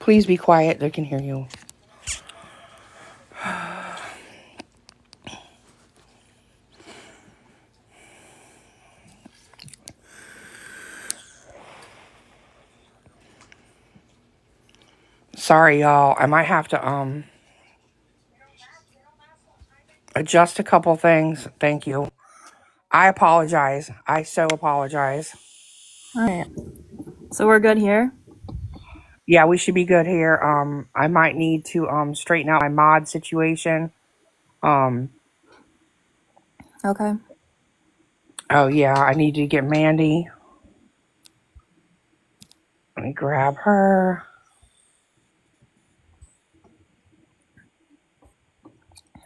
Please be quiet. They can hear you. Sorry, y'all. I might have to adjust a couple things. Thank you. I apologize. I so apologize. All right. So we're good here? Yeah, we should be good here. I might need to straighten out my mod situation. Okay. Oh yeah, I need to get Mandy. Let me grab her.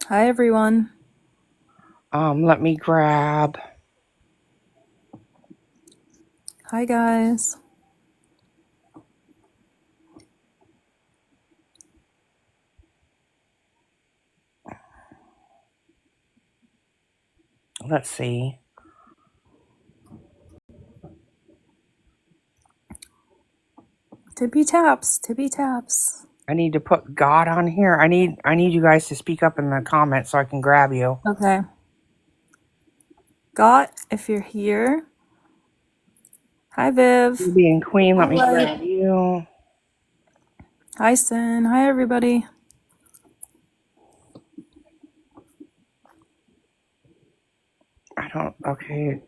Hi, everyone. Let me grab. Hi, guys. Let's see. Tippy taps. Tippy taps. I need to put God on here. I need you guys to speak up in the comments so I can grab you. Okay. Got, if you're here. Hi, Viv. You being Queen, let me Hi. grab you. Hi, Sin. Hi, everybody. Okay.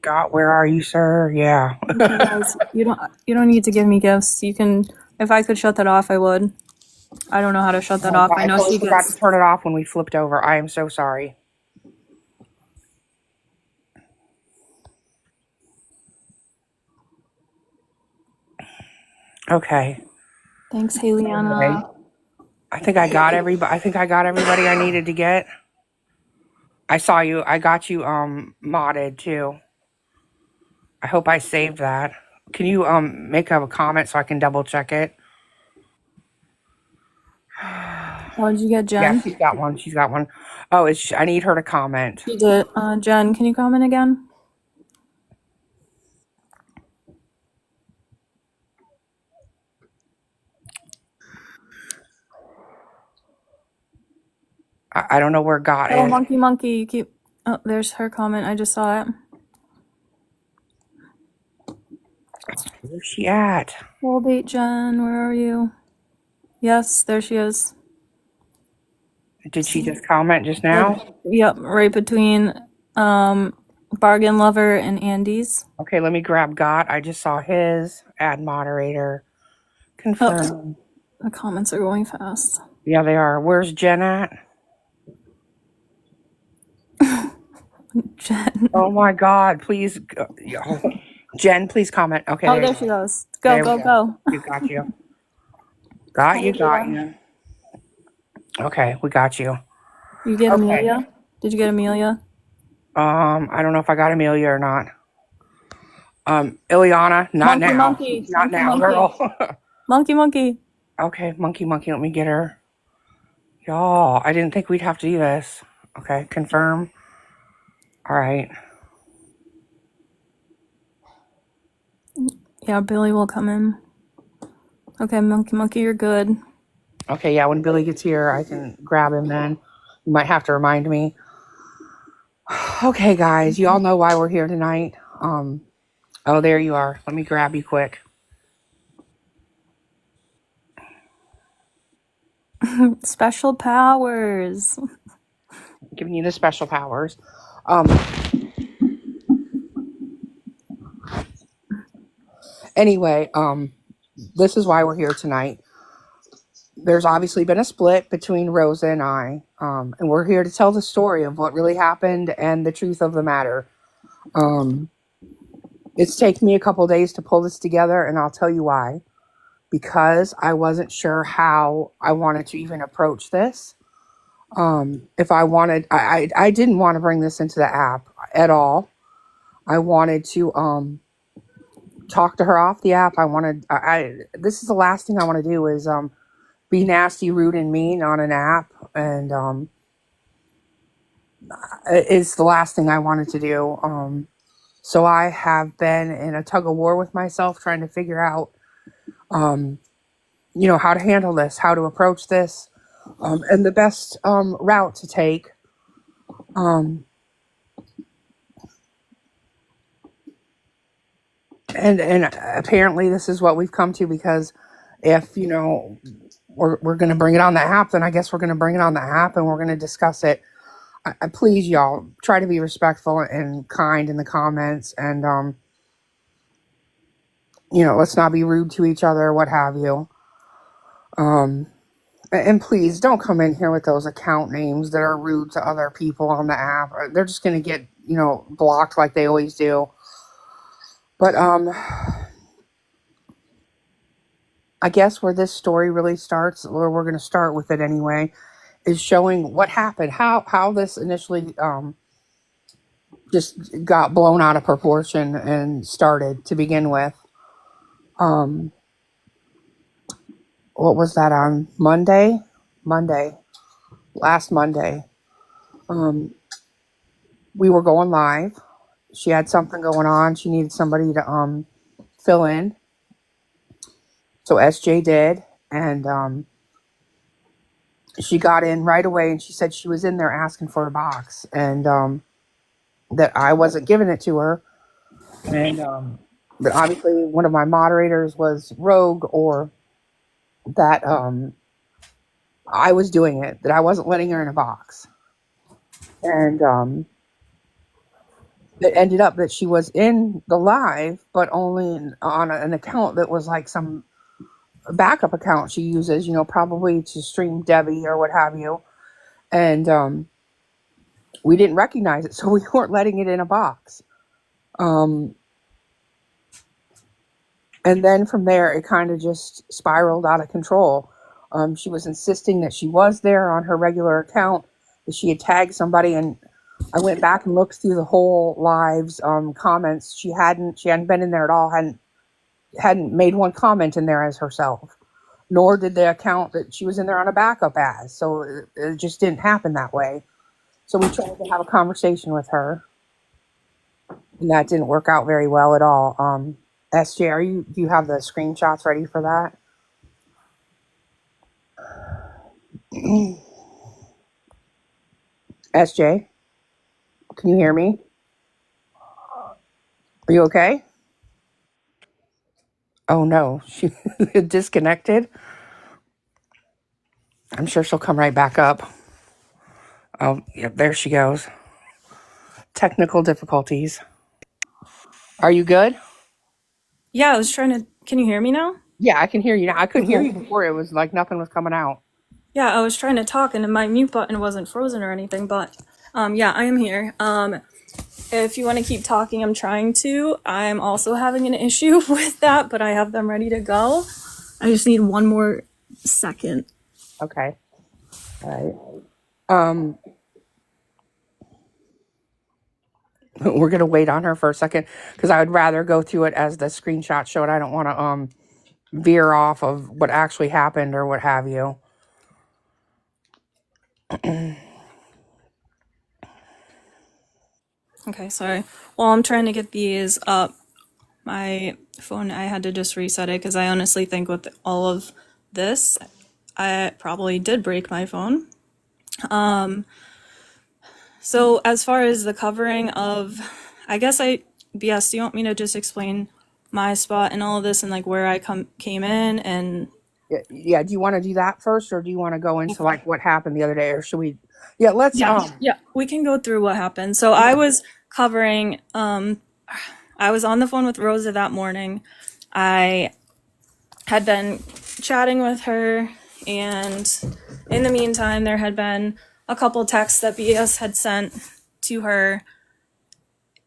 God, where are you, sir? Yeah. Okay, guys, you don't need to give me gifts. You can, if I could shut that off, I would. I don't know how to shut that off. I I know totally she forgot to gets. turn it off when we flipped over. I am so sorry. Okay. Thanks, Haleyana. Okay. I think I got everybody I needed to get. I saw you. I got you modded too. I hope I saved that. Can you make a comment so I can double check it? Oh, did you get Jen? Yeah, she's got one. Oh, I need her to comment. She did. Jen, can you comment again? I don't know where God Oh, is. monkey, you keep. Oh, there's her comment. I just saw it. Where's she at? Well, bait Jen, where are you? Yes, there she is. Did she just comment just now? Yep, right between Bargain Lover and Andy's. Okay, let me grab God. I just saw his. Add moderator. Confirm. Oh, the comments are going fast. Yeah, they are. Where's Jen at? Jen. Oh my God! Please, Jen, please comment. Okay. Oh, there she goes. Go, There we go. You got you. Got you. Okay, we got you. You get Okay. Amelia? Did you get Amelia? I don't know if I got Amelia or not. Ileana, not now. Not now, girl. Monkey. Okay, monkey. Let me get her. Y'all, I didn't think we'd have to do this. Okay, confirm. All right. Yeah, Billy will come in. Okay, monkey, you're good. Okay, yeah, when Billy gets here, I can grab him then. You might have to remind me. Okay, guys, you all know why we're here tonight. Oh, there you are. Let me grab you quick. Special powers. Giving you the special powers. Anyway, this is why we're here tonight. There's obviously been a split between Rosa and I, and we're here to tell the story of what really happened and the truth of the matter. It's taken me a couple days to pull this together, and I'll tell you why. Because I wasn't sure how I wanted to even approach this. If I wanted, I didn't want to bring this into the app at all. I wanted to talk to her off the app. This is the last thing I want to do is be nasty, rude, and mean on an app, and it's the last thing I wanted to do. So I have been in a tug of war with myself, trying to figure out how to handle this, how to approach this, and the best route to take. Um, and apparently this is what we've come to, because if we're going to bring it on the app, then I guess we're going to bring it on the app and we're going to discuss it. Please, y'all, try to be respectful and kind in the comments, and let's not be rude to each other, what have you. And please don't come in here with those account names that are rude to other people on the app. They're just going to get blocked like they always do. But I guess where this story really starts, or we're going to start with it anyway, is showing what happened, how this initially just got blown out of proportion and started to begin with. Um, what was that, on Monday? Last Monday. Um, we were going live. She had something going on. She needed somebody to fill in. So SJ did, and she got in right away, and she said she was in there asking for a box, and that I wasn't giving it to her. And but obviously one of my moderators was rogue, or that I was doing it, that I wasn't letting her in a box. And it ended up that she was in the live, but only on an account that was like some backup account she uses, probably to stream Debbie or what have you. And we didn't recognize it, so we weren't letting it in a box. And then from there, it kind of just spiraled out of control. She was insisting that she was there on her regular account, that she had tagged somebody, and I went back and looked through the whole live's comments. She hadn't been in there at all. Hadn't made one comment in there as herself, nor did the account that she was in there on a backup as. So it just didn't happen that way. So we tried to have a conversation with her, and that didn't work out very well at all. SJ, do you have the screenshots ready for that? SJ, can you hear me? Are you okay? Oh no, she disconnected. I'm sure she'll come right back up. Oh, yep, there she goes. Technical difficulties. Are you good? Yeah, I was trying to. Can you hear me now? Yeah, I can hear you now. I couldn't hear Okay. you before. It was like nothing was coming out. Yeah, I was trying to talk and my mute button wasn't frozen or anything, but yeah, I am here. If you want to keep talking, I'm trying to. I'm also having an issue with that, but I have them ready to go. I just need one more second. Okay. All right. We're gonna wait on her for a second, because I would rather go through it as the screenshot showed. I don't want to veer off of what actually happened or what have you. Okay, sorry. Well, I'm trying to get these up. My phone, I had to just reset it because I honestly think with all of this, I probably did break my phone. So as far as the covering of, I guess BS, do you want me to just explain my spot and all of this and like where I came in and Yeah. Do you want to do that first, or do you want to go into like what happened the other day, or should we? Yeah. Let's. yeah, we can go through what happened. So I was covering, I was on the phone with Rosa that morning. I had been chatting with her, and in the meantime, there had been a couple texts that BS had sent to her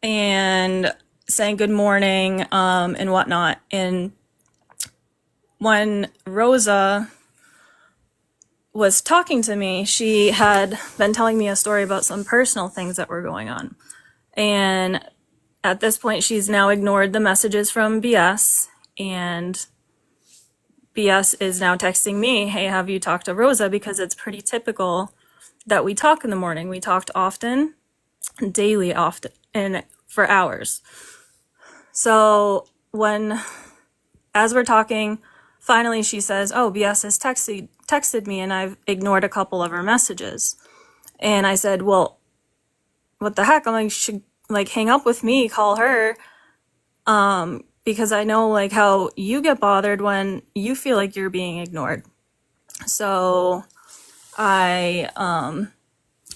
and saying good morning and whatnot. And when Rosa was talking to me, she had been telling me a story about some personal things that were going on. And at this point, she's now ignored the messages from BS, and BS is now texting me, hey, have you talked to Rosa? Because it's pretty typical that we talk in the morning. We talked often, daily often, and for hours. So as we're talking, finally she says, oh, BS has texted me, and I've ignored a couple of her messages. And I said, well, what the heck? I'm like, you should like hang up with me, call her. Because I know like how you get bothered when you feel like you're being ignored. So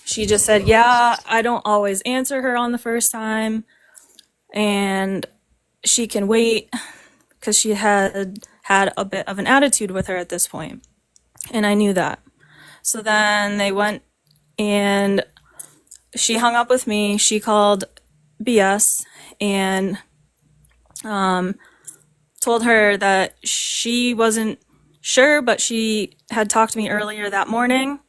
she just said, yeah, I don't always answer her on the first time, and she can wait, because she had a bit of an attitude with her at this point. And I knew that. So then they went, and she hung up with me. She called BS and told her that she wasn't sure, but she had talked to me earlier that morning,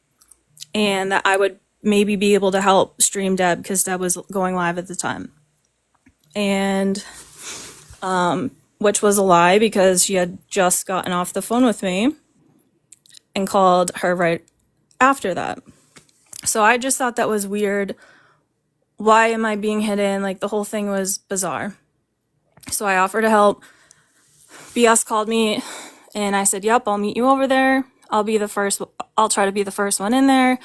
and that I would maybe be able to help stream Deb, because Deb was going live at the time. And which was a lie, because she had just gotten off the phone with me and called her right after that. So I just thought that was weird. Why am I being hidden? Like, the whole thing was bizarre. So I offered to help. BS called me, and I said, yep, I'll meet you over there. I'll try to be the first one in there.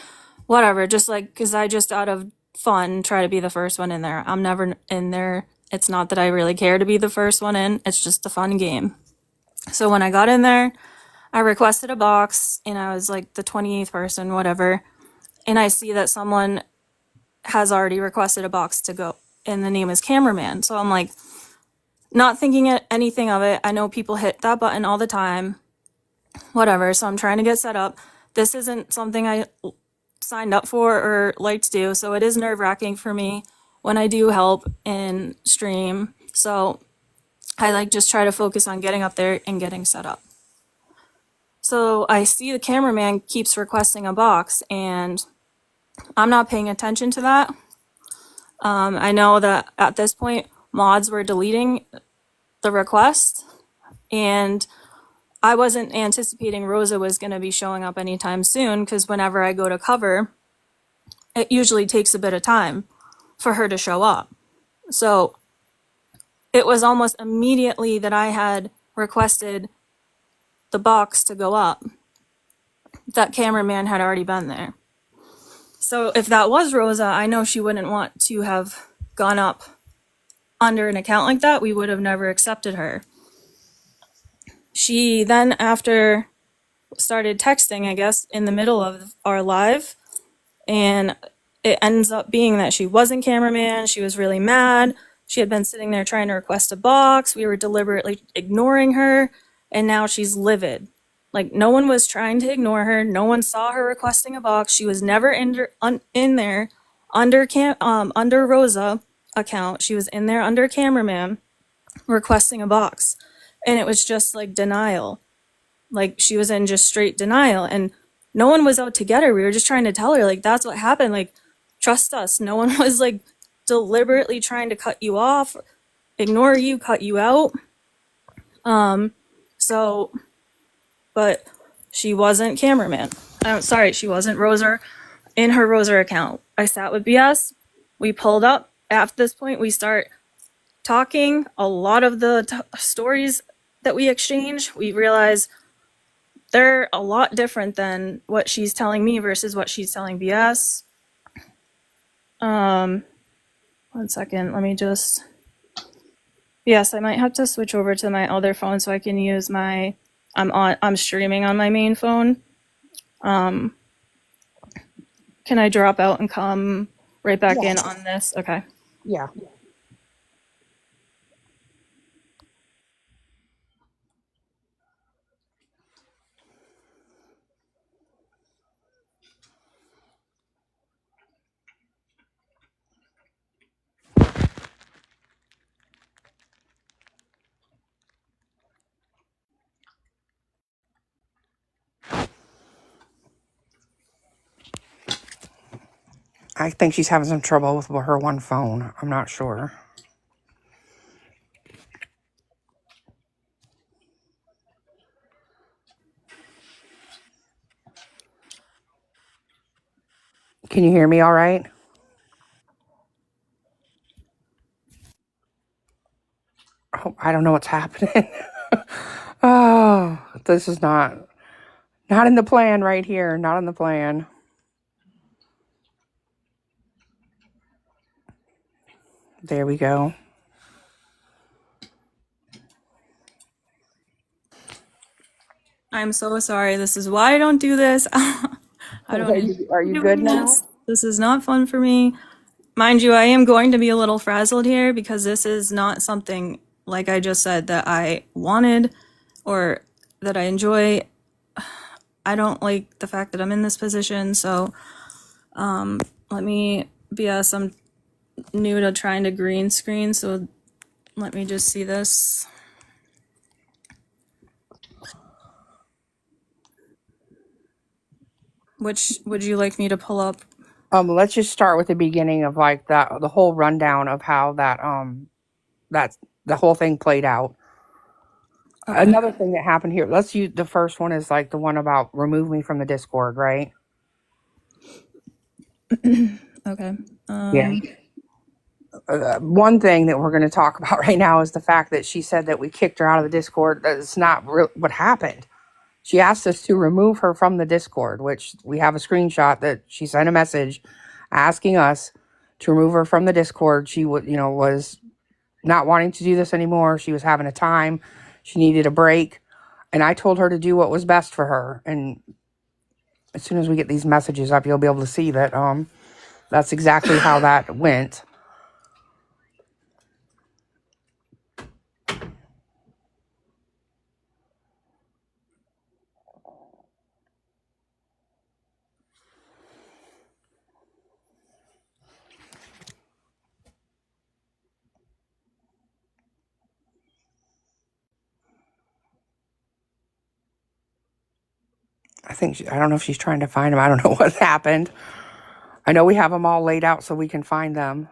Whatever, just like, because I just out of fun try to be the first one in there. I'm never in there. It's not that I really care to be the first one in. It's just a fun game. So when I got in there, I requested a box, and I was like the 28th person, whatever. And I see that someone has already requested a box to go, and the name is Cameraman. So I'm like, not thinking anything of it. I know people hit that button all the time. Whatever. So I'm trying to get set up. This isn't something I signed up for or like to do, so it is nerve-wracking for me when I do help in stream. So I like just try to focus on getting up there and getting set up. So I see the cameraman keeps requesting a box, and I'm not paying attention to that. I know that at this point mods were deleting the request, and I wasn't anticipating Rosa was going to be showing up anytime soon, because whenever I go to cover, it usually takes a bit of time for her to show up. So it was almost immediately that I had requested the box to go up, that cameraman had already been there. So if that was Rosa, I know she wouldn't want to have gone up under an account like that. We would have never accepted her. She then, after, started texting, I guess, in the middle of our live, and it ends up being that she wasn't cameraman. She was really mad. She had been sitting there trying to request a box. We were deliberately ignoring her, and now she's livid. Like, no one was trying to ignore her. No one saw her requesting a box. She was never in there under Rosa account. She was in there under cameraman requesting a box, and it was just like denial. Like, she was in just straight denial, and no one was out to get her. We were just trying to tell her, like, that's what happened. Like, trust us. No one was like deliberately trying to cut you off, ignore you, cut you out. But she wasn't cameraman. Sorry, she wasn't Rosa in her Rosa account. I sat with BS. We pulled up. At this point, we start talking. A lot of the stories that we exchange, we realize they're a lot different than what she's telling me versus what she's telling BS. 1 second, let me just... Yes, I might have to switch over to my other phone so I can use my... I'm streaming on my main phone. Can I drop out and come right back in on this? Okay. Yeah. I think she's having some trouble with her one phone. I'm not sure. Can you hear me all right? Oh, I don't know what's happening. Oh, this is not in the plan right here. Not in the plan. There we go. I'm so sorry. This is why I don't do this. I don't enjoy Are you good doing now? this. This is not fun for me. Mind you, I am going to be a little frazzled here because this is not something, like I just said, that I wanted or that I enjoy. I don't like the fact that I'm in this position, so let me BS. I'm new to trying to green screen, so let me just see this. Which would you like me to pull up? Let's just start with the beginning of like that, the whole rundown of how that the whole thing played out. Okay. Another thing that happened here. Let's use the first one is like the one about remove me from the Discord, right? Okay. Yeah. One thing that we're going to talk about right now is the fact that she said that we kicked her out of the Discord. That's not what happened. She asked us to remove her from the Discord, which we have a screenshot that she sent a message asking us to remove her from the Discord. She was not wanting to do this anymore. She was having a time. She needed a break. And I told her to do what was best for her. And as soon as we get these messages up, you'll be able to see that that's exactly how that went. I don't know if she's trying to find them. I don't know what happened. I know we have them all laid out so we can find them.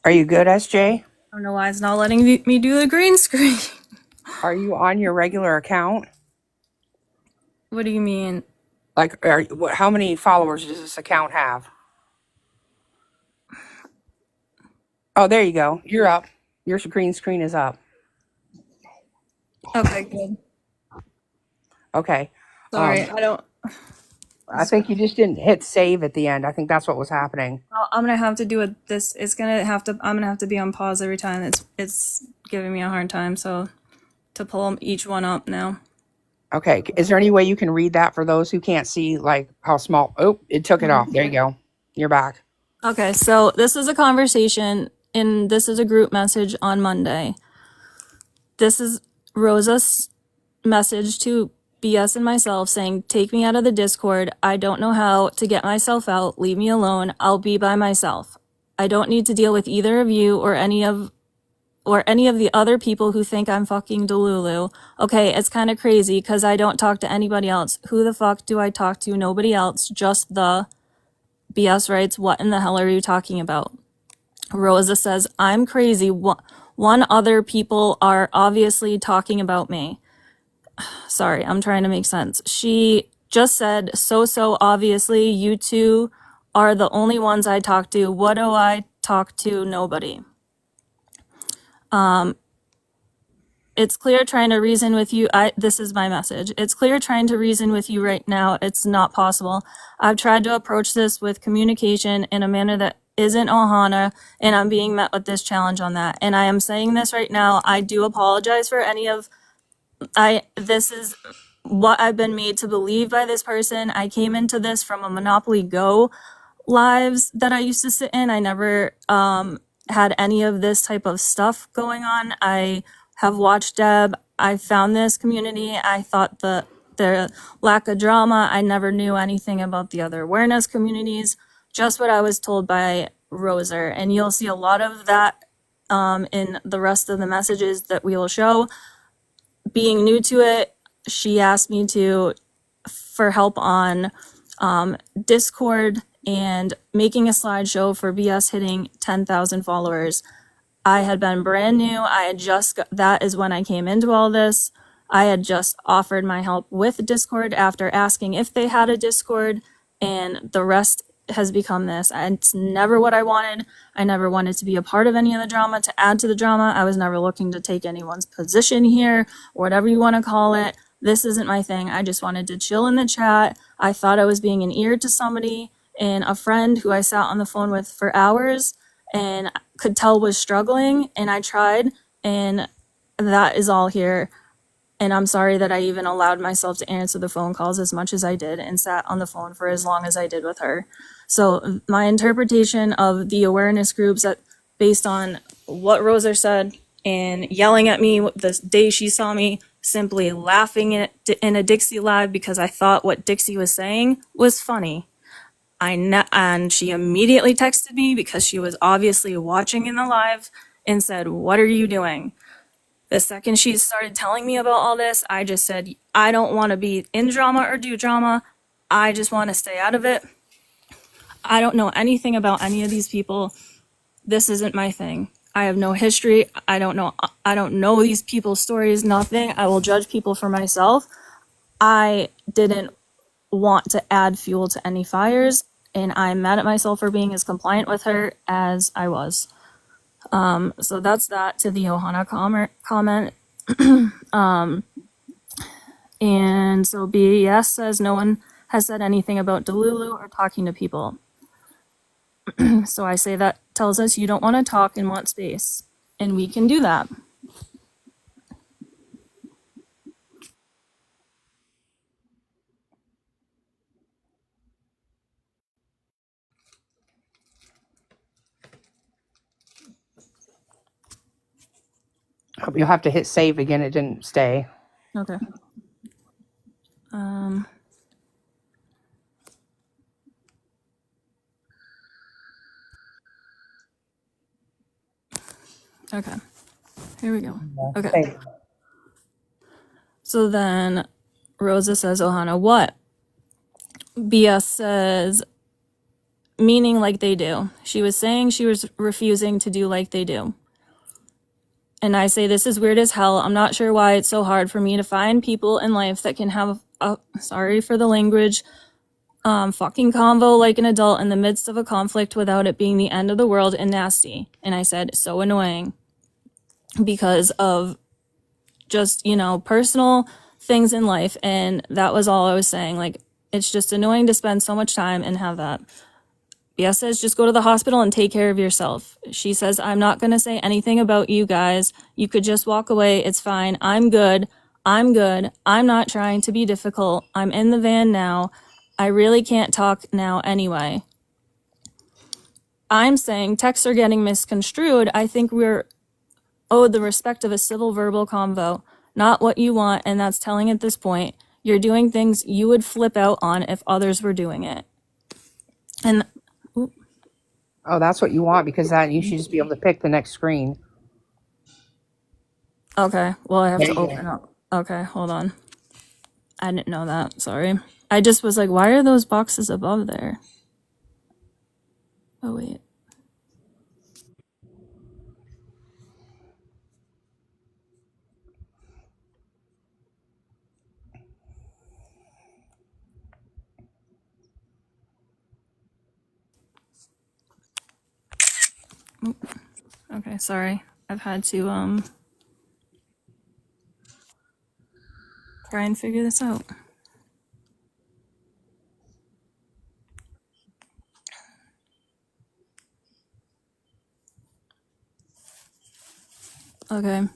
Are you good, SJ? I don't know why it's not letting me do the green screen. Are you on your regular account? What do you mean? Like, how many followers does this account have? Oh, there you go. You're up. Your green screen is up. Okay, good. Okay. Sorry, I don't. I think you just didn't hit save at the end. I think that's what was happening. I'm gonna have to do it. This it's gonna have to. I'm gonna have to be on pause every time. It's giving me a hard time. So to pull them each one up now. Okay. Is there any way you can read that for those who can't see, like how small? Oh, it took it off. There you go. You're back. Okay, so this is a conversation, and this is a group message on Monday. This is Rosa's message to BS and myself saying, "Take me out of the Discord. I don't know how to get myself out. Leave me alone. I'll be by myself. I don't need to deal with either of you or any of the other people who think I'm fucking Delulu. Okay, it's kind of crazy because I don't talk to anybody else. Who the fuck do I talk to? Nobody else. Just the BS writes, what in the hell are you talking about? Rosa says, I'm crazy. One other people are obviously talking about me. Sorry, I'm trying to make sense. She just said, so obviously you two are the only ones I talk to. What do I talk to? Nobody. It's clear trying to reason with you. This is my message. It's clear trying to reason with you right now. It's not possible. I've tried to approach this with communication in a manner that isn't Ohana, and I'm being met with this challenge on that. And I am saying this right now. I do apologize for any of this is what I've been made to believe by this person. I came into this from a Monopoly Go lives that I used to sit in. I never had any of this type of stuff going on. I have watched Deb. I found this community. I thought the lack of drama. I never knew anything about the other awareness communities. Just what I was told by Rosa, and you'll see a lot of that in the rest of the messages that we will show. Being new to it, she asked me for help on Discord and making a slideshow for BS hitting 10,000 followers. I had been brand new. That is when I came into all this. I had just offered my help with Discord after asking if they had a Discord, and the rest has become this. It's never what I wanted. I never wanted to be a part of any of the drama, to add to the drama. I was never looking to take anyone's position here, or whatever you want to call it. This isn't my thing. I just wanted to chill in the chat. I thought I was being an ear to somebody, and a friend who I sat on the phone with for hours and could tell was struggling, and I tried, and that is all here. And I'm sorry that I even allowed myself to answer the phone calls as much as I did and sat on the phone for as long as I did with her. So my interpretation of the awareness groups, that based on what Rosa said and yelling at me the day she saw me, simply laughing in a Dixie live because I thought what Dixie was saying was funny. And she immediately texted me because she was obviously watching in the live and said, "What are you doing?" The second she started telling me about all this, I just said, I don't want to be in drama or do drama. I just want to stay out of it. I don't know anything about any of these people. This isn't my thing. I have no history. I don't know these people's stories, nothing. I will judge people for myself. I didn't want to add fuel to any fires, and I'm mad at myself for being as compliant with her as I was. So that's that to the Ohana comment. And so BES says no one has said anything about Delulu or talking to people. So I say that tells us you don't want to talk and want space. And we can do that. You'll have to hit save again. It didn't stay. Okay. Okay. Here we go. Okay. Save. So then Rosa says, Ohana, what? BS says, meaning like they do. She was saying she was refusing to do like they do. And I say, this is weird as hell. I'm not sure why it's so hard for me to find people in life that can have sorry for the language, fucking convo like an adult in the midst of a conflict without it being the end of the world and nasty. And I said, so annoying because of just, personal things in life. And that was all I was saying. Like, it's just annoying to spend so much time and have that. BS says, just go to the hospital and take care of yourself. She says, I'm not going to say anything about you guys. You could just walk away. It's fine. I'm good. I'm good. I'm not trying to be difficult. I'm in the van now. I really can't talk now anyway. I'm saying texts are getting misconstrued. I think we're owed the respect of a civil verbal convo, not what you want, and that's telling at this point. You're doing things you would flip out on if others were doing it. And Oh, that's what you want, because that you should just be able to pick the next screen. okay, well, I have There to you go. open up. Okay, hold on. I didn't know that. Sorry. I just was like, why are those boxes above there? Oh, wait. Okay, sorry. I've had to try and figure this out. Okay.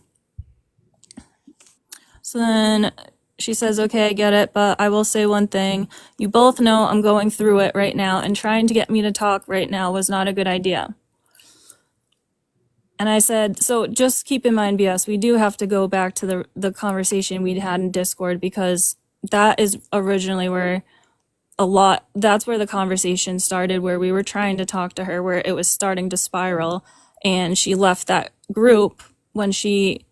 So then she says, okay, I get it, but I will say one thing. You both know I'm going through it right now, and trying to get me to talk right now was not a good idea. And I said, so just keep in mind, BS, we do have to go back to the conversation we'd had in Discord, because that is originally where that's where the conversation started, where we were trying to talk to her, where it was starting to spiral. And she left that group when she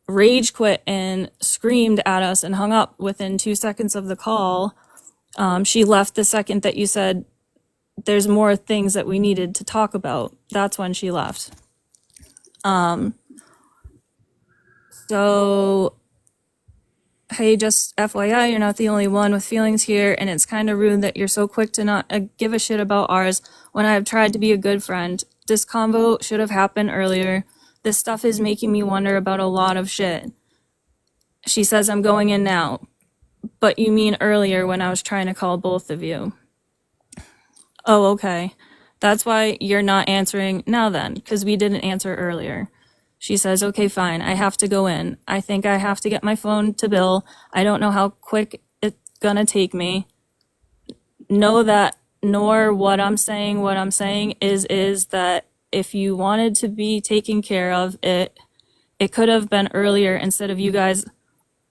rage quit and screamed at us and hung up within 2 seconds of the call. She left the second that you said there's more things that we needed to talk about. That's when she left. So, hey, just FYI, you're not the only one with feelings here, and it's kind of rude that you're so quick to not give a shit about ours when I have tried to be a good friend. This convo should have happened earlier. This stuff is making me wonder about a lot of shit. She says I'm going in now, but you mean earlier when I was trying to call both of you. Oh, okay. That's why you're not answering now then, because we didn't answer earlier. She says, okay, fine, I have to go in. I think I have to get my phone to Bill. I don't know how quick it's gonna take me. Know that, nor what I'm saying is that if you wanted to be taken care of, it could have been earlier instead of you guys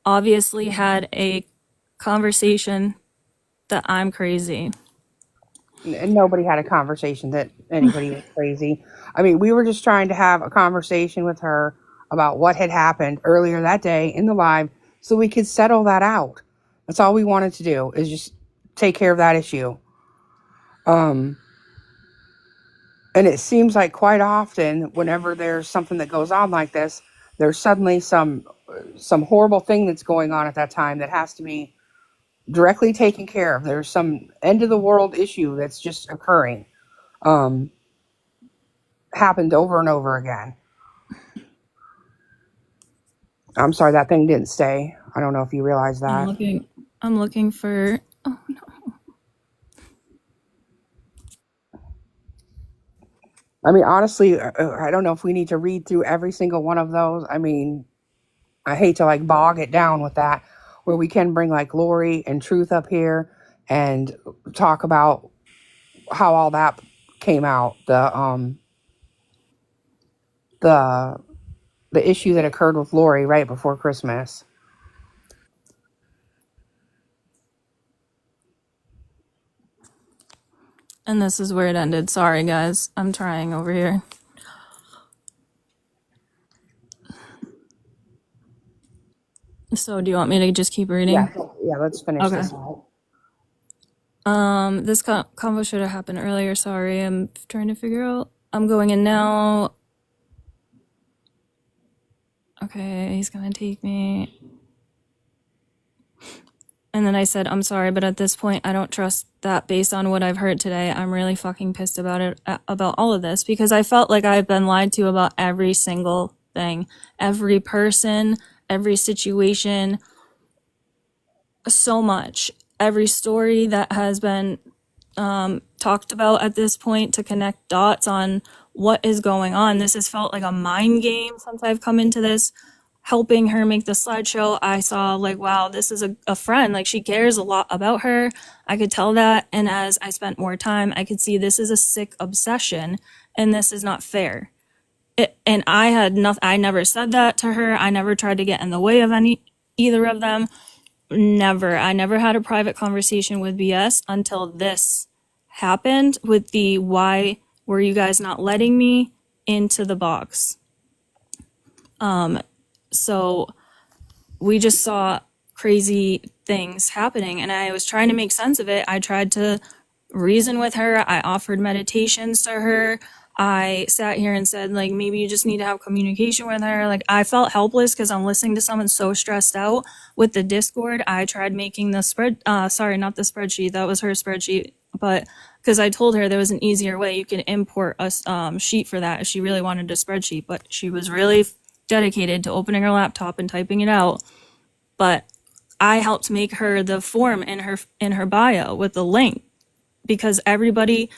obviously had a conversation that I'm crazy. And nobody had a conversation that anybody was crazy. I mean, we were just trying to have a conversation with her about what had happened earlier that day in the live so we could settle that out. That's all we wanted to do, is just take care of that issue. Um, and it seems like quite often, whenever there's something that goes on like this, there's suddenly some horrible thing that's going on at that time that has to be directly taken care of. There's some end of the world issue that's just occurring. Um, Happened over and over again. I'm sorry, that thing didn't stay. I don't know if you realize I'm that. looking I'm looking for oh no. I mean, honestly, I don't know if we need to read through every single one of those. I mean, I hate to like bog it down with that, where we can bring like Lori and Truth up here and talk about how all that came out. The the issue that occurred with Lori right before Christmas. And this is where it ended. Sorry guys. I'm trying over here. So do you want me to just keep Yeah, reading? yeah. Let's finish Okay. this out. This convo should have happened earlier. Sorry. I'm trying to figure out. I'm going in now. Okay, he's gonna take me. And then I said, I'm sorry, but at this point, I don't trust that based on what I've heard today. I'm really fucking pissed about it, about all of this, because I felt like I've been lied to about every single thing, every person, every situation, so much. Every story that has been talked about at this point to connect dots on what is going on. This has felt like a mind game since I've come into this. Helping her make the slideshow, I saw like, wow, this is a friend. Like, she cares a lot about her. I could tell that. And as I spent more time, I could see this is a sick obsession and this is not fair. And I had nothing, I never said that to her. I never tried to get in the way of either of them. Never. I never had a private conversation with BS until this happened with the why were you guys not letting me into the box. So we just saw crazy things happening and I was trying to make sense of it. I tried to reason with her. I offered meditations to her. I sat here and said, like, maybe you just need to have communication with her. Like, I felt helpless because I'm listening to someone so stressed out with the Discord. I tried making the sorry, not the spreadsheet. That was her spreadsheet. But because I told her there was an easier way, you can import a sheet for that if she really wanted a spreadsheet. But she was really dedicated to opening her laptop and typing it out. But I helped make her the form in her bio with the link, because everybody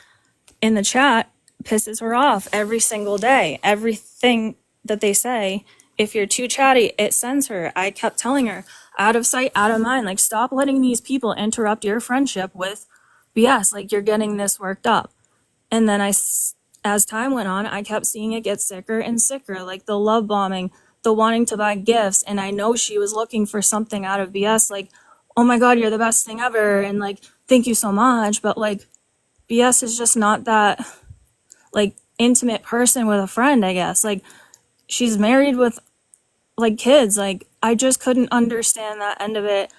in the chat pisses her off every single day. Everything that they say if you're too chatty, it sends her. I kept telling her, out of sight, out of mind. Like, stop letting these people interrupt your friendship with BS. Like, you're getting this worked up. And then as time went on, I kept seeing it get sicker and sicker, like the love bombing, the wanting to buy gifts. And I know she was looking for something out of BS, like, oh my God, you're the best thing ever. And like, thank you so much. But like, BS is just not that like intimate person with a friend, I guess. Like, she's married with like kids. Like, I just couldn't understand that end of it.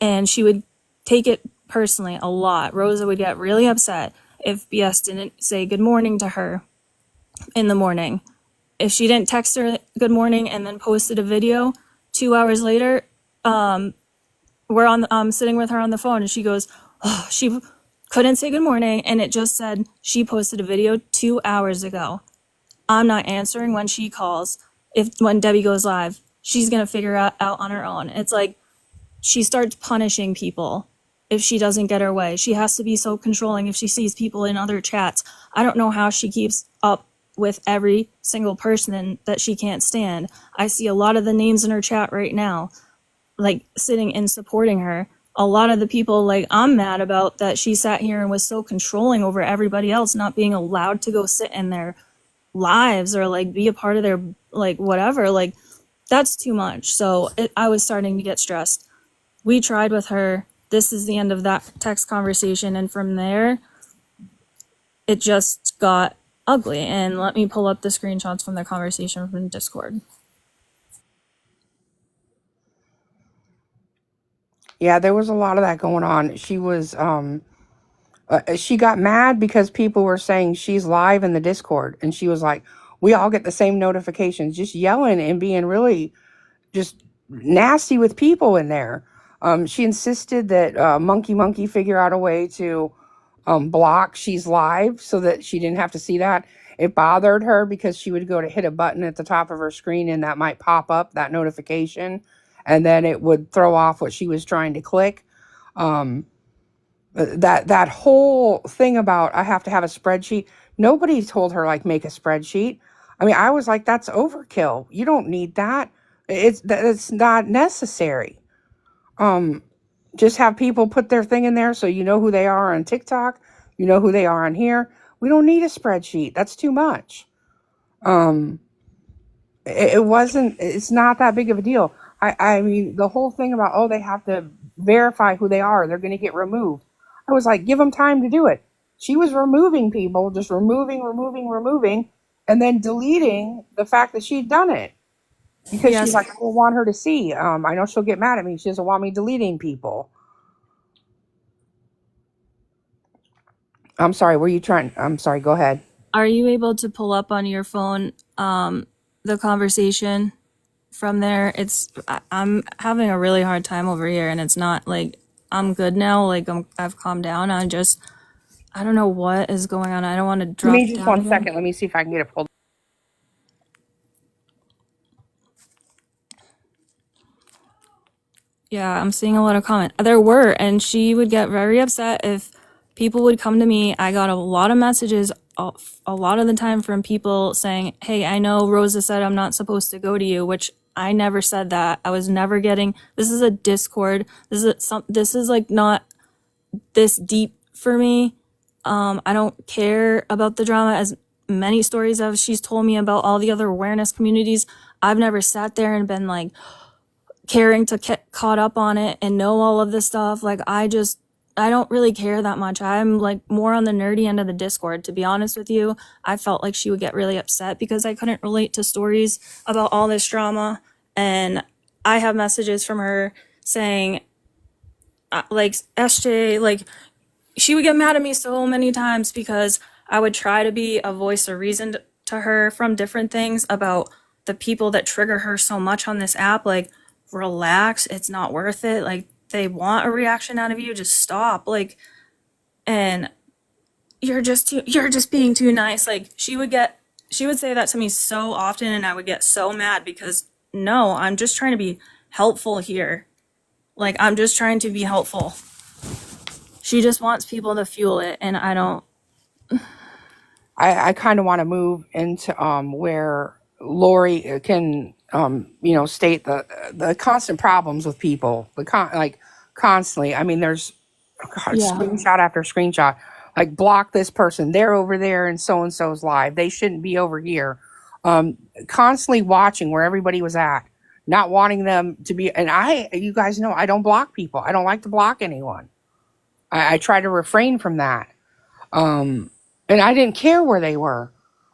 And she would take it personally a lot. Rosa would get really upset if BS didn't say good morning to her in the morning. If she didn't text her good morning and then posted a video 2 hours later, we're on sitting with her on the phone and she goes, oh, she couldn't say good morning and it just said she posted a video 2 hours ago. I'm not answering when she calls. When Debbie goes live, she's gonna figure out on her own. It's like she starts punishing people if she doesn't get her way. She has to be so controlling if she sees people in other chats. I don't know how she keeps up with every single person that she can't stand. I see a lot of the names in her chat right now, like sitting and supporting her. A lot of the people like I'm mad about that she sat here and was so controlling over everybody else not being allowed to go sit in their lives or like be a part of their like whatever, like that's too much. So I was starting to get stressed. We tried with her. This is the end of that text conversation. And from there, it just got ugly. And let me pull up the screenshots from the conversation from Discord. Yeah, there was a lot of that going on. She got mad because people were saying she's live in the Discord, and she was like, we all get the same notifications, just yelling and being really just nasty with people in there. She insisted that Monkey figure out a way to block she's live so that she didn't have to see that. It bothered her because she would go to hit a button at the top of her screen and that might pop up that notification and then it would throw off what she was trying to click. That whole thing about I have to have a spreadsheet, nobody told her like make a spreadsheet. I mean, I was like, that's overkill. You don't need that. It's not necessary. Just have people put their thing in there so you know who they are on TikTok, you know who they are on here. We don't need a spreadsheet. That's too much. Um, it's not that big of a deal. I mean, the whole thing about, oh, they have to verify who they are, they're going to get removed. I was like, give them time to do it. She was removing people, just removing, and then deleting the fact that she'd done it because she's Yes. like, I don't want her to see. I know she'll get mad at me. She doesn't want me deleting people. I'm sorry. Were you trying? I'm sorry. Go ahead. Are you able to pull up on your phone the conversation from there? I'm having a really hard time over here, and it's not like I'm good now. Like I've calmed down. I don't know what is going on. I don't want to Give drop me just down one again. second. Let me see if I can get it pulled. Yeah, I'm seeing a lot of comment. There were, and she would get very upset if people would come to me. I got a lot of messages a lot of the time from people saying, "Hey, I know Rosa said I'm not supposed to go to you," which I never said that. I was never getting. This is a Discord. This is like not this deep for me. I don't care about the drama as many stories as she's told me about all the other awareness communities. I've never sat there and been like caring to get caught up on it and know all of this stuff. Like I don't really care that much. I'm like more on the nerdy end of the Discord, to be honest with you. I felt like she would get really upset because I couldn't relate to stories about all this drama. And I have messages from her saying, like, SJ, like, she would get mad at me so many times because I would try to be a voice of reason to her from different things about the people that trigger her so much on this app. Like, relax, it's not worth it. Like, they want a reaction out of you, just stop. Like, and you're just being too nice. Like, she would say that to me so often, and I would get so mad because no, I'm just trying to be helpful here. Like, I'm just trying to be helpful. She just wants people to fuel it, and I don't. I kind of want to move into where Lori can state the constant problems with people, like constantly. I mean, there's Yeah. screenshot after screenshot. Like block this person. They're over there and so's live. They shouldn't be over here. Constantly watching where everybody was at, not wanting them to be. And you guys know, I don't block people. I don't like to block anyone. I try to refrain from that. Um, and I didn't care where they were.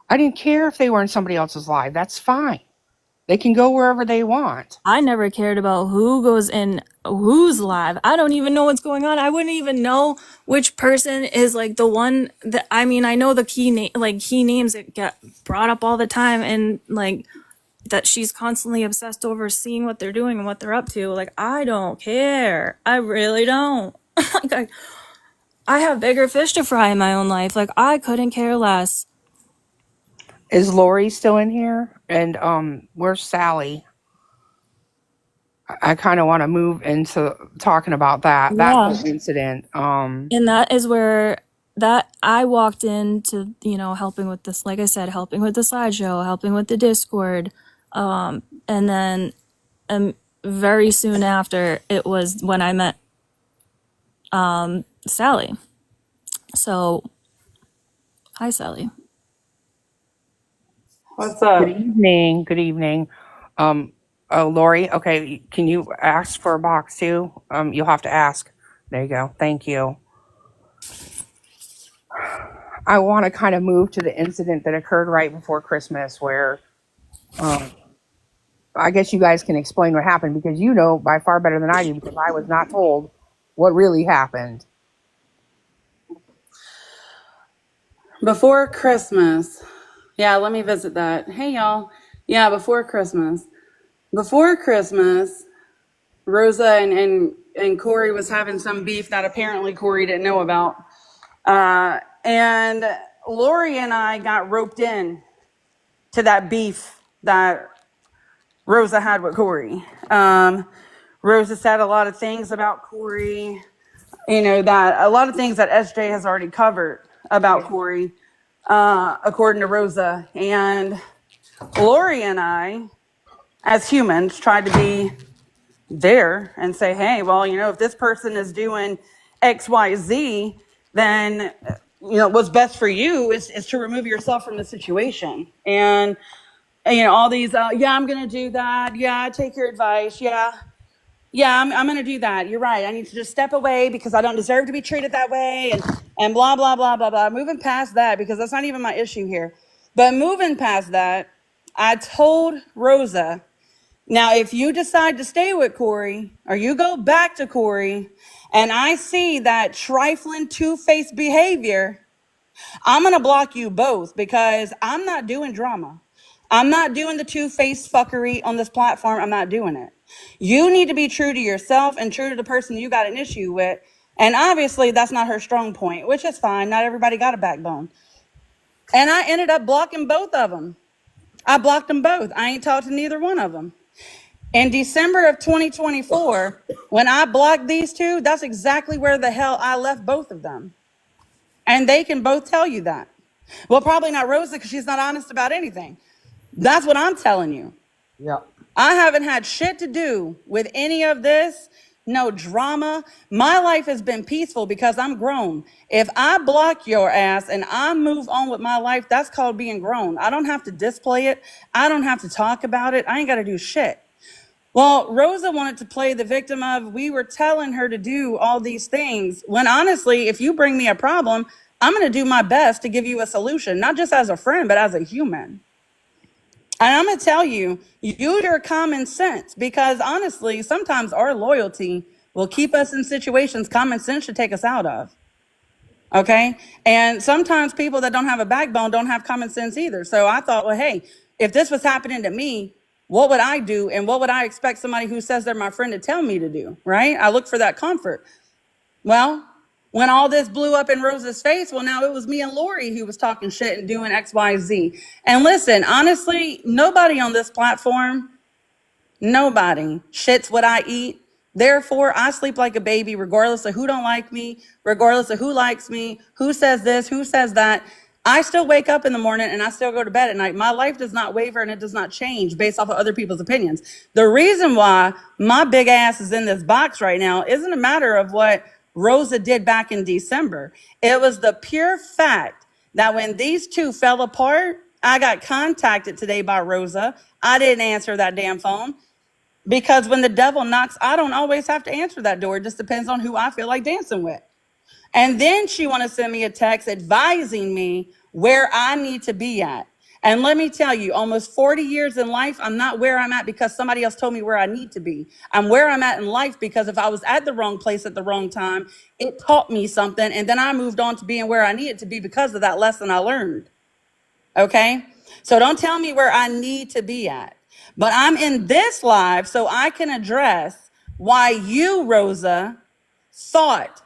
I didn't care if they were in somebody else's live. That's fine. They can go wherever they want. I never cared about who goes in who's live. I don't even know what's going on. I wouldn't even know which person is like the one that, I mean, I know the key names that get brought up all the time, and like that she's constantly obsessed over seeing what they're doing and what they're up to. Like, I don't care. I really don't. Like, I have bigger fish to fry in my own life. Like, I couldn't care less. Is Lori still in here? And where's Sally? I kind of want to move into talking about that Yeah. whole incident. And that is where that I walked into, helping with this, like I said, helping with the slideshow, helping with the Discord. And then very soon after, it was when I met Sally. So, hi, Sally. What's Good up? evening. Good evening. Oh, Lori. Okay, can you ask for a box too? You'll have to ask. There you go. Thank you. I want to kind of move to the incident that occurred right before Christmas, where I guess you guys can explain what happened because you know by far better than I do because I was not told what really happened. Before Christmas. Yeah, let me visit that. Hey, y'all. Yeah, before Christmas. Before Christmas, Rosa and Corey was having some beef that apparently Corey didn't know about. And Lori and I got roped in to that beef that Rosa had with Corey. Rosa said a lot of things about Corey, that a lot of things that SJ has already covered about Corey, according to Rosa. And Lori and I, as humans, tried to be there and say, hey, well, if this person is doing XYZ, then, what's best for you is to remove yourself from the situation. And, all these, yeah, I'm going to do that. Yeah, I take your advice. Yeah, I'm going to do that. You're right. I need to just step away because I don't deserve to be treated that way and blah, blah, blah, blah, blah. Moving past that because that's not even my issue here. But moving past that, I told Rosa, now if you decide to stay with Corey or you go back to Corey and I see that trifling two-faced behavior, I'm going to block you both because I'm not doing drama. I'm not doing the two-faced fuckery on this platform. I'm not doing it. You need to be true to yourself and true to the person you got an issue with. And obviously that's not her strong point, which is fine. Not everybody got a backbone. And I ended up blocking both of them. I blocked them both. I ain't talked to neither one of them. In December of 2024, when I blocked these two, that's exactly where the hell I left both of them. And they can both tell you that. Well, probably not Rosa because she's not honest about anything. That's what I'm telling you. Yeah. I haven't had shit to do with any of this. No drama. My life has been peaceful because I'm grown. If I block your ass and I move on with my life, that's called being grown. I don't have to display it. I don't have to talk about it. I ain't got to do shit. Well, Rosa wanted to play the victim of we were telling her to do all these things when honestly, if you bring me a problem, I'm going to do my best to give you a solution, not just as a friend, but as a human. And I'm going to tell you, use your common sense because honestly, sometimes our loyalty will keep us in situations common sense should take us out of. Okay. And sometimes people that don't have a backbone don't have common sense either. So I thought, well, hey, if this was happening to me, what would I do? And what would I expect somebody who says they're my friend to tell me to do? Right. I look for that comfort. Well, when all this blew up in Rosa's face, well, now it was me and Lori who was talking shit and doing X, Y, Z. And listen, honestly, nobody on this platform, nobody shits what I eat. Therefore, I sleep like a baby, regardless of who don't like me, regardless of who likes me, who says this, who says that. I still wake up in the morning and I still go to bed at night. My life does not waver and it does not change based off of other people's opinions. The reason why my big ass is in this box right now isn't a matter of what Rosa did back in December. It was the pure fact that when these two fell apart, I got contacted today by Rosa. I didn't answer that damn phone because when the devil knocks, I don't always have to answer that door. It just depends on who I feel like dancing with. And then she want to send me a text advising me where I need to be at. And let me tell you, almost 40 years in life, I'm not where I'm at because somebody else told me where I need to be. I'm where I'm at in life because if I was at the wrong place at the wrong time, it taught me something. And then I moved on to being where I needed to be because of that lesson I learned. Okay? So don't tell me where I need to be at. But I'm in this live so I can address why you, Rosa, thought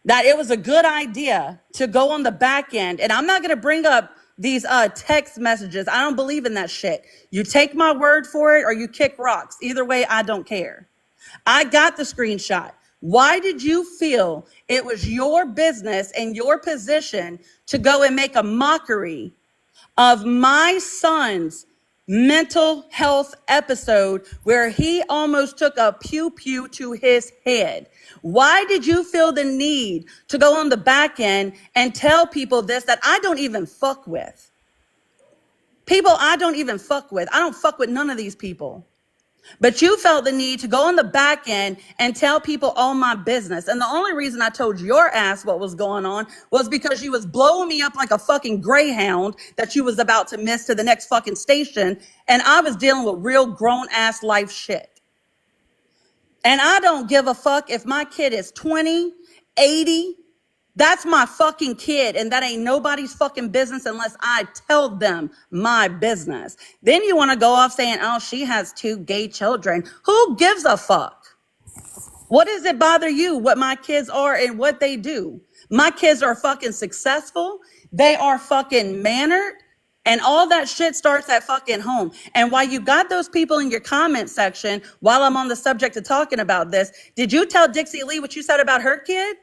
that it was a good idea to go on the back end. And I'm not going to bring up these text messages. I don't believe in that shit. You take my word for it or you kick rocks. Either way, I don't care. I got the screenshot. Why did you feel it was your business and your position to go and make a mockery of my son's mental health episode where he almost took a pew pew to his head? Why did you feel the need to go on the back end and tell people this that I don't even fuck with? People I don't even fuck with. I don't fuck with none of these people. But you felt the need to go on the back end and tell people all my business. And the only reason I told your ass what was going on was because you was blowing me up like a fucking greyhound that you was about to miss to the next fucking station. And I was dealing with real grown ass life shit. And I don't give a fuck if my kid is 20, 80. That's my fucking kid, and that ain't nobody's fucking business unless I tell them my business. Then you want to go off saying, oh, she has 2 gay children. Who gives a fuck? What does it bother you what my kids are and what they do? My kids are fucking successful. They are fucking mannered. And all that shit starts at fucking home. And while you got those people in your comment section, while I'm on the subject of talking about this, did you tell Dixie Lee what you said about her kid?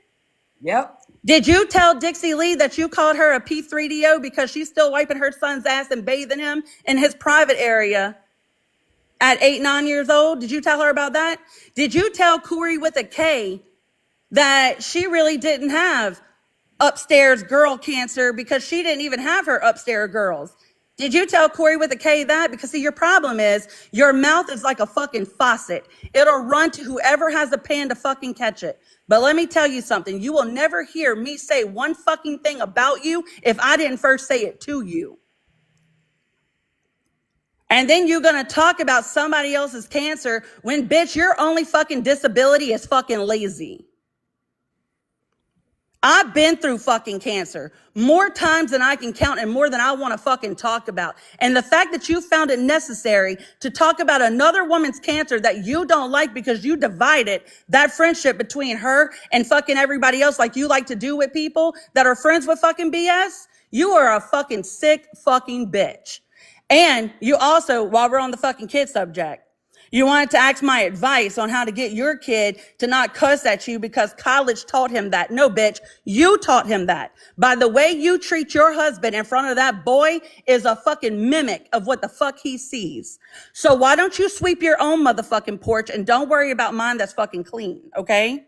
Yep. Did you tell Dixie Lee that you called her a P3DO because she's still wiping her son's ass and bathing him in his private area at 8, 9 years old? Did you tell her about that? Did you tell Corey with a K that she really didn't have upstairs girl cancer because she didn't even have her upstairs girls? Did you tell Corey with a K that? Because see, your problem is your mouth is like a fucking faucet. It'll run to whoever has a pan to fucking catch it. But let me tell you something. You will never hear me say one fucking thing about you if I didn't first say it to you. And then you're going to talk about somebody else's cancer when, bitch, your only fucking disability is fucking lazy. I've been through fucking cancer more times than I can count and more than I want to fucking talk about. And the fact that you found it necessary to talk about another woman's cancer that you don't like because you divided that friendship between her and fucking everybody else like you like to do with people that are friends with fucking BS, you are a fucking sick fucking bitch. And you also, while we're on the fucking kid subject, you wanted to ask my advice on how to get your kid to not cuss at you because college taught him that. No, bitch, you taught him that. By the way you treat your husband in front of that boy is a fucking mimic of what the fuck he sees. So why don't you sweep your own motherfucking porch and don't worry about mine that's fucking clean, okay?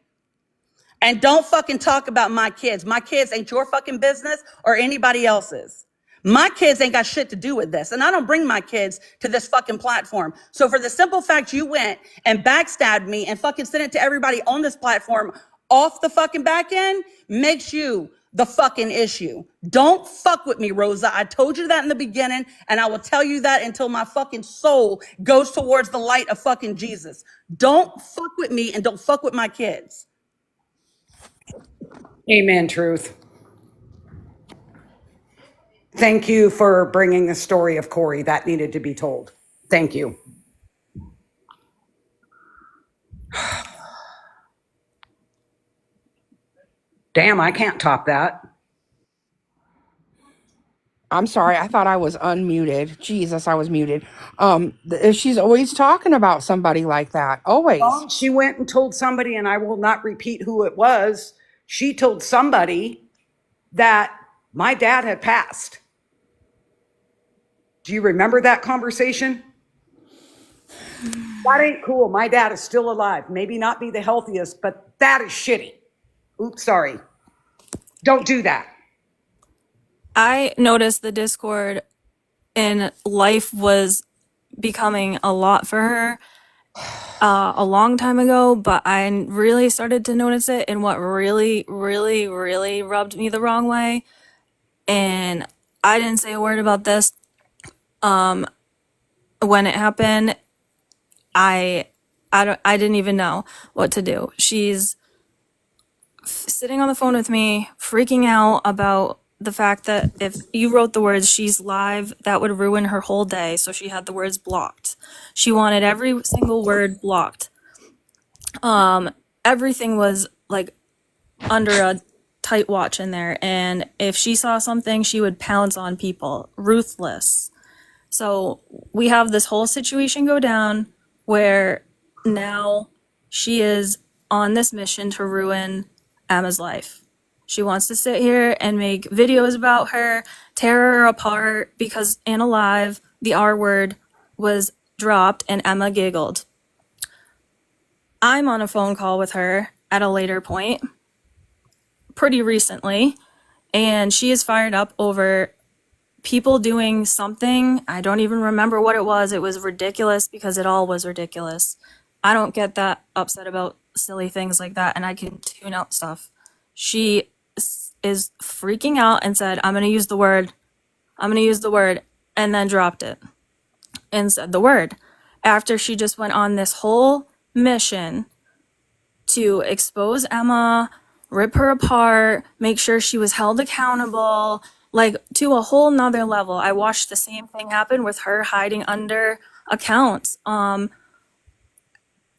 And don't fucking talk about my kids. My kids ain't your fucking business or anybody else's. My kids ain't got shit to do with this. And I don't bring my kids to this fucking platform. So for the simple fact you went and backstabbed me and fucking sent it to everybody on this platform off the fucking back end makes you the fucking issue. Don't fuck with me, Rosa. I told you that in the beginning, and I will tell you that until my fucking soul goes towards the light of fucking Jesus. Don't fuck with me and don't fuck with my kids. Amen, Truth. Thank you for bringing the story of Corey. That needed to be told. Thank you. Damn, I can't top that. I'm sorry. I thought I was unmuted. Jesus, I was muted. She's always talking about somebody like that. Always. Well, she went and told somebody, and I will not repeat who it was. She told somebody that My dad had passed. Do you remember that conversation? That ain't cool. My dad is still alive. Maybe not be the healthiest, but that is shitty. Oops, sorry. Don't do that. I noticed the discord in life was becoming a lot for her a long time ago, but I really started to notice it in what really, really, really rubbed me the wrong way. And I didn't say a word about this when it happened. I didn't even know what to do. She's sitting on the phone with me, freaking out about the fact that if you wrote the words "she's live," that would ruin her whole day. So she had the words blocked. She wanted every single word blocked. Everything was like under a tight watch in there, and if she saw something, she would pounce on people, ruthless. So we have this whole situation go down where now she is on this mission to ruin Emma's life. She wants to sit here and make videos about her, tear her apart because in Alive, the R word was dropped and Emma giggled. I'm on a phone call with her at a later point, pretty recently, and she is fired up over people doing something. I don't even remember what it was. It was ridiculous because it all was ridiculous. I don't get that upset about silly things like that, and I can tune out stuff. She is freaking out and said, I'm going to use the word, and then dropped it and said the word. After she just went on this whole mission to expose Emma, rip her apart, make sure she was held accountable, like to a whole nother level. I watched the same thing happen with her hiding under accounts.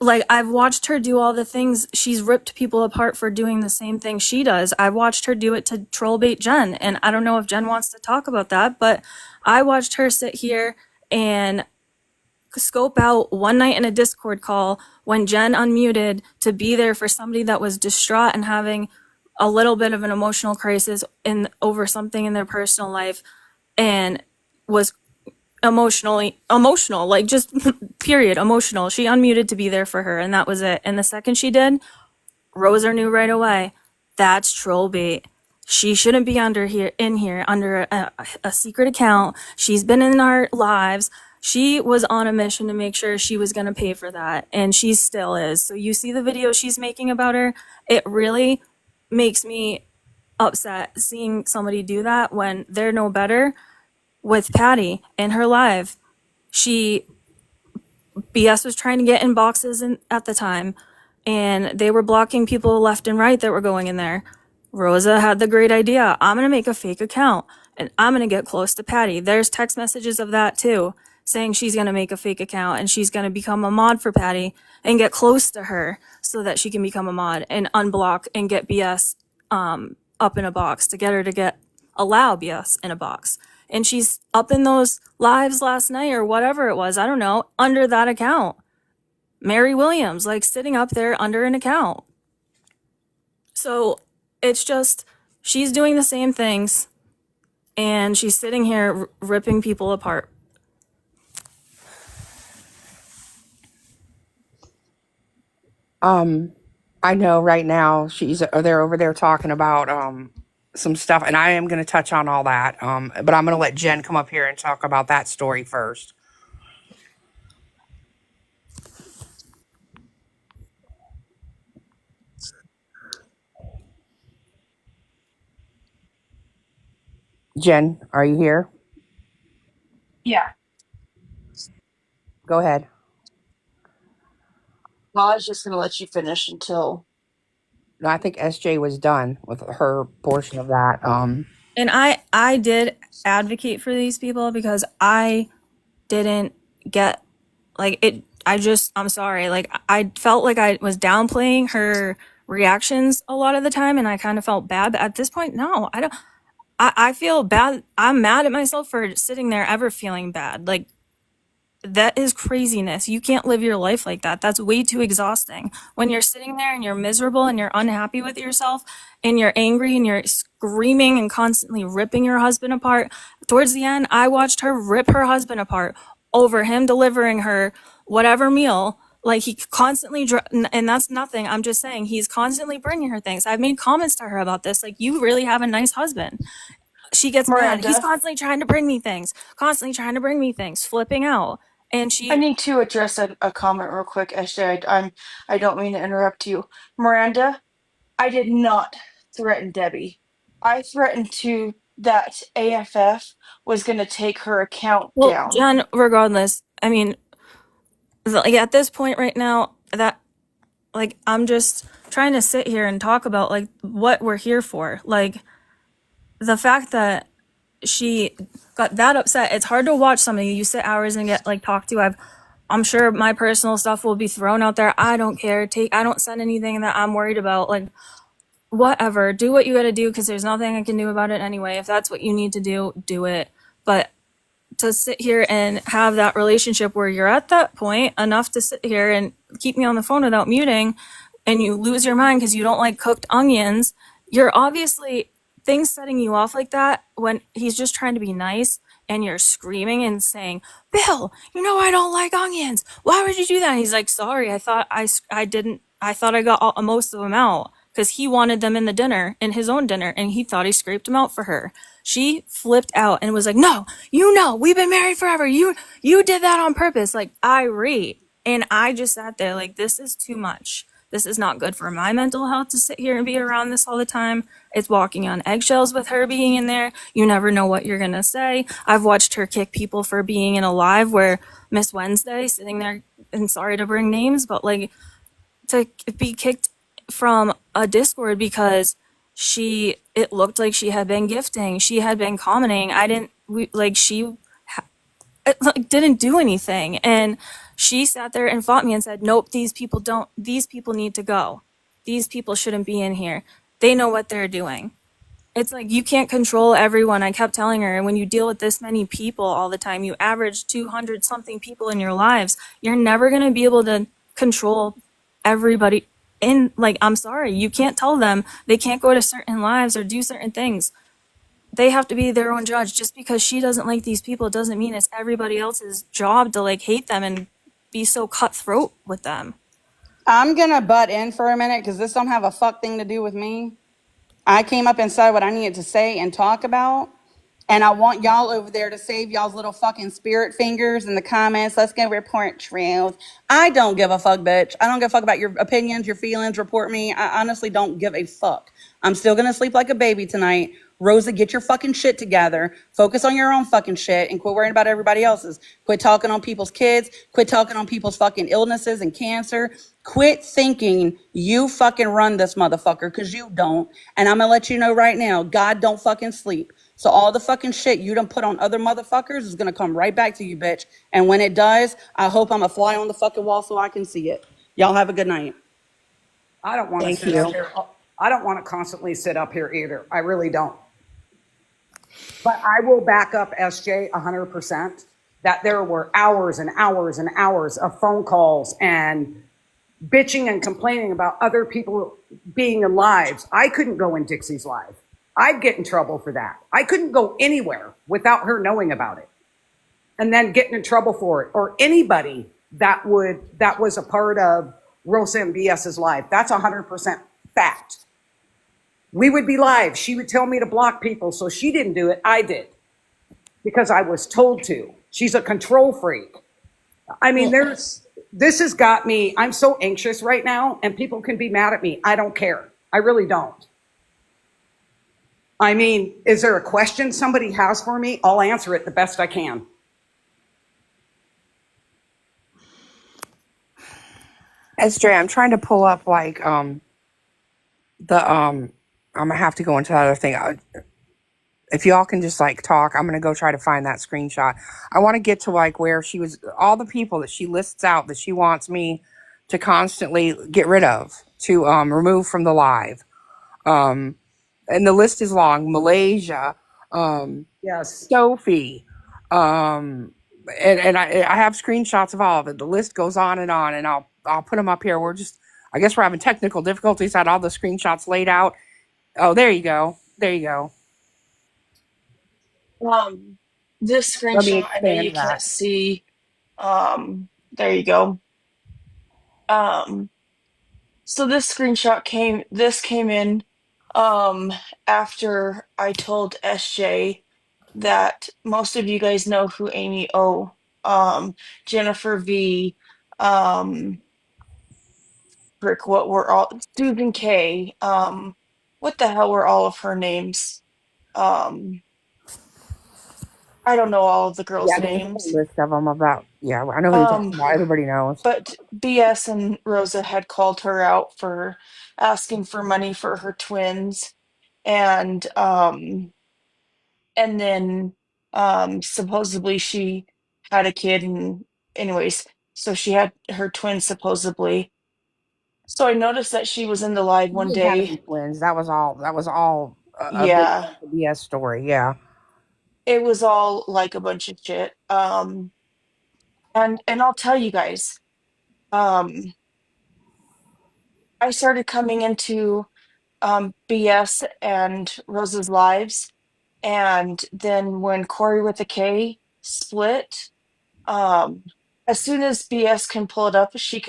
Like I've watched her do all the things. She's ripped people apart for doing the same thing she does. I watched her do it to troll bait Jen, and I don't know if Jen wants to talk about that, but I watched her sit here and scope out one night in a Discord call when Jen unmuted to be there for somebody that was distraught and having a little bit of an emotional crisis in over something in their personal life, and was emotional, like just period emotional. She unmuted to be there for her, and that was it. And the second she did, Rosa knew right away, that's troll bait. She shouldn't be under a secret account. She's been in our lives. She was on a mission to make sure she was going to pay for that, and she still is. So you see the video she's making about her. It really makes me upset seeing somebody do that when they're no better. With Patty in her live, BS was trying to get in boxes at the time, and they were blocking people left and right that were going in there. Rosa had the great idea. I'm going to make a fake account and I'm going to get close to Patty. There's text messages of that too, saying she's going to make a fake account and she's going to become a mod for Patty and get close to her so that she can become a mod and unblock and get BS up in a box to get her to allow BS in a box. And she's up in those lives last night or whatever it was, I don't know, under that account. Mary Williams, like sitting up there under an account. So it's just, she's doing the same things and she's sitting here ripping people apart. I know right now they're over there talking about some stuff, and I am going to touch on all that. But I'm going to let Jen come up here and talk about that story first. Jen, are you here? Yeah. Go ahead. Well, I was just going to let you finish until. No, I think SJ was done with her portion of that. And I did advocate for these people because I didn't get like it. I'm sorry. Like I felt like I was downplaying her reactions a lot of the time, and I kind of felt bad. But at this point, no, I don't. I feel bad. I'm mad at myself for sitting there ever feeling bad. Like that is craziness. You can't live your life like that. That's way too exhausting. When you're sitting there and you're miserable and you're unhappy with yourself and you're angry and you're screaming and constantly ripping your husband apart. Towards the end, I watched her rip her husband apart over him delivering her whatever meal. Like he constantly, and that's nothing. I'm just saying he's constantly bringing her things. I've made comments to her about this. Like, you really have a nice husband. She gets mad. He's Miranda, constantly trying to bring me things, flipping out. And I she, need to address a comment real quick. Actually, I don't mean to interrupt you. Miranda, I did not threaten Debbie. I threatened to that AFF was going to take her account well, down. Jen, regardless, I mean, like at this point right now, that, like, I'm just trying to sit here and talk about, like, what we're here for. Like, the fact that she got that upset, it's hard to watch somebody you sit hours and get, like, talked to. I'm sure my personal stuff will be thrown out there. I don't care. I don't send anything that I'm worried about. Like, whatever, do what you gotta do, because there's nothing I can do about it anyway. If that's what you need to do, do it. But to sit here and have that relationship where you're at that point enough to sit here and keep me on the phone without muting, and you lose your mind because you don't like cooked onions, you're obviously, things setting you off like that when he's just trying to be nice, and you're screaming and saying, Bill, you know I don't like onions. Why would you do that? And he's like, sorry, I didn't, I thought I got most of them out because he wanted them in the dinner, in his own dinner, and he thought he scraped them out for her. She flipped out and was like, no, we've been married forever. You did that on purpose, like irate. And I just sat there like, this is too much. This is not good for my mental health to sit here and be around this all the time. It's walking on eggshells with her being in there. You never know what you're going to say. I've watched her kick people for being in a live where Miss Wednesday sitting there, and sorry to bring names, but like, to be kicked from a Discord because it looked like she had been gifting, she had been commenting. I didn't, she like, didn't do anything. And she sat there and fought me and said, nope, these people need to go. These people shouldn't be in here. They know what they're doing. It's like, you can't control everyone. I kept telling her, and when you deal with this many people all the time, you average 200 something people in your lives, you're never going to be able to control everybody. In, like, I'm sorry, you can't tell them they can't go to certain lives or do certain things. They have to be their own judge. Just because she doesn't like these people doesn't mean it's everybody else's job to like hate them and be so cutthroat with them. I'm gonna butt in for a minute because this don't have a fuck thing to do with me. I came up and said what I needed to say and talk about. And I want y'all over there to save y'all's little fucking spirit fingers in the comments. Let's go report truth. I don't give a fuck, bitch. I don't give a fuck about your opinions, your feelings. Report me. I honestly don't give a fuck. I'm still gonna sleep like a baby tonight. Rosa, get your fucking shit together. Focus on your own fucking shit and quit worrying about everybody else's. Quit talking on people's kids. Quit talking on people's fucking illnesses and cancer. Quit thinking you fucking run this motherfucker, because you don't. And I'm gonna let you know right now, God don't fucking sleep. So all the fucking shit you done put on other motherfuckers is gonna come right back to you, bitch. And when it does, I hope I'm a fly on the fucking wall so I can see it. Y'all have a good night. I don't want to Thank sit up you. here. I don't want to constantly sit up here either. I really don't. But I will back up SJ 100% that there were hours and hours and hours of phone calls and bitching and complaining about other people being in lives. I couldn't go in Dixie's live. I'd get in trouble for that. I couldn't go anywhere without her knowing about it and then getting in trouble for it, or anybody that was a part of Rosa and BS's life. That's 100% fact. We would be live. She would tell me to block people, so she didn't do it. I did because I was told to. She's a control freak. I mean, this has got me, I'm so anxious right now, and people can be mad at me. I don't care. I really don't. I mean, is there a question somebody has for me? I'll answer it the best I can. SJ, I'm trying to pull up like I'm gonna have to go into that other thing. If y'all can just like talk, I'm gonna go try to find that screenshot. I want to get to like where she was, all the people that she lists out that she wants me to constantly get rid of, to remove from the live. And the list is long. Malaysia, Yes. Sophie, and I have screenshots of all of it. The list goes on, and I'll put them up here. I guess we're having technical difficulties. Had all the screenshots laid out. Oh, there you go. There you go. Um, this Let me screenshot, I know you expand can't that. see. There you go. Um, so this came in after I told SJ that most of you guys know who Amy O, Jennifer V, um, frick, what were all Susan K, what the hell were all of her names? Um, I don't know all of the girls' Yeah, there's a whole names. list of them about. Yeah, I know who you're talking Um, about. Everybody knows. but BS and Rosa had called her out for asking for money for her twins, and then supposedly she had a kid, and anyways, so she had her twin supposedly. So I noticed that she was in the live She one didn't have day. any twins. That was all. That was all a big Yeah, bunch of BS story. Yeah. it was all like a bunch of shit. And I'll tell you guys, um, I started coming into BS and Rose's lives. And then when Corey with a K split, um, as soon as BS can pull it up, she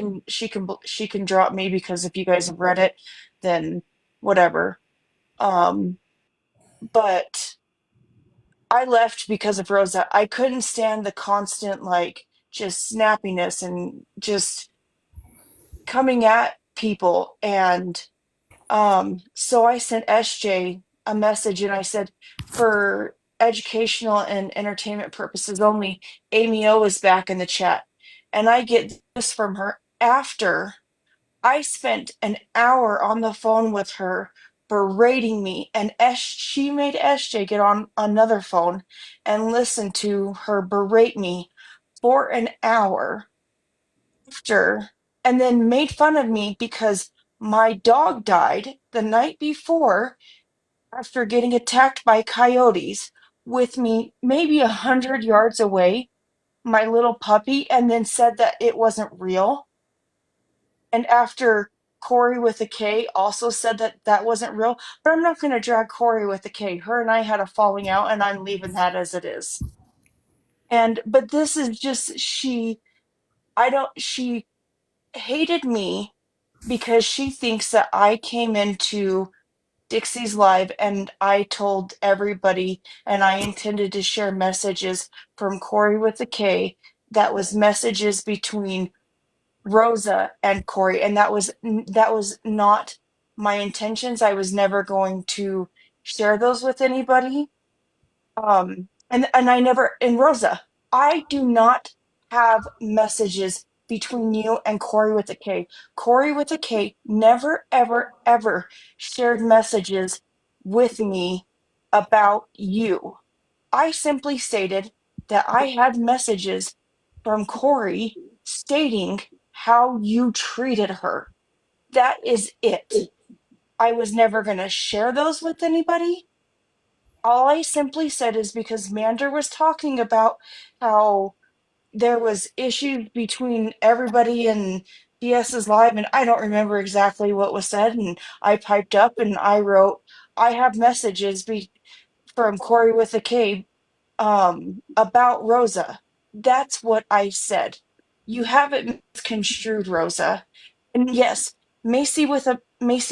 can drop me, because if you guys have read it, then whatever. Um, but I left because of Rosa. I couldn't stand the constant like just snappiness and just coming at people. And so I sent SJ a message and I said, for educational and entertainment purposes only, Amy O is back in the chat. And I get this from her after I spent an hour on the phone with her berating me, and she made SJ get on another phone and listen to her berate me for an hour after, and then made fun of me because my dog died the night before after getting attacked by coyotes with me maybe 100 yards away, my little puppy, and then said that it wasn't real. And after Corey with a K also said that that wasn't real, but I'm not going to drag Corey with a K. Her and I had a falling out, and I'm leaving that as it is. And but this is just I don't she hated me because she thinks that I came into Dixie's live and I told everybody, and I intended to share messages from Corey with a K that was messages between Rosa and Corey, and that was not my intentions. I was never going to share those with anybody. And I never, and Rosa, I do not have messages between you and Corey with a K. Corey with a K never, ever, ever shared messages with me about you. I simply stated that I had messages from Corey stating how you treated her. That is it. I was never going to share those with anybody. All I simply said is because Mander was talking about how there was issues between everybody and BS's live, and I don't remember exactly what was said, and I piped up and I wrote, I have messages from Corey with a K about Rosa. That's what I said. You have it misconstrued, Rosa. And yes, Macy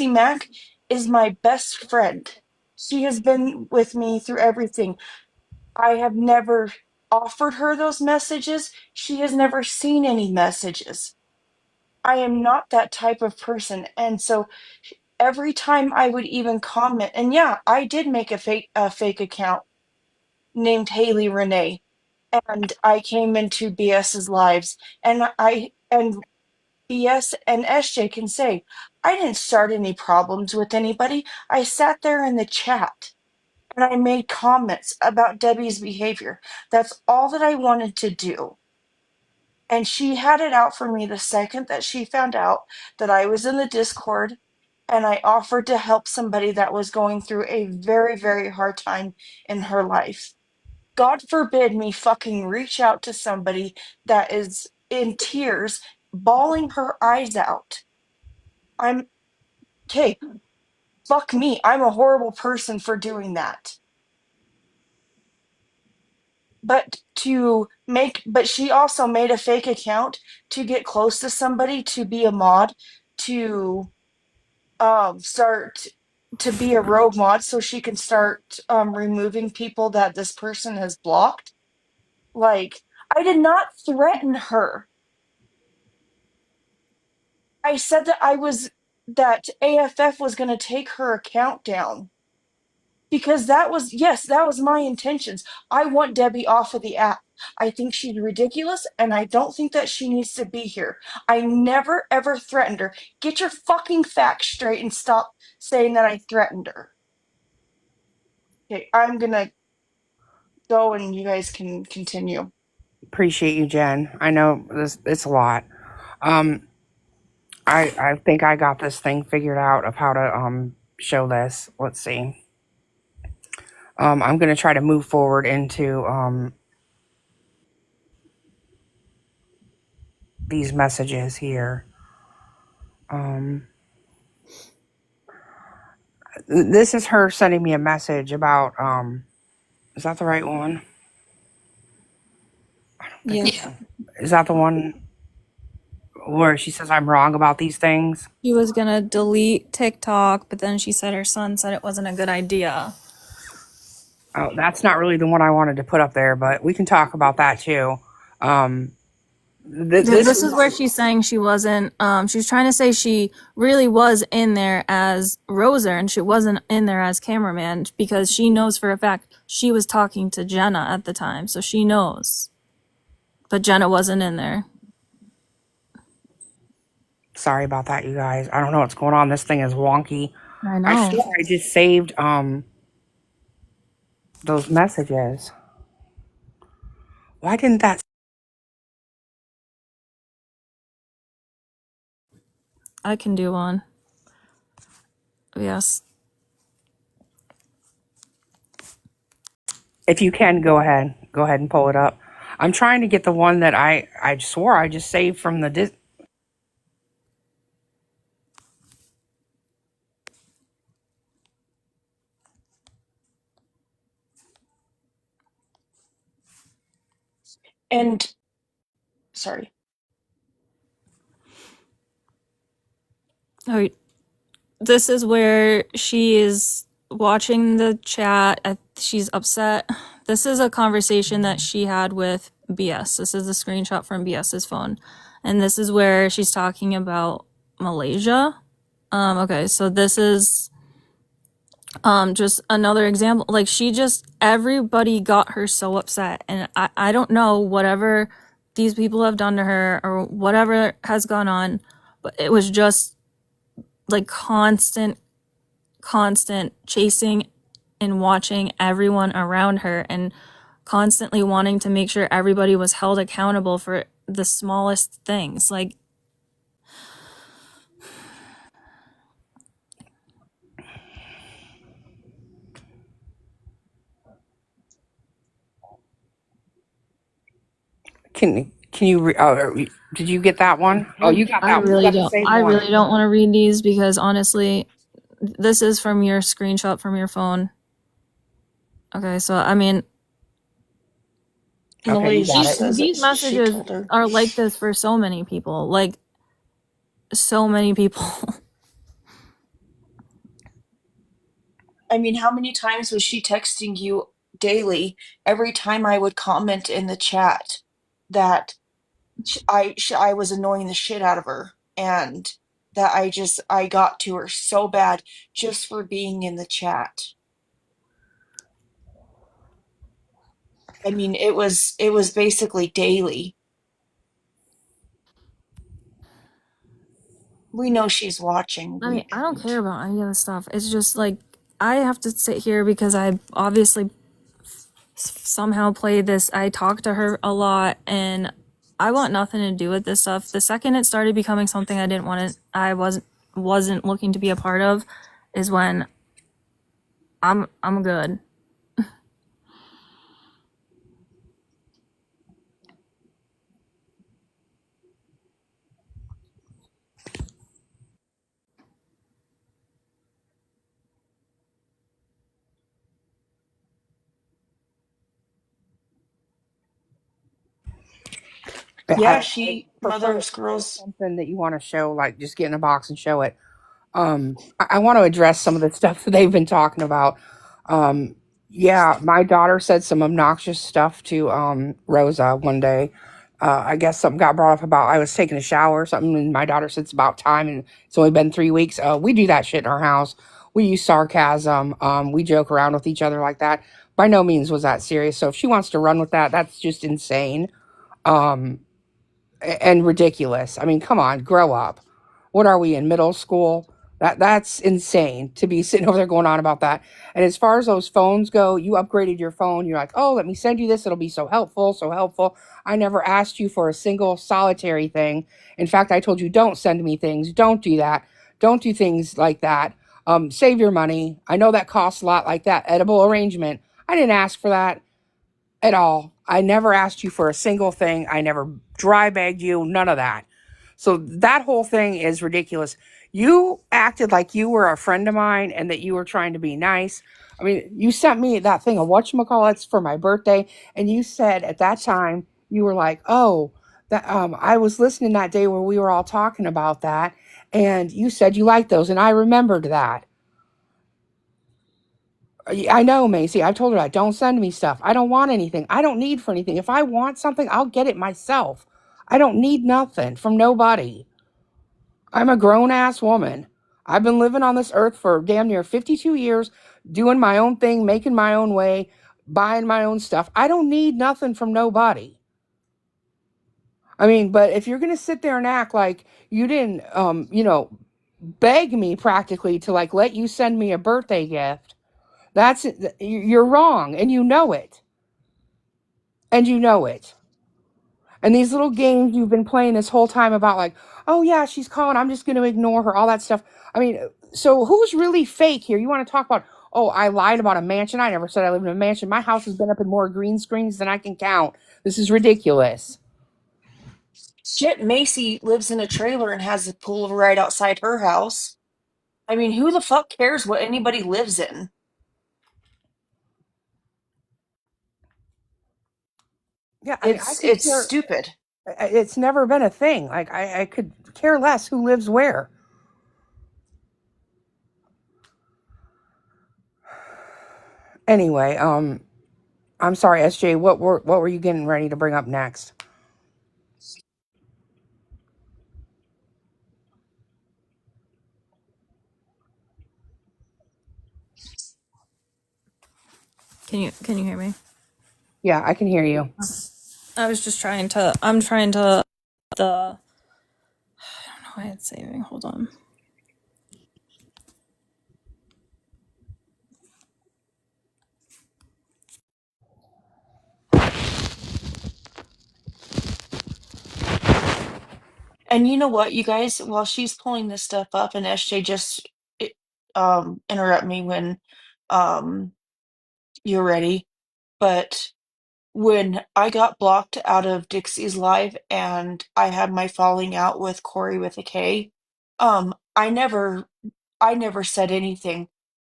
Mack is my best friend. She has been with me through everything. I have never offered her those messages. She has never seen any messages. I am not that type of person. And so every time I would even comment, and yeah, I did make a fake account named Haley Renee, and I came into BS's lives, and BS and SJ can say I didn't start any problems with anybody. I sat there in the chat and I made comments about Debbie's behavior. That's all that I wanted to do. And she had it out for me the second that she found out that I was in the Discord and I offered to help somebody that was going through a very, very hard time in her life. God forbid me fucking reach out to somebody that is in tears, bawling her eyes out. I'm okay. Fuck me. I'm a horrible person for doing that. But she also made a fake account to get close to somebody, to be a mod, to start to be a rogue mod so she can start removing people that this person has blocked. Like, I did not threaten her. I said that AFF was going to take her account down because that was my intentions. I want Debbie off of the app. I think she's ridiculous and I don't think that she needs to be here. I never ever threatened her. Get your fucking facts straight and stop saying that I threatened her. Okay, I'm gonna go and you guys can continue. Appreciate you, Jen. I know this it's a lot. Um, I think I got this thing figured out of how to show this. Let's see. I'm gonna try to move forward into these messages here. Um, this is her sending me a message about is that the right one? Yeah. Is that the one where she says I'm wrong about these things? She was gonna delete TikTok, but then she said her son said it wasn't a good idea. Oh, that's not really the one I wanted to put up there, but we can talk about that too. Um, This is where she's saying she wasn't, she's trying to say she really was in there as Rosa and she wasn't in there as cameraman because she knows for a fact she was talking to Jenna at the time, so she knows. But Jenna wasn't in there. Sorry about that, you guys. I don't know what's going on. This thing is wonky. I I know. swear I just saved those messages. Why didn't that? I can do one. Yes. If you can, go ahead. Go ahead and pull it up. I'm trying to get the one that I swore I just saved from the And sorry. Oh, this is where she is watching the chat. She's upset. This is a conversation that she had with BS. This is a screenshot from BS's phone. And this is where she's talking about Malaysia. Okay, so this is just another example. Like everybody got her so upset. And I don't know whatever these people have done to her or whatever has gone on, but it was just like constant chasing and watching everyone around her and constantly wanting to make sure everybody was held accountable for the smallest things. Like, Can you? Did you get that one? Oh, you got that one. You got the same I one. really don't want to read these because honestly, this is from your screenshot from your phone. Okay, so I mean, Okay, you got it. these messages are like this for so many people. Like, so many people. I mean, how many times was she texting you daily every time I would comment in the chat that I was annoying the shit out of her and that I got to her so bad just for being in the chat. I mean, it was basically daily. We know she's watching. I mean, I don't care about any of this stuff. It's just like I have to sit here because I obviously somehow played this. I talk to her a lot and I want nothing to do with this stuff. The second it started becoming something I didn't want to, I wasn't looking to be a part of, is when I'm good. Yeah, I she prefer if mothers there's girls. something that you want to show, like just get in a box and show it. I want to address some of the stuff that they've been talking about. Um, yeah, my daughter said some obnoxious stuff to Rosa one day. I guess something got brought up about I was taking a shower or something, and my daughter said it's about time, and it's only been 3 weeks. We do that shit in our house. We use sarcasm. We joke around with each other like that. By no means was that serious. So if she wants to run with that, that's just insane. Um, and ridiculous. I mean, come on, grow up. What are we in middle school? That's insane to be sitting over there going on about that. And as far as those phones go, you upgraded your phone. You're like, oh, let me send you this. It'll be so helpful, so helpful. I never asked you for a single solitary thing. In fact, I told you don't send me things. Don't do that. Don't do things like that. Save your money. I know that costs a lot, like that edible arrangement. I didn't ask for that at all. I never asked you for a single thing. I never dry bagged you, none of that. So that whole thing is ridiculous. You acted like you were a friend of mine and that you were trying to be nice. I mean, you sent me that thing of whatchamacallits for my birthday, and you said at that time, you were like, oh, that I was listening that day where we were all talking about that, and you said you liked those, and I remembered that. I know, Macy. I've told her that. Don't send me stuff. I don't want anything. I don't need for anything. If I want something, I'll get it myself. I don't need nothing from nobody. I'm a grown ass woman. I've been living on this earth for damn near 52 years, doing my own thing, making my own way, buying my own stuff. I don't need nothing from nobody. I mean, but if you're going to sit there and act like you didn't, beg me practically to like let you send me a birthday gift, that's you're wrong and you know it. And you know it. And these little games you've been playing this whole time about like, oh yeah, she's calling, I'm just going to ignore her, all that stuff. I mean, so who's really fake here? You want to talk about, oh, I lied about a mansion. I never said I lived in a mansion. My house has been up in more green screens than I can count. This is ridiculous. Shit, Macy lives in a trailer and has a pool right outside her house. I mean, who the fuck cares what anybody lives in? Yeah, I mean, I could It's care. stupid. It's never been a thing. Like I could care less who lives where. Anyway, I'm sorry, SJ. What were you getting ready to bring up next? Can you hear me? Yeah, I can hear you. I was just trying to. I'm trying to. The. I don't know why it's saving. Hold on. And you know what, you guys, while she's pulling this stuff up, and SJ just interrupt me when um you're ready. But when I got blocked out of Dixie's live and I had my falling out with Corey with a K, I never said anything.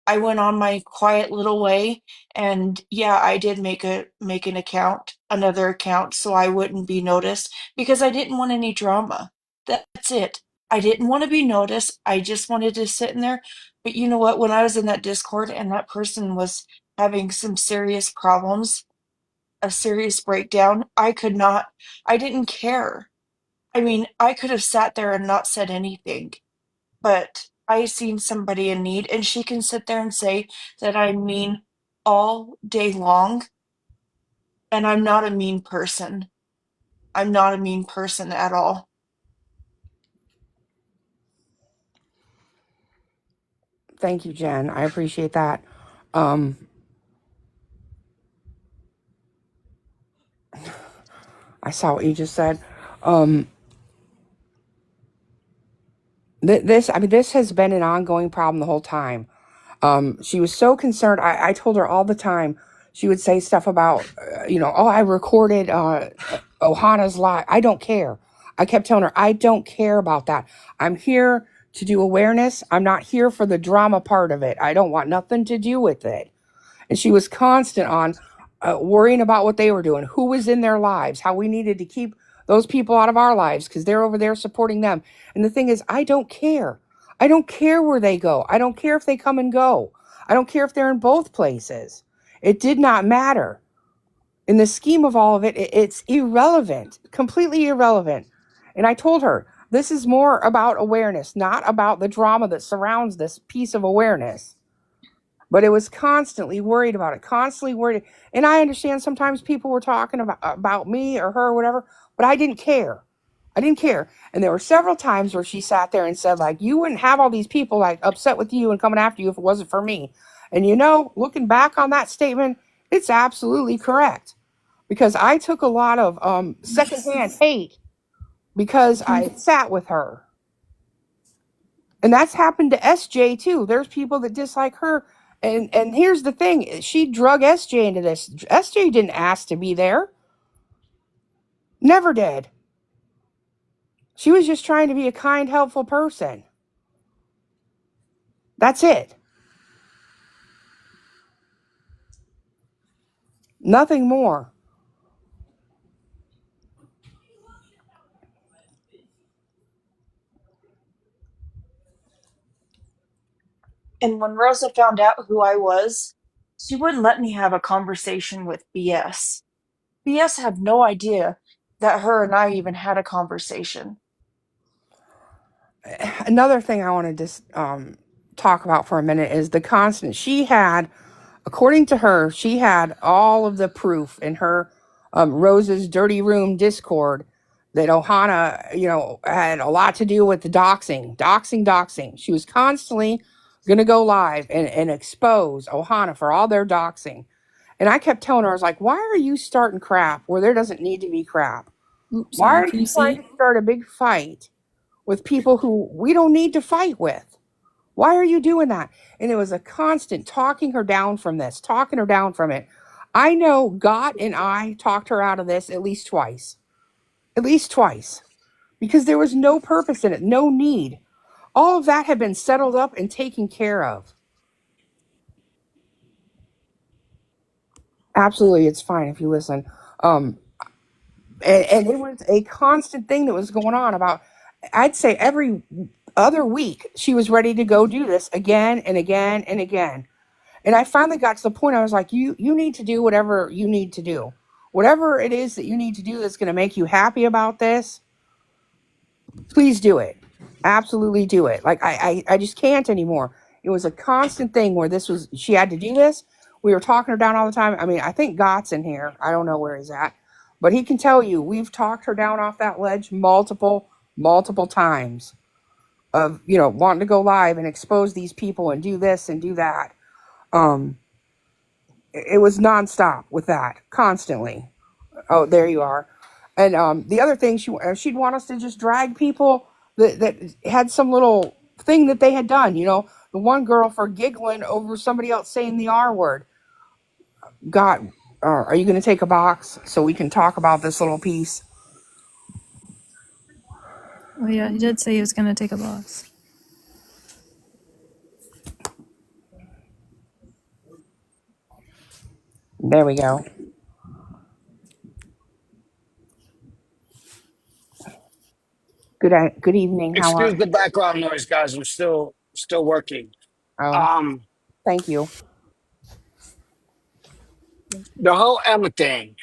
I went on my quiet little way, and yeah, I did make an account, another account, so I wouldn't be noticed because I didn't want any drama. That's it. I didn't want to be noticed. I just wanted to sit in there. But you know what? When I was in that Discord and that person was having some serious problems, a serious breakdown, I didn't care. I mean, I could have sat there and not said anything, but I seen somebody in need, and she can sit there and say that I'm mean all day long, and I'm not a mean person. I'm not a mean person at all. Thank you, Jen. I appreciate that. Um, I saw what you just said. Um, I mean, this has been an ongoing problem the whole time. She was so concerned. I told her all the time. She would say stuff about, oh, I recorded Ohana's live. I don't care. I kept telling her, I don't care about that. I'm here to do awareness. I'm not here for the drama part of it. I don't want nothing to do with it. And she was constant on worrying about what they were doing, who was in their lives, how we needed to keep those people out of our lives because they're over there supporting them. And the thing is, I don't care. I don't care where they go. I don't care if they come and go. I don't care if they're in both places. It did not matter. In the scheme of all of it, it's irrelevant, completely irrelevant. And I told her, this is more about awareness, not about the drama that surrounds this piece of awareness. But it was constantly worried about it, constantly worried. And I understand sometimes people were talking about me or her or whatever, but I didn't care. I didn't care. And there were several times where she sat there and said, like, you wouldn't have all these people like upset with you and coming after you if it wasn't for me. And looking back on that statement, it's absolutely correct because I took a lot of secondhand hate because I sat with her. And that's happened to SJ too. There's people that dislike her. And here's the thing, she drug SJ into this. SJ didn't ask to be there. Never did. She was just trying to be a kind, helpful person. That's it. Nothing more. And when Rosa found out who I was, she wouldn't let me have a conversation with BS. BS had no idea that her and I even had a conversation. Another thing I want to just talk about for a minute is the constant. According to her, she had all of the proof in her Rose's Dirty Room Discord that Ohana, had a lot to do with the doxing. She was constantly going to go live and expose Ohana for all their doxing. And I kept telling her, I was like, why are you starting crap where there doesn't need to be crap? Oops, Why sorry. are Can you you trying see? to start a big fight with people who we don't need to fight with? Why are you doing that? And it was a constant talking her down from this, talking her down from it. I know God and I talked her out of this at least twice, because there was no purpose in it, no need. All of that had been settled up and taken care of. Absolutely, it's fine if you listen. Um, and it was a constant thing that was going on about, I'd say every other week, she was ready to go do this again and again and again. And I finally got to the point I was like, you need to do whatever you need to do. Whatever it is that you need to do that's going to make you happy about this, please do it. Absolutely do it. Like I just can't anymore. It was a constant thing where she had to do this. We were talking her down all the time. I mean, I think Gott's in here. I don't know where he's at, but he can tell you we've talked her down off that ledge multiple times of, wanting to go live and expose these people and do this and do that. Um, it was nonstop with that constantly. Oh, there you are. And the other thing, she'd want us to just drag people that had some little thing that they had done. The one girl for giggling over somebody else saying the R word. God, are you going to take a box so we can talk about this little piece? Oh, yeah, he did say he was going to take a box. There we go. Good evening. How Excuse are? the background noise, guys. I'm still working. Oh, Um, thank you. the whole Emma thing.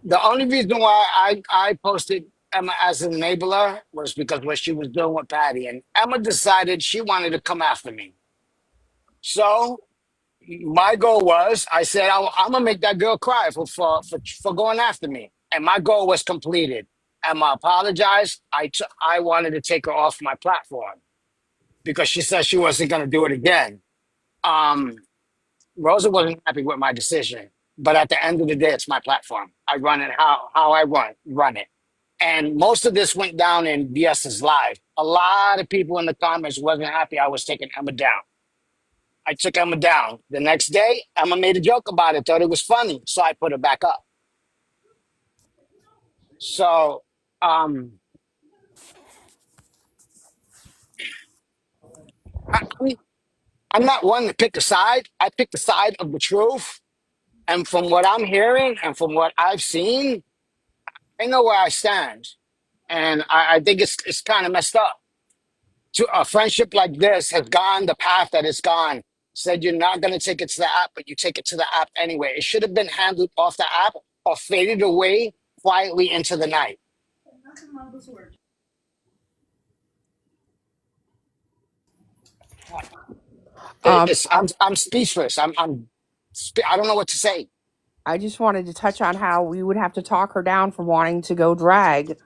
The only reason why I posted Emma as an enabler was because what she was doing with Patty, and Emma decided she wanted to come after me. So my goal was, I said, I'm gonna make that girl cry for going after me, and my goal was completed. Emma apologized. I wanted to take her off my platform because she said she wasn't gonna do it again. Um, Rosa wasn't happy with my decision, but at the end of the day, it's my platform. I run it how I run it. And most of this went down in BS's live. A lot of people in the comments wasn't happy I was taking Emma down. I took Emma down. The next day, Emma made a joke about it, thought it was funny, so I put her back up. So um, I, I'm not one to pick a side. I pick the side of the truth. And from what I'm hearing and from what I've seen, I know where I stand, and I think it's kind of messed up. To a friendship like this has gone the path that it's gone. Said you're not going to take it to the app, but you take it to the app anyway. It should have been handled off the app or faded away quietly into the night. Um, I'm speechless. I don't know what to say. I just wanted to touch on how we would have to talk her down for wanting to go drag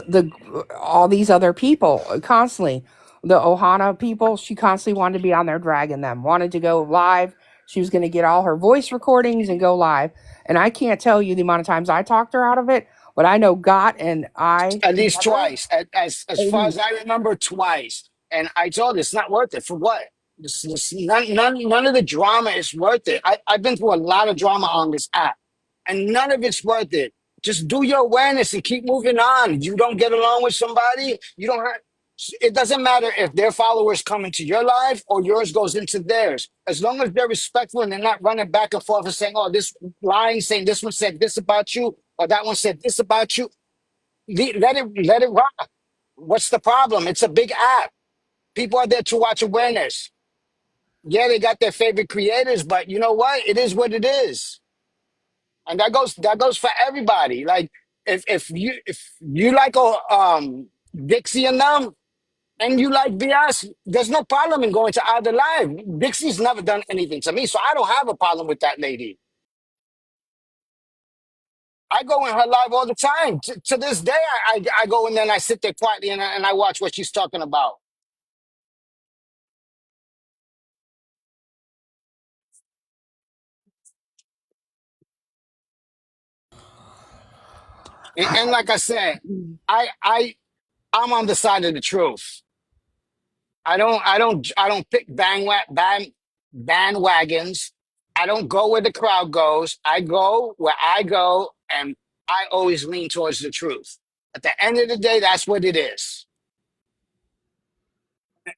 the all these other people constantly. The Ohana people, she constantly wanted to be on there dragging them, wanted to go live. She was going to get all her voice recordings and go live. And I can't tell you the amount of times I talked her out of it, but I know Got and I At least together, twice. As at far as least. I remember, twice. And I told her it's not worth it. For what? None of the drama is worth it. I've been through a lot of drama on this app, and none of it's worth it. Just do your awareness and keep moving on. You don't get along with somebody, you don't have. It doesn't matter if their followers come into your life or yours goes into theirs. As long as they're respectful and they're not running back and forth and saying, "Oh, this lying," saying this one said this about you or that one said this about you. Let it rock. What's the problem? It's a big app. People are there to watch awareness. Yeah, they got their favorite creators, but you know what? It is what it is, and that goes for everybody. Like if you like Dixie and them, and you like BS, there's no problem in going to either live. Dixie's never done anything to me, so I don't have a problem with that lady. I go in her live all the time. To this day, I go in there and I sit there quietly and I watch what she's talking about. And like I said, I'm on the side of the truth. I don't pick bandwagons. I don't go where the crowd goes. I go where I go, and I always lean towards the truth. At the end of the day, that's what it is.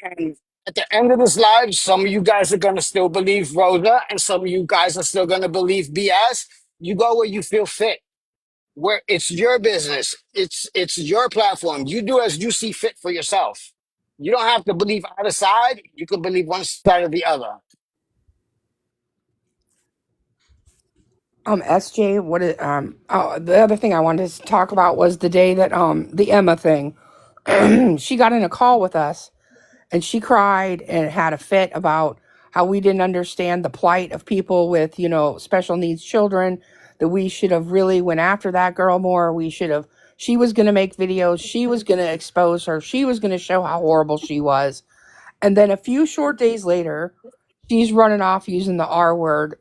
And at the end of this live, some of you guys are gonna still believe Rosa, and some of you guys are still gonna believe BS. You go where you feel fit. Where it's your business. It's your platform. You do as you see fit for yourself. You don't have to believe either side. You can believe one side or the other. SJ, the other thing I wanted to talk about was the day that the Emma thing. She got in a call with us and she cried and had a fit about how we didn't understand the plight of people with, special needs children, that we should have really went after that girl more. We should have, she was going to make videos, she was going to expose her, she was going to show how horrible she was. And then a few short days later, she's running off using the R word.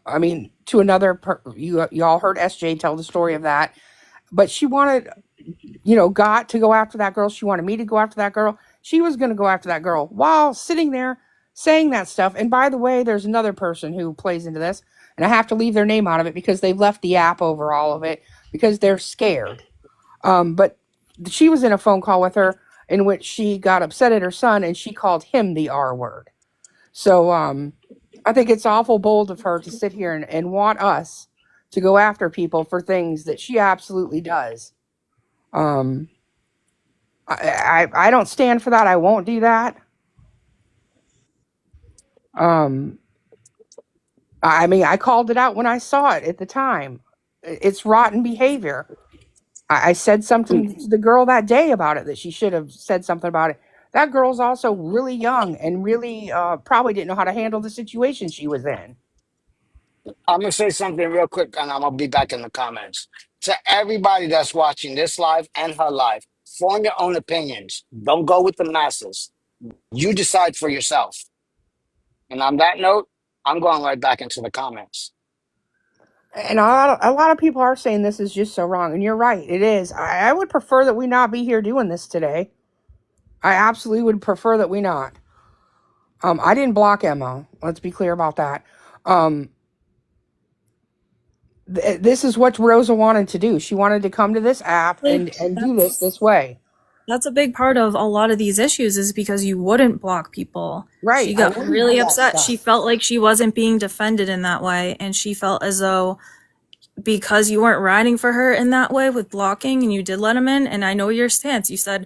I mean, to another, you all heard SJ tell the story of that. But she wanted, got to go after that girl. She wanted me to go after that girl. She was going to go after that girl while sitting there saying that stuff. And by the way, there's another person who plays into this, and I have to leave their name out of it because they've left the app over all of it because they're scared. But she was in a phone call with her in which she got upset at her son and she called him the R word. So I think it's awful bold of her to sit here and want us to go after people for things that she absolutely does. Um, I don't stand for that. I won't do that. Um, I mean, I called it out when I saw it at the time. It's rotten behavior. I said something to the girl that day about it that she should have said something about it. That girl's also really young and really probably didn't know how to handle the situation she was in. I'm gonna say something real quick, and I'm gonna be back in the comments. To everybody that's watching this live and her live, form your own opinions. Don't go with the masses. You decide for yourself. And on that note, I'm going right back into the comments. And a lot of people are saying this is just so wrong. And you're right, it is. I would prefer that we not be here doing this today. I absolutely would prefer that we not. I didn't block Emma. Let's be clear about that. Um, this is what Rosa wanted to do. She wanted to come to this app Like, and do this way. that's a big part of a lot of these issues is because you wouldn't block people. Right. She I got wouldn't do really that upset. stuff. She felt like she wasn't being defended in that way, and she felt as though because you weren't riding for her in that way with blocking and you did let them in, and I know your stance. You said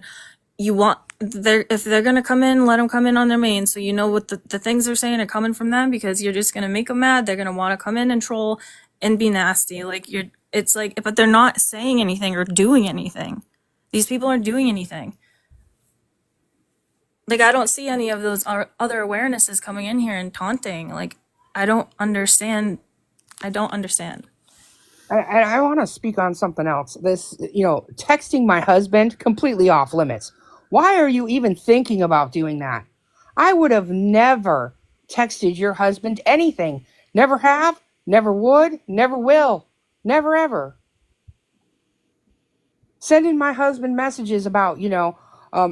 you want if they're gonna come in, let them come in on their main, so you know what the things they're saying are coming from them, because you're just gonna make them mad. They're gonna want to come in and troll and be nasty. Like it's like, but they're not saying anything or doing anything. These people aren't doing anything. Like, I don't see any of those other awarenesses coming in here and taunting. Like, I don't understand. I don't understand. I want to speak on something else. This, texting my husband, completely off limits. Why are you even thinking about doing that? I would have never texted your husband anything. Never have, never would, never will, never ever. Sending my husband messages about,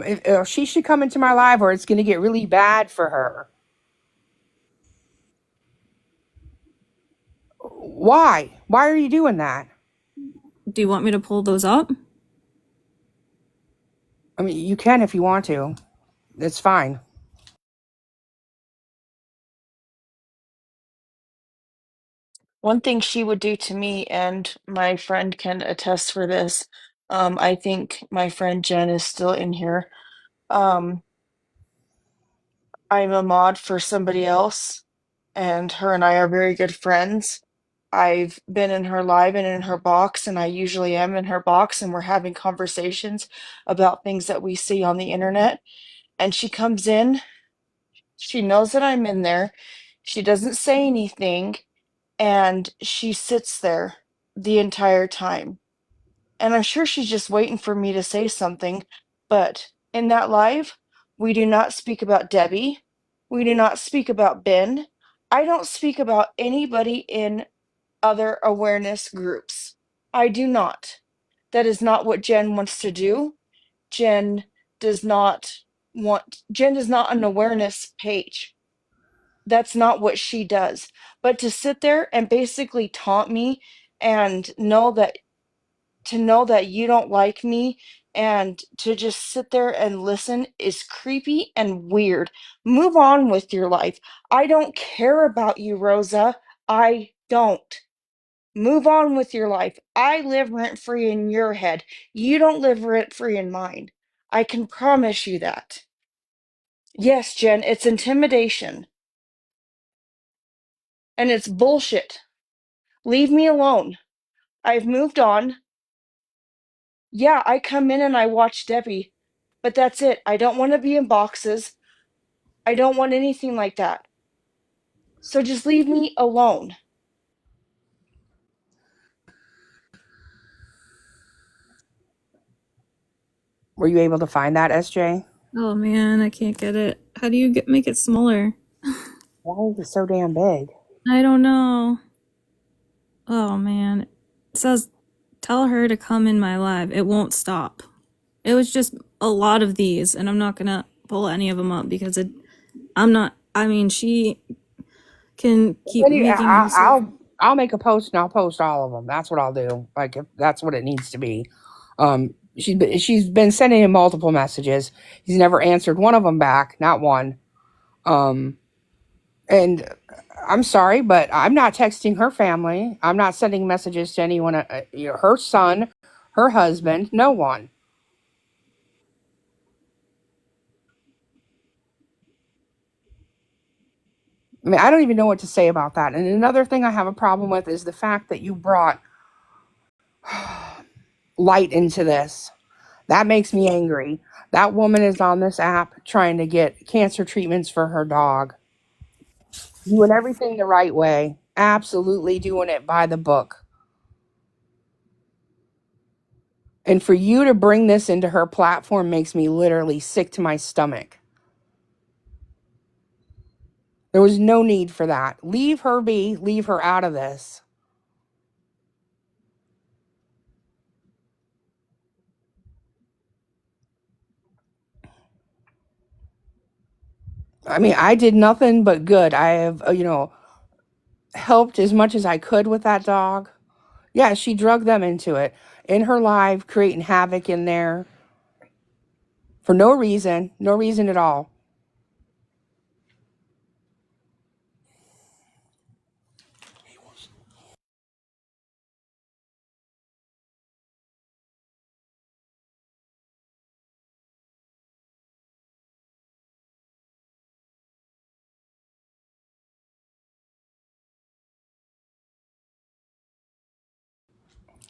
if she should come into my life or it's going to get really bad for her. Why? Why are you doing that? Do you want me to pull those up? I mean, you can if you want to. It's fine. One thing she would do to me, and my friend can attest for this, I think my friend Jen is still in here. Um, I'm a mod for somebody else, and her and I are very good friends. I've been in her live and in her box, and I usually am in her box, and we're having conversations about things that we see on the internet. And she comes in, she knows that I'm in there, she doesn't say anything, and she sits there the entire time. And I'm sure she's just waiting for me to say something. But in that live, we do not speak about Debbie. We do not speak about Ben. I don't speak about anybody in other awareness groups. I do not. That is not what Jen wants to do. Jen does not Jen is not an awareness page. That's not what she does. But to sit there and basically taunt me and know that you don't like me and to just sit there and listen is creepy and weird. Move on with your life. I don't care about you, Rosa. I don't. Move on with your life. I live rent free in your head. You don't live rent free in mine. I can promise you that. Yes, Jen, it's intimidation and it's bullshit. Leave me alone. I've moved on. Yeah, I come in and I watch Debbie, but that's it. I don't want to be in boxes. I don't want anything like that. So just leave me alone. Were you able to find that, SJ? Oh man, I can't get it. How do you make it smaller? Why is it so damn big? I don't know. Oh man. It says, tell her to come in my live. It won't stop. It was just a lot of these, and I'm not gonna pull any of them up because I mean, she can keep making herself. I'll make a post and I'll post all of them. That's what I'll do. Like if that's what it needs to be. She's been sending him multiple messages. He's never answered one of them back, not one. Um, and I'm sorry, but I'm not texting her family. I'm not sending messages to anyone. Her son, her husband, no one. I mean, I don't even know what to say about that. And another thing I have a problem with is the fact that you brought light into this. That makes me angry. That woman is on this app trying to get cancer treatments for her dog. Doing everything the right way. Absolutely doing it by the book. And for you to bring this into her platform makes me literally sick to my stomach. There was no need for that. Leave her be. Leave her out of this. I mean, I did nothing but good. I have, helped as much as I could with that dog. Yeah, she drug them into it in her live, creating havoc in there for no reason at all.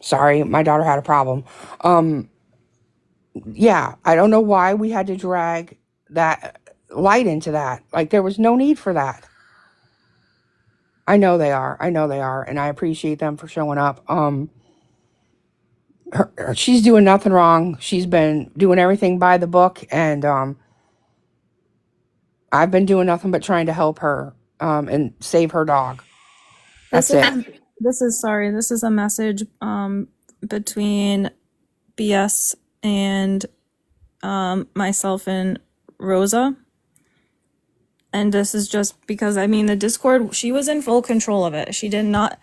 Sorry, my daughter had a problem. Um, yeah, I don't know why we had to drag that light into that. Like, there was no need for that. I know they are. I know they are, and I appreciate them for showing up. She's doing nothing wrong. She's been doing everything by the book, and I've been doing nothing but trying to help her and save her dog. This That's it. is this is a message between BS and myself and Rosa. And this is just because, I mean, the Discord, she was in full control of it. She did not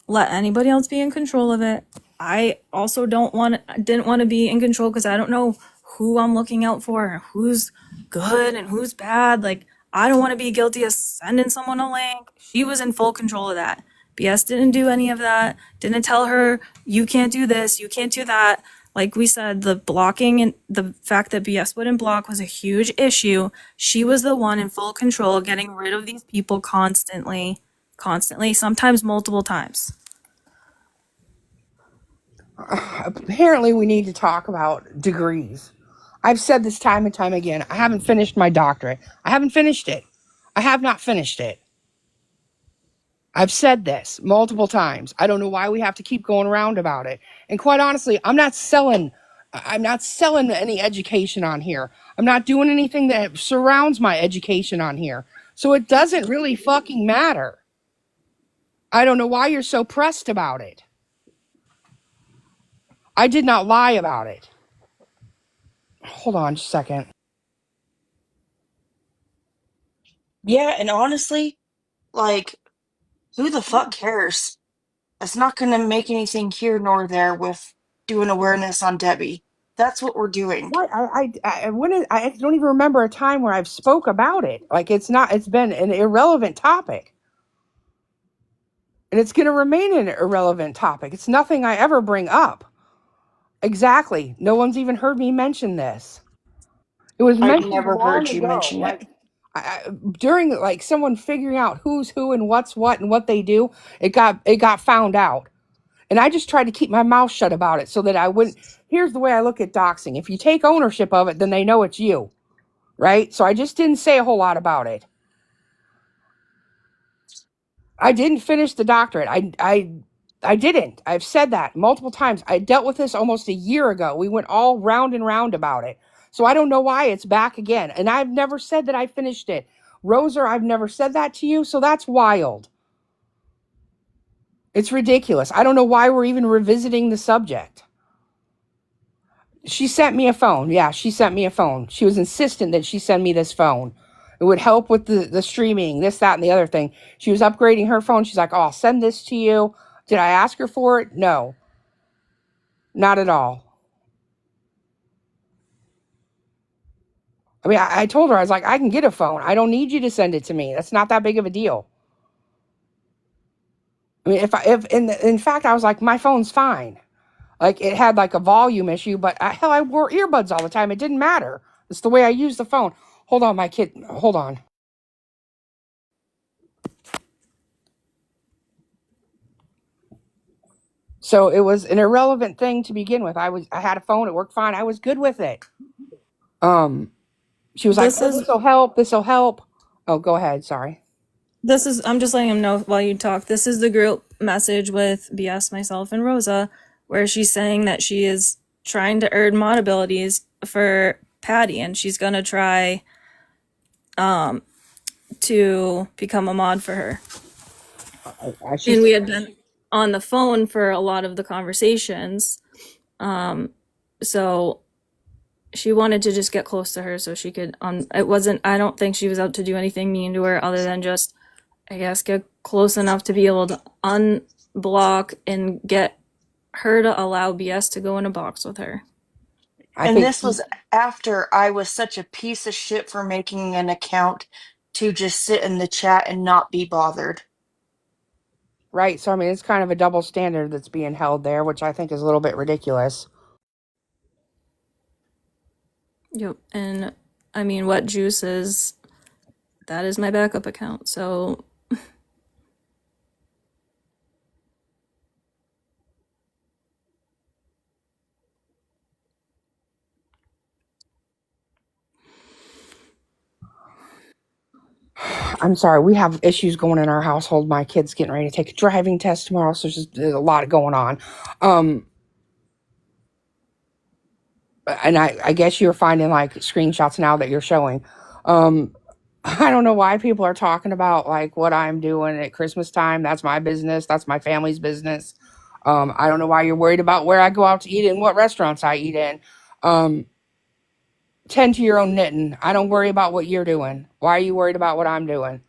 let anybody else be in control of it. I also didn't want to be in control because I don't know who I'm looking out for and who's good and who's bad. Like, I don't want to be guilty of sending someone a link. She was in full control of that. BS didn't do any of that. Didn't tell her, you can't do this, you can't do that. Like we said, the blocking and the fact that BS wouldn't block was a huge issue. She was the one in full control, getting rid of these people constantly, sometimes multiple times. Apparently, we need to talk about degrees. I've said this time and time again. I haven't finished my doctorate. I haven't finished it. I have not finished it. I've said this multiple times. I don't know why we have to keep going around about it. And quite honestly, I'm not selling any education on here. I'm not doing anything that surrounds my education on here. So it doesn't really fucking matter. I don't know why you're so pressed about it. I did not lie about it. Hold on just a second. Yeah, and honestly, like, who the fuck cares? It's not going to make anything here nor there with doing awareness on Debbie. That's what we're doing. What I don't even remember a time where I've spoke about it. Like, it's been an irrelevant topic. And it's going to remain an irrelevant topic. It's nothing I ever bring up. Exactly. No one's even heard me mention this. It was I've mentioned never long heard you ago. mention it. Like, during like someone figuring out who's who and what's what and what they do, it got found out. And I just tried to keep my mouth shut about it so that I wouldn't. Here's the way I look at doxing. If you take ownership of it, then they know it's you, right? So I just didn't say a whole lot about it. I didn't finish the doctorate. I didn't. I've said that multiple times. I dealt with this almost a year ago. We went all round and round about it. So I don't know why it's back again. And I've never said that I finished it. Rosa, I've never said that to you. So that's wild. It's ridiculous. I don't know why we're even revisiting the subject. She sent me a phone. Yeah, she sent me a phone. She was insistent that she send me this phone. It would help with the streaming, this, that, and the other thing. She was upgrading her phone. She's like, oh, I'll send this to you. Did I ask her for it? No, not at all. I mean, I told her, I was like, I can get a phone. I don't need you to send it to me. That's not that big of a deal. I mean, if in fact, I was like, my phone's fine. Like, it had like a volume issue, but hell, I wore earbuds all the time. It didn't matter. It's the way I use the phone. Hold on, my kid. Hold on. So it was an irrelevant thing to begin with. I had a phone. It worked fine. I was good with it. Um, she was like, This oh, is this will help. This will help. Oh, go ahead. Sorry. I'm just letting him know while you talk. This is the group message with BS, myself, and Rosa, where she's saying that she is trying to earn mod abilities for Patty, and she's gonna try to become a mod for her. And we had been on the phone for a lot of the conversations, so she wanted to just get close to her so she could. It wasn't. I don't think she was out to do anything mean to her, other than just, I guess, get close enough to be able to unblock and get her to allow BS to go in a box with her. I And think this was after I was such a piece of shit for making an account to just sit in the chat and not be bothered. right. So I mean, it's kind of a double standard that's being held there, which I think is a little bit ridiculous. Yep. And I mean, what juice is, that is my backup account. So I'm sorry, we have issues going in our household. My kid's getting ready to take a driving test tomorrow, so there's a lot going on. Um, and I guess you're finding like screenshots now that you're showing. Um, I don't know why people are talking about like what I'm doing at Christmas time. That's my business. That's my family's business. I don't know why you're worried about where I go out to eat and what restaurants I eat in. Um, Tend to your own knitting. I don't worry about what you're doing. Why are you worried about what I'm doing?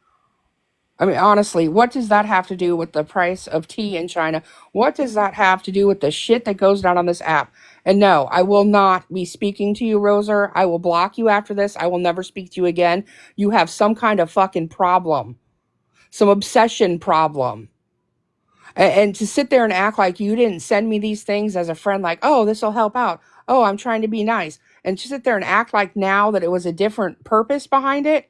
I mean, honestly, what does that have to do with the price of tea in China? What does that have to do with the shit that goes down on this app? And no, I will not be speaking to you, Rosa. I will block you after this. I will never speak to you again. You have some kind of fucking problem, some obsession problem. And to sit there and act like you didn't send me these things as a friend, like, oh, this will help out. Oh, I'm trying to be nice. And to sit there and act like now that it was a different purpose behind it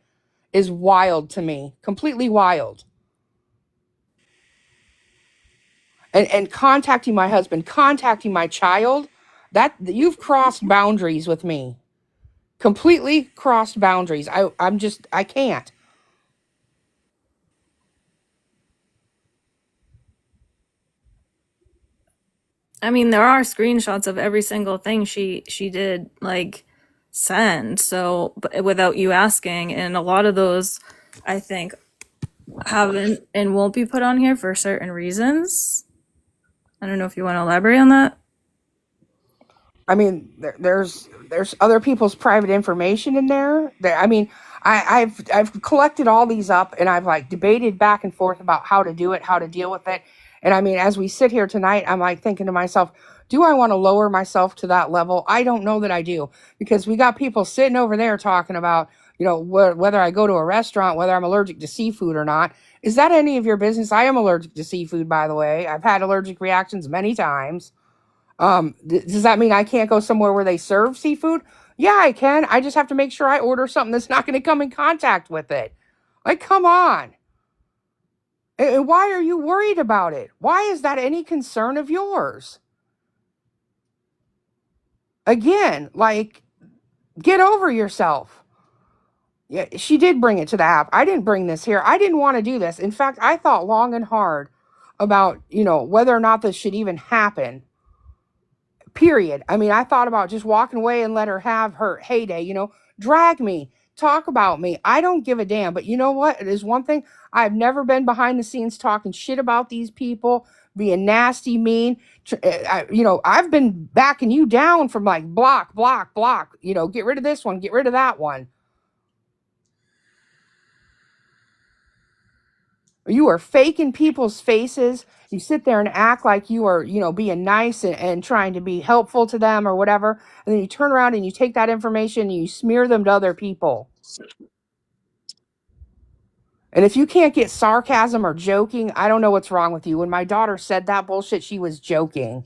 is wild to me. Completely wild. And contacting my husband, contacting my child, that you've crossed boundaries with me. Completely crossed boundaries. I can't. I mean, there are screenshots of every single thing she did like send, so but without you asking, and a lot of those I think haven't and won't be put on here for certain reasons. I don't know if you want to elaborate on that. I mean, there's other people's private information in there. I mean, I've collected all these up, and I've like debated back and forth about how to do it, how to deal with it. And I mean, as we sit here tonight, I'm like thinking to myself, do I want to lower myself to that level? I don't know that I do, because we got people sitting over there talking about, whether I go to a restaurant, whether I'm allergic to seafood or not. Is that any of your business? I am allergic to seafood, by the way. I've had allergic reactions many times. Does that mean I can't go somewhere where they serve seafood? Yeah, I can. I just have to make sure I order something that's not going to come in contact with it. Like, come on. And why are you worried about it? Why is that any concern of yours? Again, like, get over yourself. Yeah, she did bring it to the app. I didn't bring this here. I didn't want to do this. In fact, I thought long and hard about, whether or not this should even happen. Period. I mean, I thought about just walking away and let her have her heyday, drag me, talk about me. I don't give a damn. But you know what? It is one thing. I've never been behind the scenes talking shit about these people, being nasty, mean. I've been backing you down from like block, block, block, get rid of this one, get rid of that one. You are faking people's faces. You sit there and act like you are, being nice and trying to be helpful to them or whatever. And then you turn around and you take that information and you smear them to other people. And if you can't get sarcasm or joking, I don't know what's wrong with you. When my daughter said that bullshit, she was joking.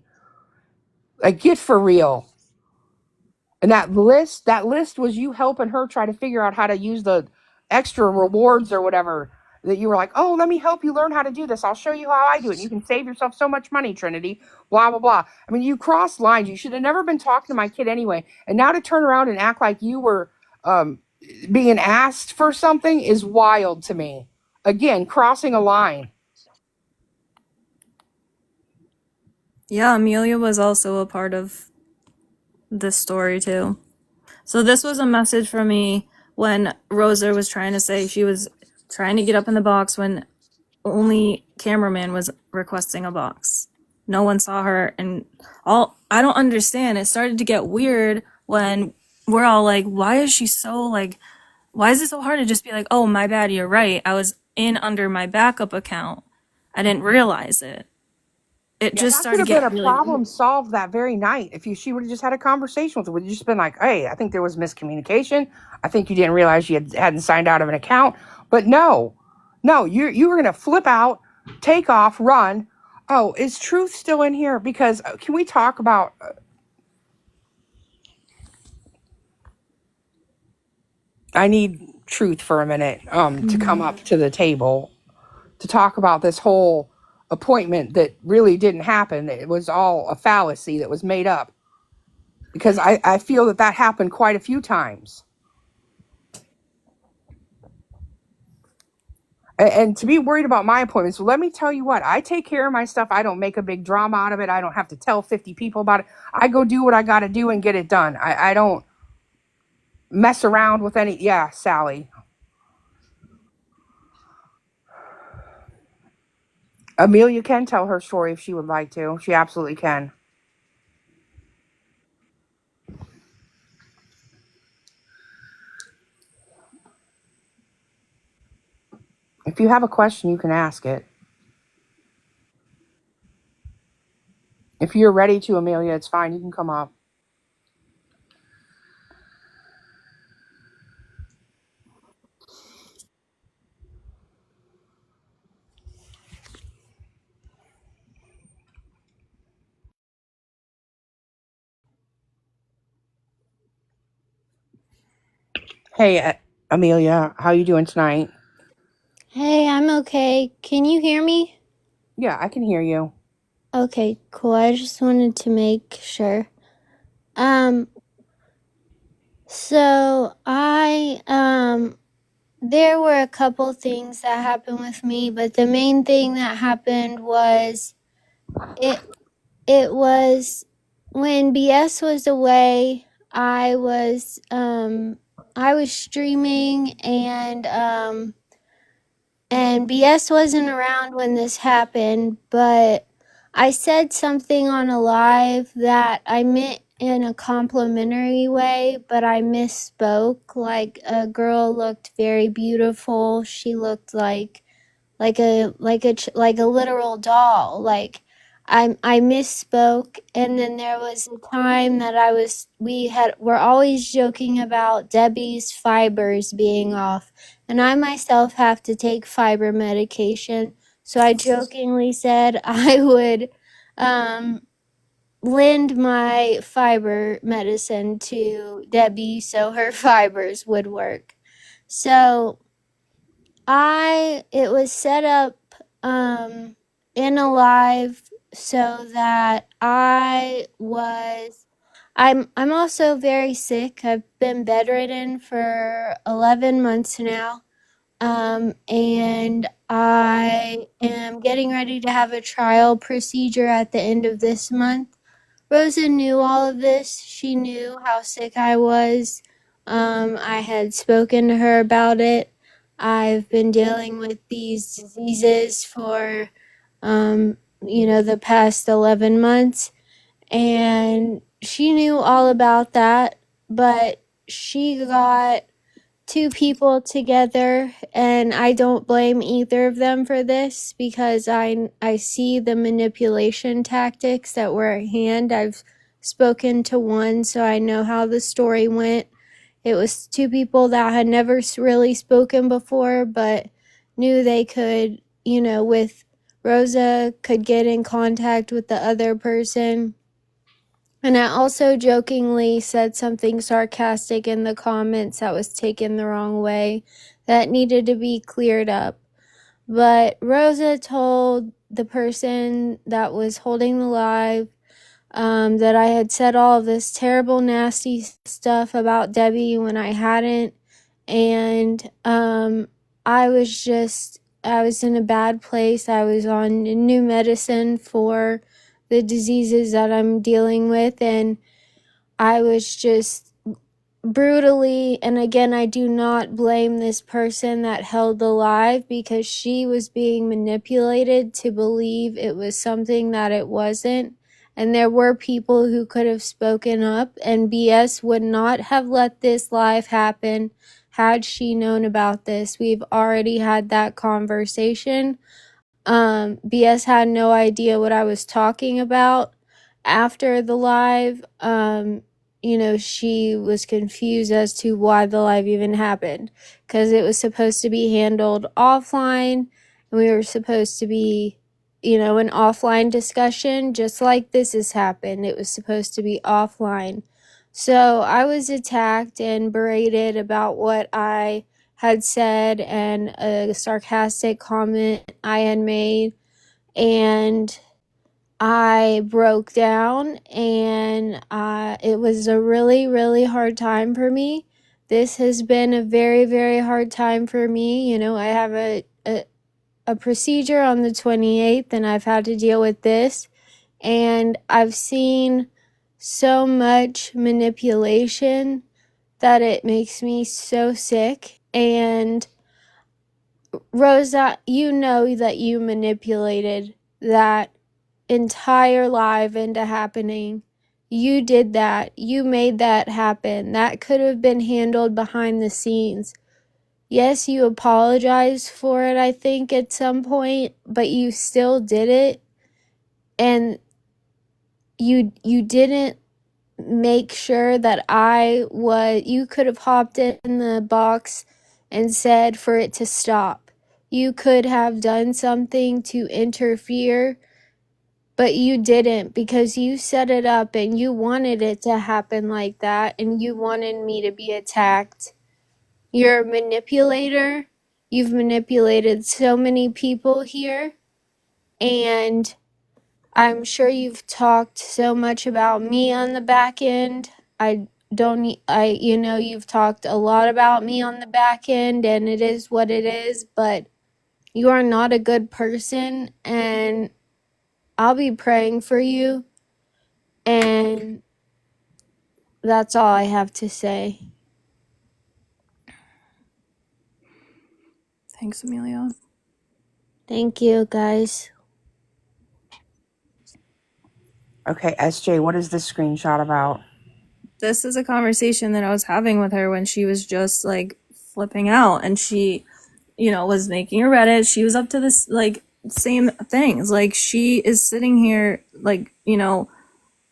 Like, get for real. And that list was you helping her try to figure out how to use the extra rewards or whatever, that you were like, oh, let me help you learn how to do this. I'll show you how I do it. You can save yourself so much money, Trinity, blah, blah, blah. I mean, you crossed lines. You should have never been talking to my kid anyway. And now to turn around and act like you were being asked for something is wild to me. Again, crossing a line. Yeah, Amelia was also a part of this story too. So this was a message from me when Rosa was trying to say she was trying to get up in the box when only cameraman was requesting a box. No one saw her, and I don't understand. It started to get weird when we're all like, why is she so like, why is it so hard to just be like, oh, my bad, you're right. I was in under my backup account. I didn't realize it. It Yeah, just that could started have been getting a really weird. problem solved that very night if she would have just had a conversation with her. Would have just been like, "Hey, I think there was miscommunication. I think you didn't realize you hadn't signed out of an account." But no, no, you were gonna flip out, take off, run. Oh, is Truth still in here? Because can we talk about? I need Truth for a minute to come up to the table to talk about this whole appointment that really didn't happen. It was all a fallacy that was made up. Because I feel that happened quite a few times. And to be worried about my appointments, well, let me tell you what, I take care of my stuff. I don't make a big drama out of it. I don't have to tell 50 people about it. I go do what I got to do and get it done. I don't mess around with any. Yeah, Sally. Amelia can tell her story if she would like to. She absolutely can. If you have a question, you can ask it. If you're ready to, Amelia, it's fine. You can come up. Hey, Amelia, how you doing tonight? Hey, I'm okay. Can you hear me? Yeah, I can hear you. Okay, cool. I just wanted to make sure. Um, so there were a couple things that happened with me, but the main thing that happened was it it was when BS was away, I was streaming and BS wasn't around when this happened, but I said something on a live that I meant in a complimentary way, but I misspoke. Like a girl looked very beautiful. She looked like a literal doll. Like I misspoke, and then there was a time that we're always joking about Debbie's fibers being off, and I myself have to take fiber medication. So I jokingly said I would um, lend my fiber medicine to Debbie so her fibers would work. So it was set up in a live so that I'm also very sick. I've been bedridden for 11 months now. And I am getting ready to have a trial procedure at the end of this month. Rosa knew all of this. She knew how sick I was. I had spoken to her about it. I've been dealing with these diseases for, the past 11 months. And she knew all about that. But she got two people together, and I don't blame either of them for this because I see the manipulation tactics that were at hand. I've spoken to one, so I know how the story went. It was two people that had never really spoken before, but knew they could, with Rosa, could get in contact with the other person. And I also jokingly said something sarcastic in the comments that was taken the wrong way that needed to be cleared up. But Rosa told the person that was holding the live that I had said all of this terrible, nasty stuff about Debbie when I hadn't. And I was in a bad place. I was on new medicine for the diseases that I'm dealing with. And I was just brutally, and again, I do not blame this person that held the live because she was being manipulated to believe it was something that it wasn't. And there were people who could have spoken up, and BS would not have let this live happen had she known about this. We've already had that conversation. BS had no idea what I was talking about after the live. She was confused as to why the live even happened because it was supposed to be handled offline, and we were supposed to be, an offline discussion just like this has happened. It was supposed to be offline. So I was attacked and berated about what I had said and a sarcastic comment I had made, and I broke down, and it was a really, really hard time for me. This has been a very, very hard time for me. I have a procedure on the 28th, and I've had to deal with this, and I've seen so much manipulation that it makes me so sick. And Rosa, you know that you manipulated that entire live into happening. You did that. You made that happen. That could have been handled behind the scenes. Yes, you apologized for it, I think, at some point, but you still did it. And you didn't make sure that you could have hopped in the box and said for it to stop. You could have done something to interfere, but you didn't, because you set it up and you wanted it to happen like that, and you wanted me to be attacked. You're a manipulator. You've manipulated so many people here, and I'm sure you've talked so much about me on the back end. I don't need, you've talked a lot about me on the back end, and it is what it is, but you are not a good person, and I'll be praying for you, and that's all I have to say. Thanks, Amelia. Thank you, guys. Okay, SJ, what is this screenshot about? This is a conversation that I was having with her when she was just like flipping out, and she, was making a Reddit. She was up to this like same things. Like, she is sitting here like,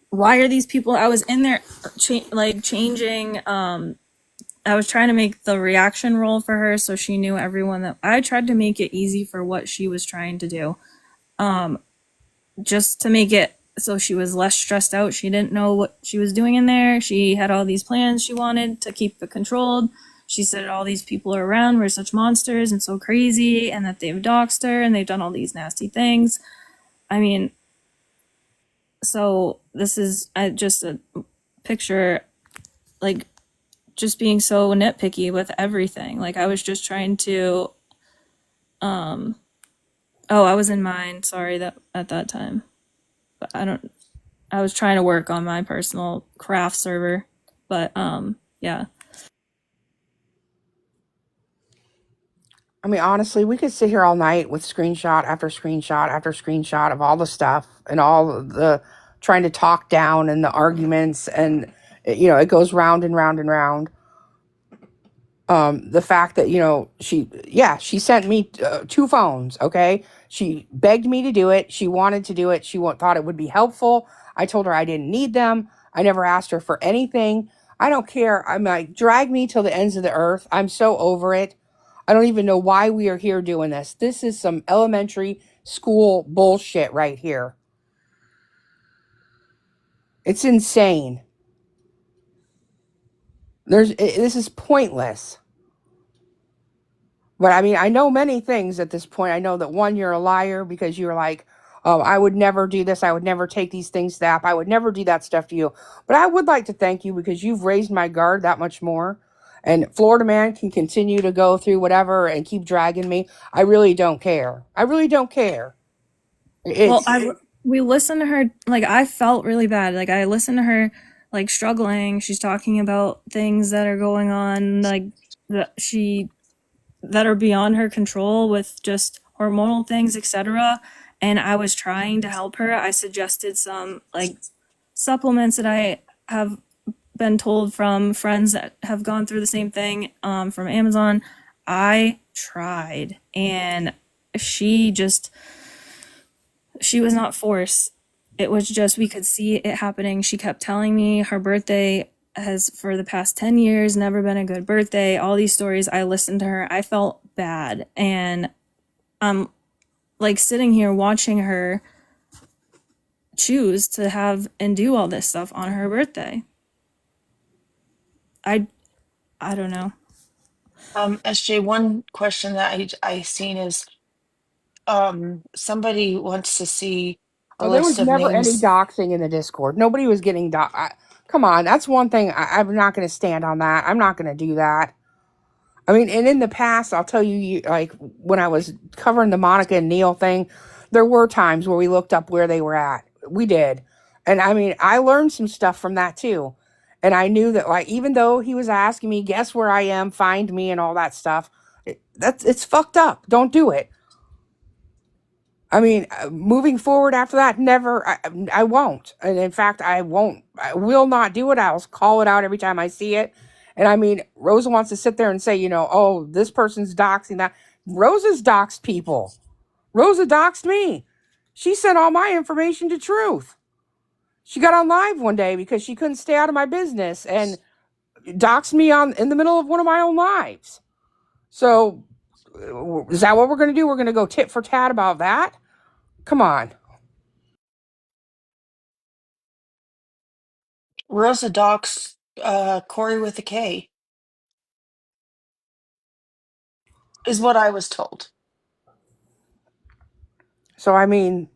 why are these people? I was in there changing. I was trying to make the reaction role for her so she knew everyone that I tried to make it easy for what she was trying to do. Just to make it so she was less stressed out. She didn't know what she was doing in there. She had all these plans she wanted to keep it controlled. She said all these people around were such monsters and so crazy, and that they've doxed her and they've done all these nasty things. I mean, so this is just a picture, like, just being so nitpicky with everything. Like, I was just trying to, I was in mine, sorry, that at that time. But I was trying to work on my personal craft server, but yeah. I mean, honestly, we could sit here all night with screenshot after screenshot after screenshot of all the stuff and all the trying to talk down and the arguments, and it goes round and round and round. The fact that she sent me 2 phones. Okay, she begged me to do it. She wanted to do it. She thought it would be helpful. I told her I didn't need them. I never asked her for anything. I don't care. I'm like, drag me till the ends of the earth. I'm so over it. I don't even know why we are here doing this. This is some elementary school bullshit right here. It's insane. This is pointless. But I mean, I know many things at this point. I know that, one, you're a liar because you're like, oh, I would never do this. I would never take these things to the app. I would never do that stuff to you. But I would like to thank you because you've raised my guard that much more. And Florida Man can continue to go through whatever and keep dragging me. I really don't care. I really don't care. Well, It's we listened to her, like, I felt really bad. Like, I listened to her, like, struggling. She's talking about things that are going on, like, that are beyond her control with just hormonal things, etc. And I was trying to help her. I suggested some, like, supplements that I have been told from friends that have gone through the same thing, from Amazon. I tried, and she was not forced. It was just, we could see it happening. She kept telling me her birthday has, for the past 10 years, never been a good birthday. All these stories, I listened to her. I felt bad. And I'm like sitting here watching her choose to have and do all this stuff on her birthday. I don't know. SJ, one question that I seen is somebody wants to see a Oh, there list was of never any names. doxing in the Discord. Nobody was getting come on, that's one thing I'm not going to stand on that. I'm not going to do that. I mean, and in the past, I'll tell you, like when I was covering the Monica and Neil thing, there were times where we looked up where they were at. We did. And I mean, I learned some stuff from that too. And I knew that, like, even though he was asking me, guess where I am, find me, and all that stuff, it's fucked up. Don't do it. I mean, moving forward after that, never, I won't. And in fact, I won't, I will not do it. I'll call it out every time I see it. And I mean, Rosa wants to sit there and say, oh, this person's doxing that. Rosa's doxed people. Rosa doxed me. She sent all my information to Truth. She got on live one day because she couldn't stay out of my business and doxed me in the middle of one of my own lives. So, is that what we're going to do? We're going to go tit for tat about that? Come on. Rosa docs Corey with a K, is what I was told. So I mean,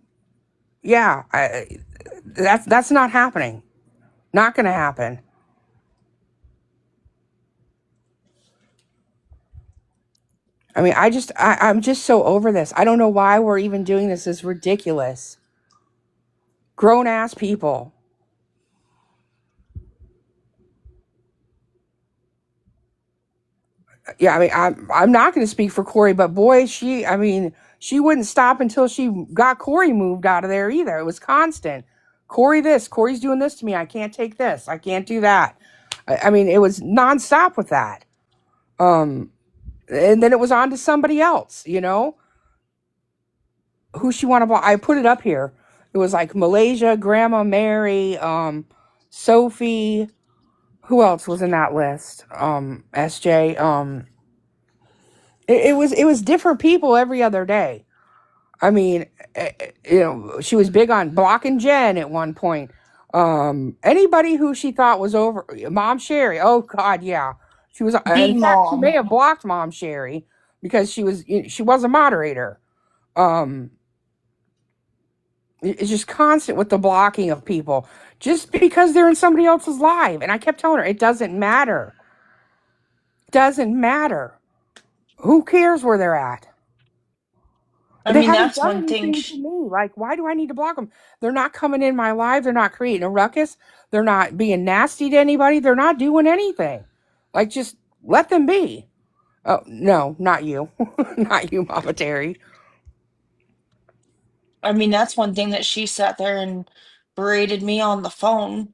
yeah, that's not happening. Not going to happen. I mean, I'm just so over this. I don't know why we're even doing this. It's ridiculous. Grown ass people. Yeah, I mean, I'm not going to speak for Corey, but boy, she wouldn't stop until she got Corey moved out of there either. It was constant. Corey, Corey's doing this to me. I can't take this. I can't do that. I mean, it was nonstop with that. And then it was on to somebody else. Who she want to block. I put it up here. It was like Malaysia, Grandma Mary, Sophie. Who else was in that list? SJ. It was different people every other day. I mean, she was big on blocking Jen at one point. Anybody who she thought was over, Mom Sherry. Oh God, yeah, she was. The In fact, she may mom. have blocked Mom Sherry because she was a moderator. Um, it's just constant with the blocking of people just because they're in somebody else's live. And I kept telling her it doesn't matter. Doesn't matter. Who cares where they're at? I They mean, haven't that's done one thing. anything to me. Like, why do I need to block them? They're not coming in my live. They're not creating a ruckus. They're not being nasty to anybody. They're not doing anything. Like, just let them be. Oh, no, not you. Not you, Mama Terry. I mean, that's one thing that she sat there and berated me on the phone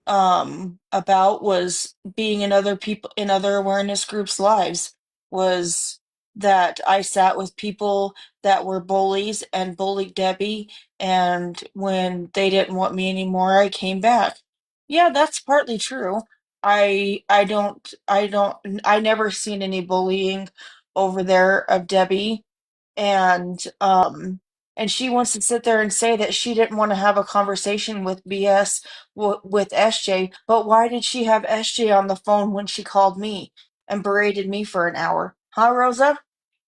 about was being in other people in other awareness groups' lives, was that I sat with people that were bullies and bullied Debbie, and when they didn't want me anymore, I came back. Yeah, that's partly true. I never seen any bullying over there of Debbie, and she wants to sit there and say that she didn't want to have a conversation with BS with SJ, but why did she have SJ on the phone when she called me and berated me for an hour? Huh, Rosa?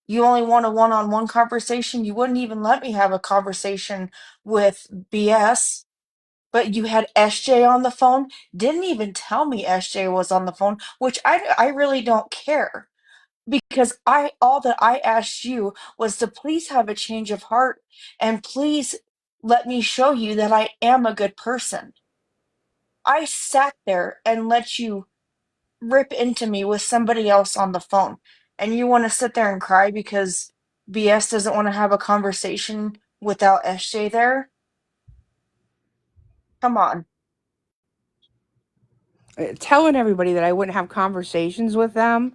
You only want a one-on-one conversation? You wouldn't even let me have a conversation with BS, but you had SJ on the phone? Didn't even tell me SJ was on the phone, which I really don't care, because I all that I asked you was to please have a change of heart and please let me show you that I am a good person. I sat there and let you rip into me with somebody else on the phone, and you want to sit there and cry because BS doesn't want to have a conversation without SJ there? Come on. Telling everybody that I wouldn't have conversations with them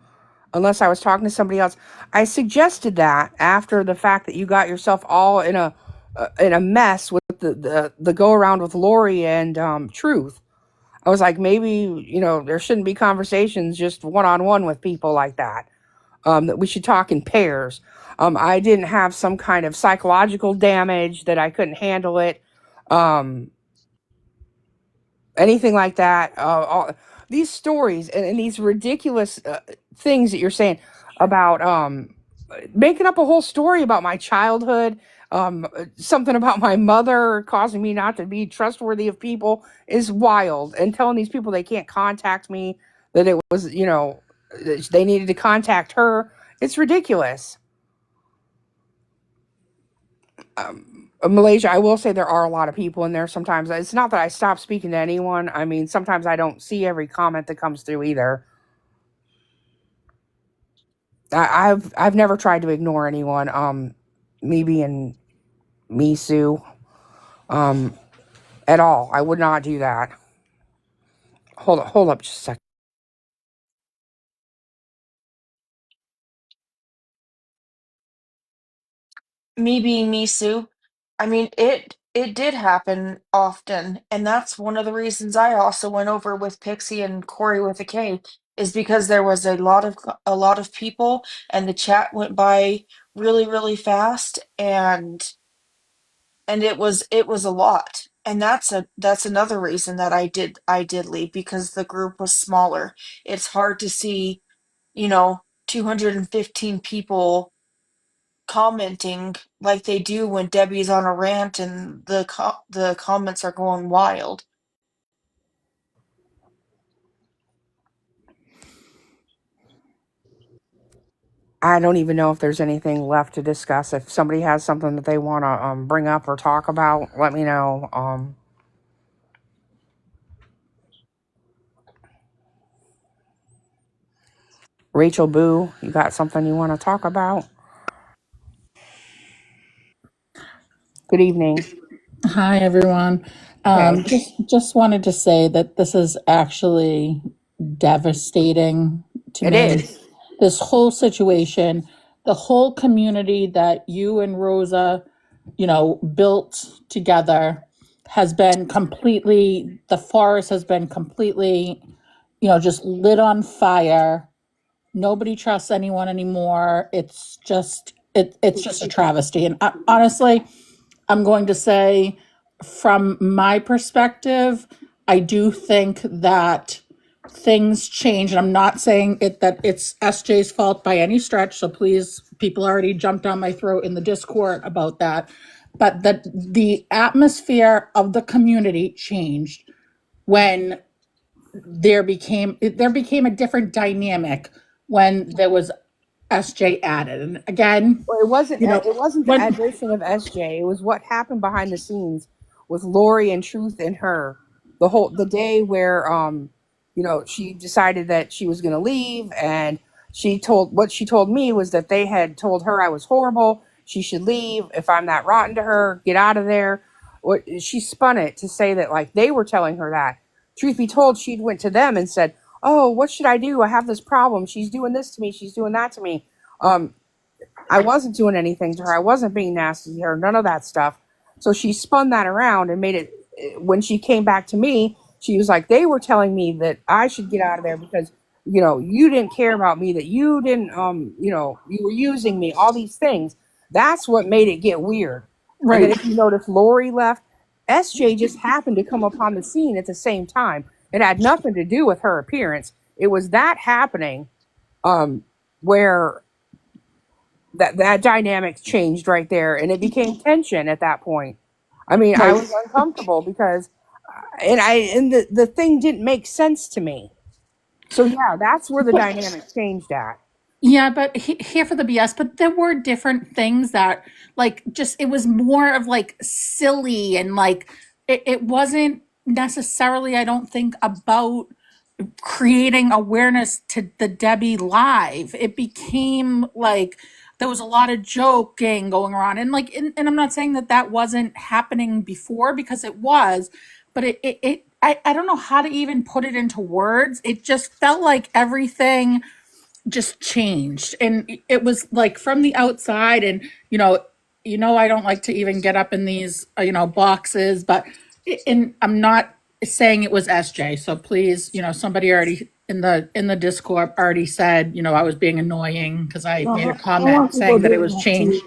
unless I was talking to somebody else. I suggested that after the fact that you got yourself all in a mess with the go around with Lori and Truth. I was like, maybe there shouldn't be conversations just one on one with people like that. That we should talk in pairs. I didn't have some kind of psychological damage that I couldn't handle it. Um, Anything like that. These stories and these ridiculous things that you're saying about making up a whole story about my childhood, something about my mother causing me not to be trustworthy of people is wild, and telling these people they can't contact me, that it was. They needed to contact her. It's ridiculous. Malaysia, I will say there are a lot of people in there sometimes. It's not that I stop speaking to anyone. I mean, sometimes I don't see every comment that comes through either. I've never tried to ignore anyone. Me being me, Sue, um, at all. I would not do that. Hold up just a second. Me being me, Sue. I mean, it did happen often, and that's one of the reasons I also went over with Pixie and Corey with a K, is because there was a lot of people, and the chat went by really, really fast, and it was a lot. And that's another reason that I did leave, because the group was smaller. It's hard to see, you know, 215 people commenting like they do when Debbie's on a rant and the comments are going wild. I don't even know if there's anything left to discuss. If somebody has something that they want to bring up or talk about, let me know. Rachel Boo, you got something you want to talk about? Good evening. Hi, everyone. Hey, Just wanted to say that this is actually devastating to it me. is. This whole situation, the whole community that you and Rosa, built together has been completely, the forest has been completely, just lit on fire. Nobody trusts anyone anymore. It's just a travesty. And honestly, I'm going to say, from my perspective, I do think that things change. And I'm not saying that it's SJ's fault by any stretch. So please, people already jumped on my throat in the Discord about that. But that the atmosphere of the community changed when there became a different dynamic when there was SJ added. And again, Well, you know, it wasn't the when addition of SJ. It was what happened behind the scenes with Lori and Truth and her. The day where she decided that she was going to leave, and she told me was that they had told her I was horrible. She should leave. If I'm that rotten to her, get out of there. What she spun it to say that like they were telling her that. Truth be told, she went to them and said, "Oh, what should I do? I have this problem. She's doing this to me. She's doing that to me." Um, I wasn't doing anything to her. I wasn't being nasty to her. None of that stuff. So she spun that around and made it. When she came back to me, she was like, "They were telling me that I should get out of there because you didn't care about me. That you didn't you were using me. All these things. That's what made it get weird." And then right. if you notice, Lori left. SJ just happened to come upon the scene at the same time. It had nothing to do with her appearance. It was that happening where that dynamic changed right there, and it became tension at that point. I mean, I Right. was uncomfortable because the thing didn't make sense to me. So yeah, that's where the dynamic changed at. Yeah, but here for the BS, but there were different things that, like, just, it was more of like silly, and like, it wasn't necessarily, I don't think, about creating awareness to the Debbie Live. It became like there was a lot of joking going around, and like, and I'm not saying that that wasn't happening before, because it was, but I don't know how to even put it into words. It just felt like everything just changed, and it was like from the outside. And I don't like to even get up in these boxes, but and I'm not saying it was SJ, so please, somebody already in the Discord already said I was being annoying because I made a I don't comment want people saying that it doing was that to you. changed.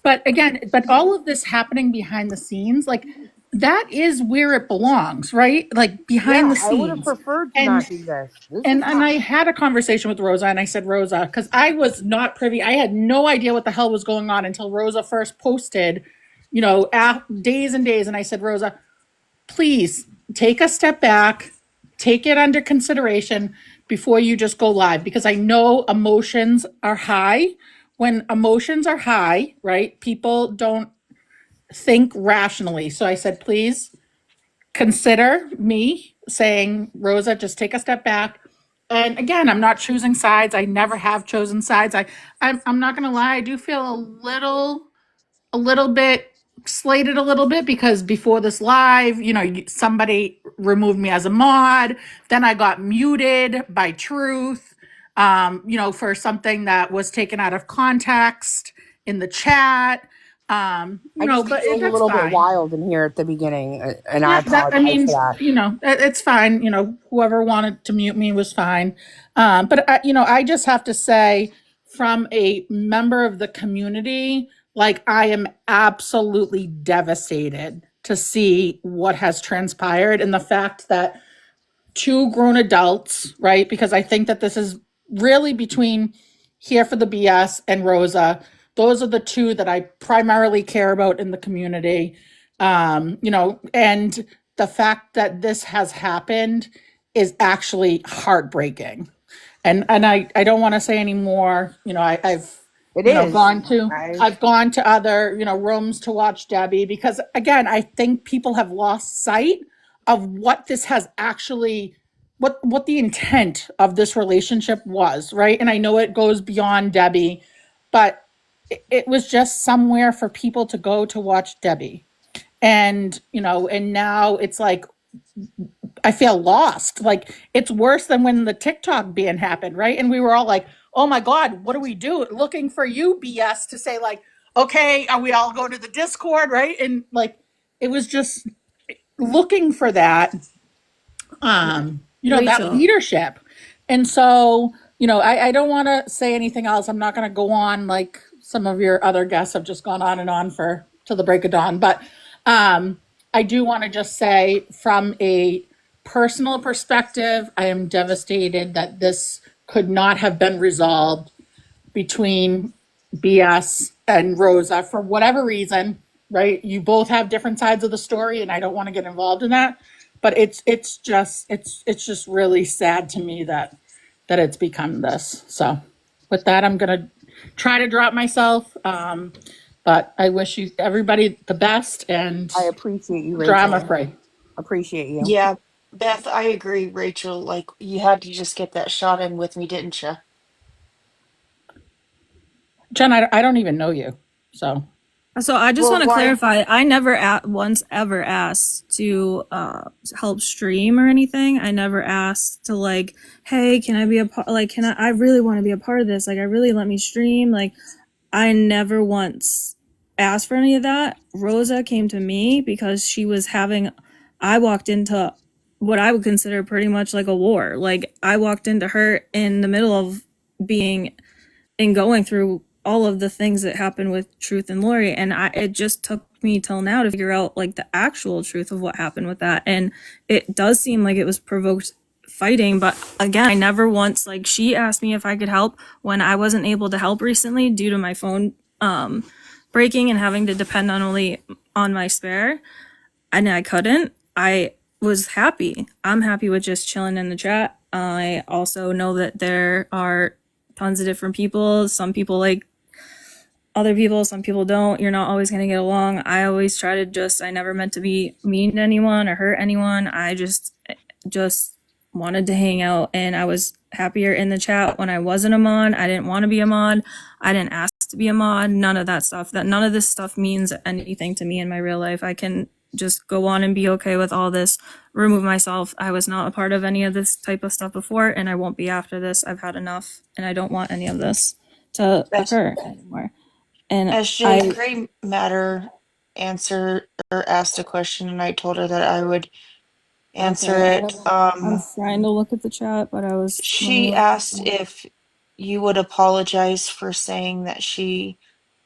But again, all of this happening behind the scenes, like, that is where it belongs, right? Like, behind Yeah, the I would have scenes. preferred to and not do this. This is and not. I had a conversation with Rosa, and I said, Rosa, because I was not privy. I had no idea what the hell was going on until Rosa first posted, days and days. And I said, Rosa, please take a step back, take it under consideration, before you just go live, because I know emotions are high. When emotions are high, right, people don't think rationally. So I said, please consider me saying, Rosa, just take a step back. And again, I'm not choosing sides. I never have chosen sides. I'm not going to lie. I do feel a little bit slated a little bit because before this live, somebody removed me as a mod. Then I got muted by Truth, for something that was taken out of context in the chat. I just think But it was a that's little bit fine. wild in here at the beginning, and I Yeah, I apologize for mean, that. it's fine. Whoever wanted to mute me was fine. But I just have to say, from a member of the community, like I am absolutely devastated to see what has transpired and the fact that two grown adults, right? Because I think that this is really between Here for the BS and Rosa. Those are the two that I primarily care about in the community. And the fact that this has happened is actually heartbreaking. And I don't want to say any more. I've It is. gone to I I've gone to other rooms to watch Debbie because again I think people have lost sight of what this has actually what the intent of this relationship was, right? And I know it goes beyond Debbie, but it was just somewhere for people to go to watch Debbie. And and now it's like I feel lost. Like it's worse than when the TikTok ban happened, right? And we were all like, "Oh my god, what do we do?" Looking for you, BS, to say like, "Okay, are we all going to the Discord?" Right? And like, it was just looking for that, that Rachel. leadership. And so, I don't want to say anything else. I'm not going to go on like some of your other guests have just gone on and on for till the break of dawn. But I do want to just say, from a personal perspective, I am devastated that this could not have been resolved between BS and Rosa for whatever reason, right? You both have different sides of the story, and I don't want to get involved in that. But it's just really sad to me that it's become this. So with that, I'm gonna try to drop myself. But I wish you everybody the best and appreciate you, drama Rachel. free. Appreciate you. Yeah, Beth, I agree, Rachel. Like, you had to just get that shot in with me, didn't you? Jen, I don't even know you, so So I just Well, want to why? clarify. I never once ever asked to help stream or anything. I never asked to like, hey, can I be a part? Like, can I? I really want to be a part of this. Like, I really let me stream. Like, I never once asked for any of that. Rosa came to me because she was having. I walked into what I would consider pretty much like a war. Like, I walked into her in the middle of being and going through all of the things that happened with Truth and Lori, and it just took me till now to figure out like the actual truth of what happened with that. And it does seem like it was provoked fighting, but again, I never once, like, she asked me if I could help when I wasn't able to help recently due to my phone breaking and having to depend on only on my spare, and I couldn't. I was happy. I'm happy with just chilling in the chat. I also know that there are tons of different people. Some people like other people, some people don't. You're not always going to get along. I always try to I never meant to be mean to anyone or hurt anyone. I just wanted to hang out, and I was happier in the chat when I wasn't a mod. I didn't want to be a mod. I didn't ask to be a mod. None of that stuff. None of this stuff means anything to me in my real life. I can just go on and be okay with all this, remove myself. I was not a part of any of this type of stuff before, and I won't be after this. I've had enough, and I don't want any of this to As occur anymore. And SJ, I Gray Matter answered or asked a question, and I told her that I would answer okay, it. I'm trying to look at the chat, but I was let me She look. asked if you would apologize for saying that she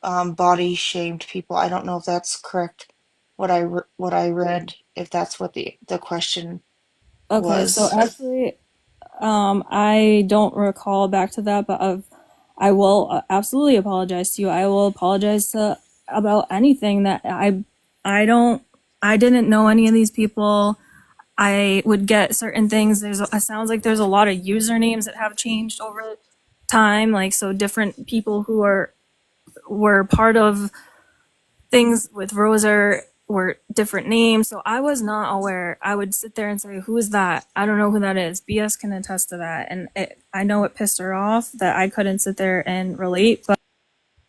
body shamed people. I don't know if that's correct. What I read, if that's what the question Okay, so was. actually, I don't recall back to that, but I will absolutely apologize to you. I will apologize to about anything that I don't I didn't know any of these people. I would get certain things. It sounds like there's a lot of usernames that have changed over time. Like, so different people who were part of things with Rosa were different names. So I was not aware. I would sit there and say, who is that? I don't know who that is. BS can attest to that. And I know it pissed her off that I couldn't sit there and relate. But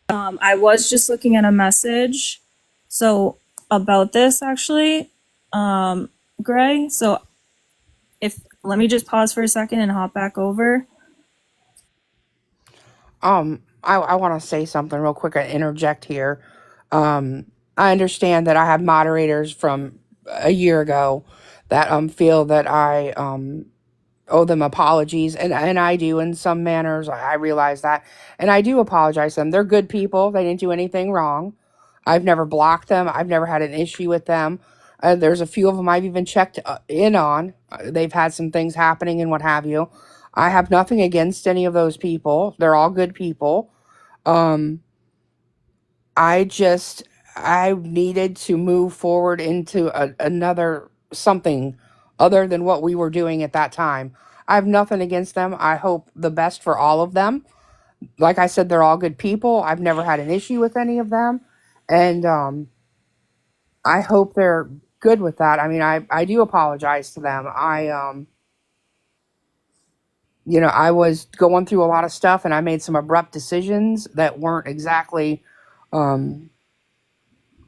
I was just looking at a message. So about this actually, Gray. So let me just pause for a second and hop back over. I want to say something real quick. I interject here. I understand that I have moderators from a year ago that feel that I owe them apologies, and I do in some manners. I realize that, and I do apologize to them. They're good people. They didn't do anything wrong. I've never blocked them. I've never had an issue with them. There's a few of them I've even checked in on. They've had some things happening and what have you. I have nothing against any of those people. They're all good people. Um, I needed to move forward into another something other than what we were doing at that time. I have nothing against them. I hope the best for all of them. Like I said, they're all good people. I've never had an issue with any of them. And I hope they're good with that. I mean, I do apologize to them. I was going through a lot of stuff and I made some abrupt decisions that weren't exactly um,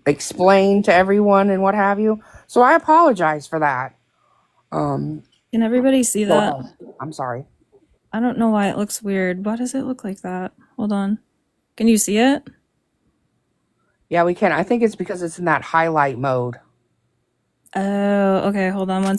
explained to everyone and what have you. So I apologize for that. Um, Can everybody see Go that? ahead. I'm sorry. I don't know why it looks weird. Why does it look like that? Hold on. Can you see it? Yeah, we can. I think it's because it's in that highlight mode. Oh, okay. Hold on one.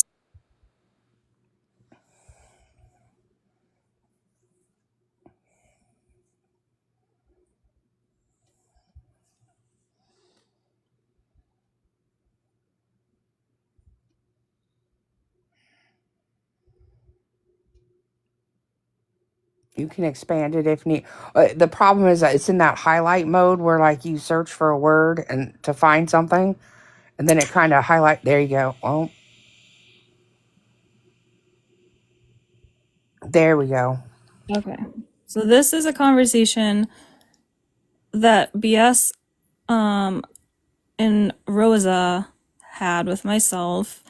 You can expand it if need. The problem is that it's in that highlight mode where like you search for a word and to find something, and then it kind of highlight. There you go. Well, there we go. Okay. So this is a conversation that BS and Rosa had with myself.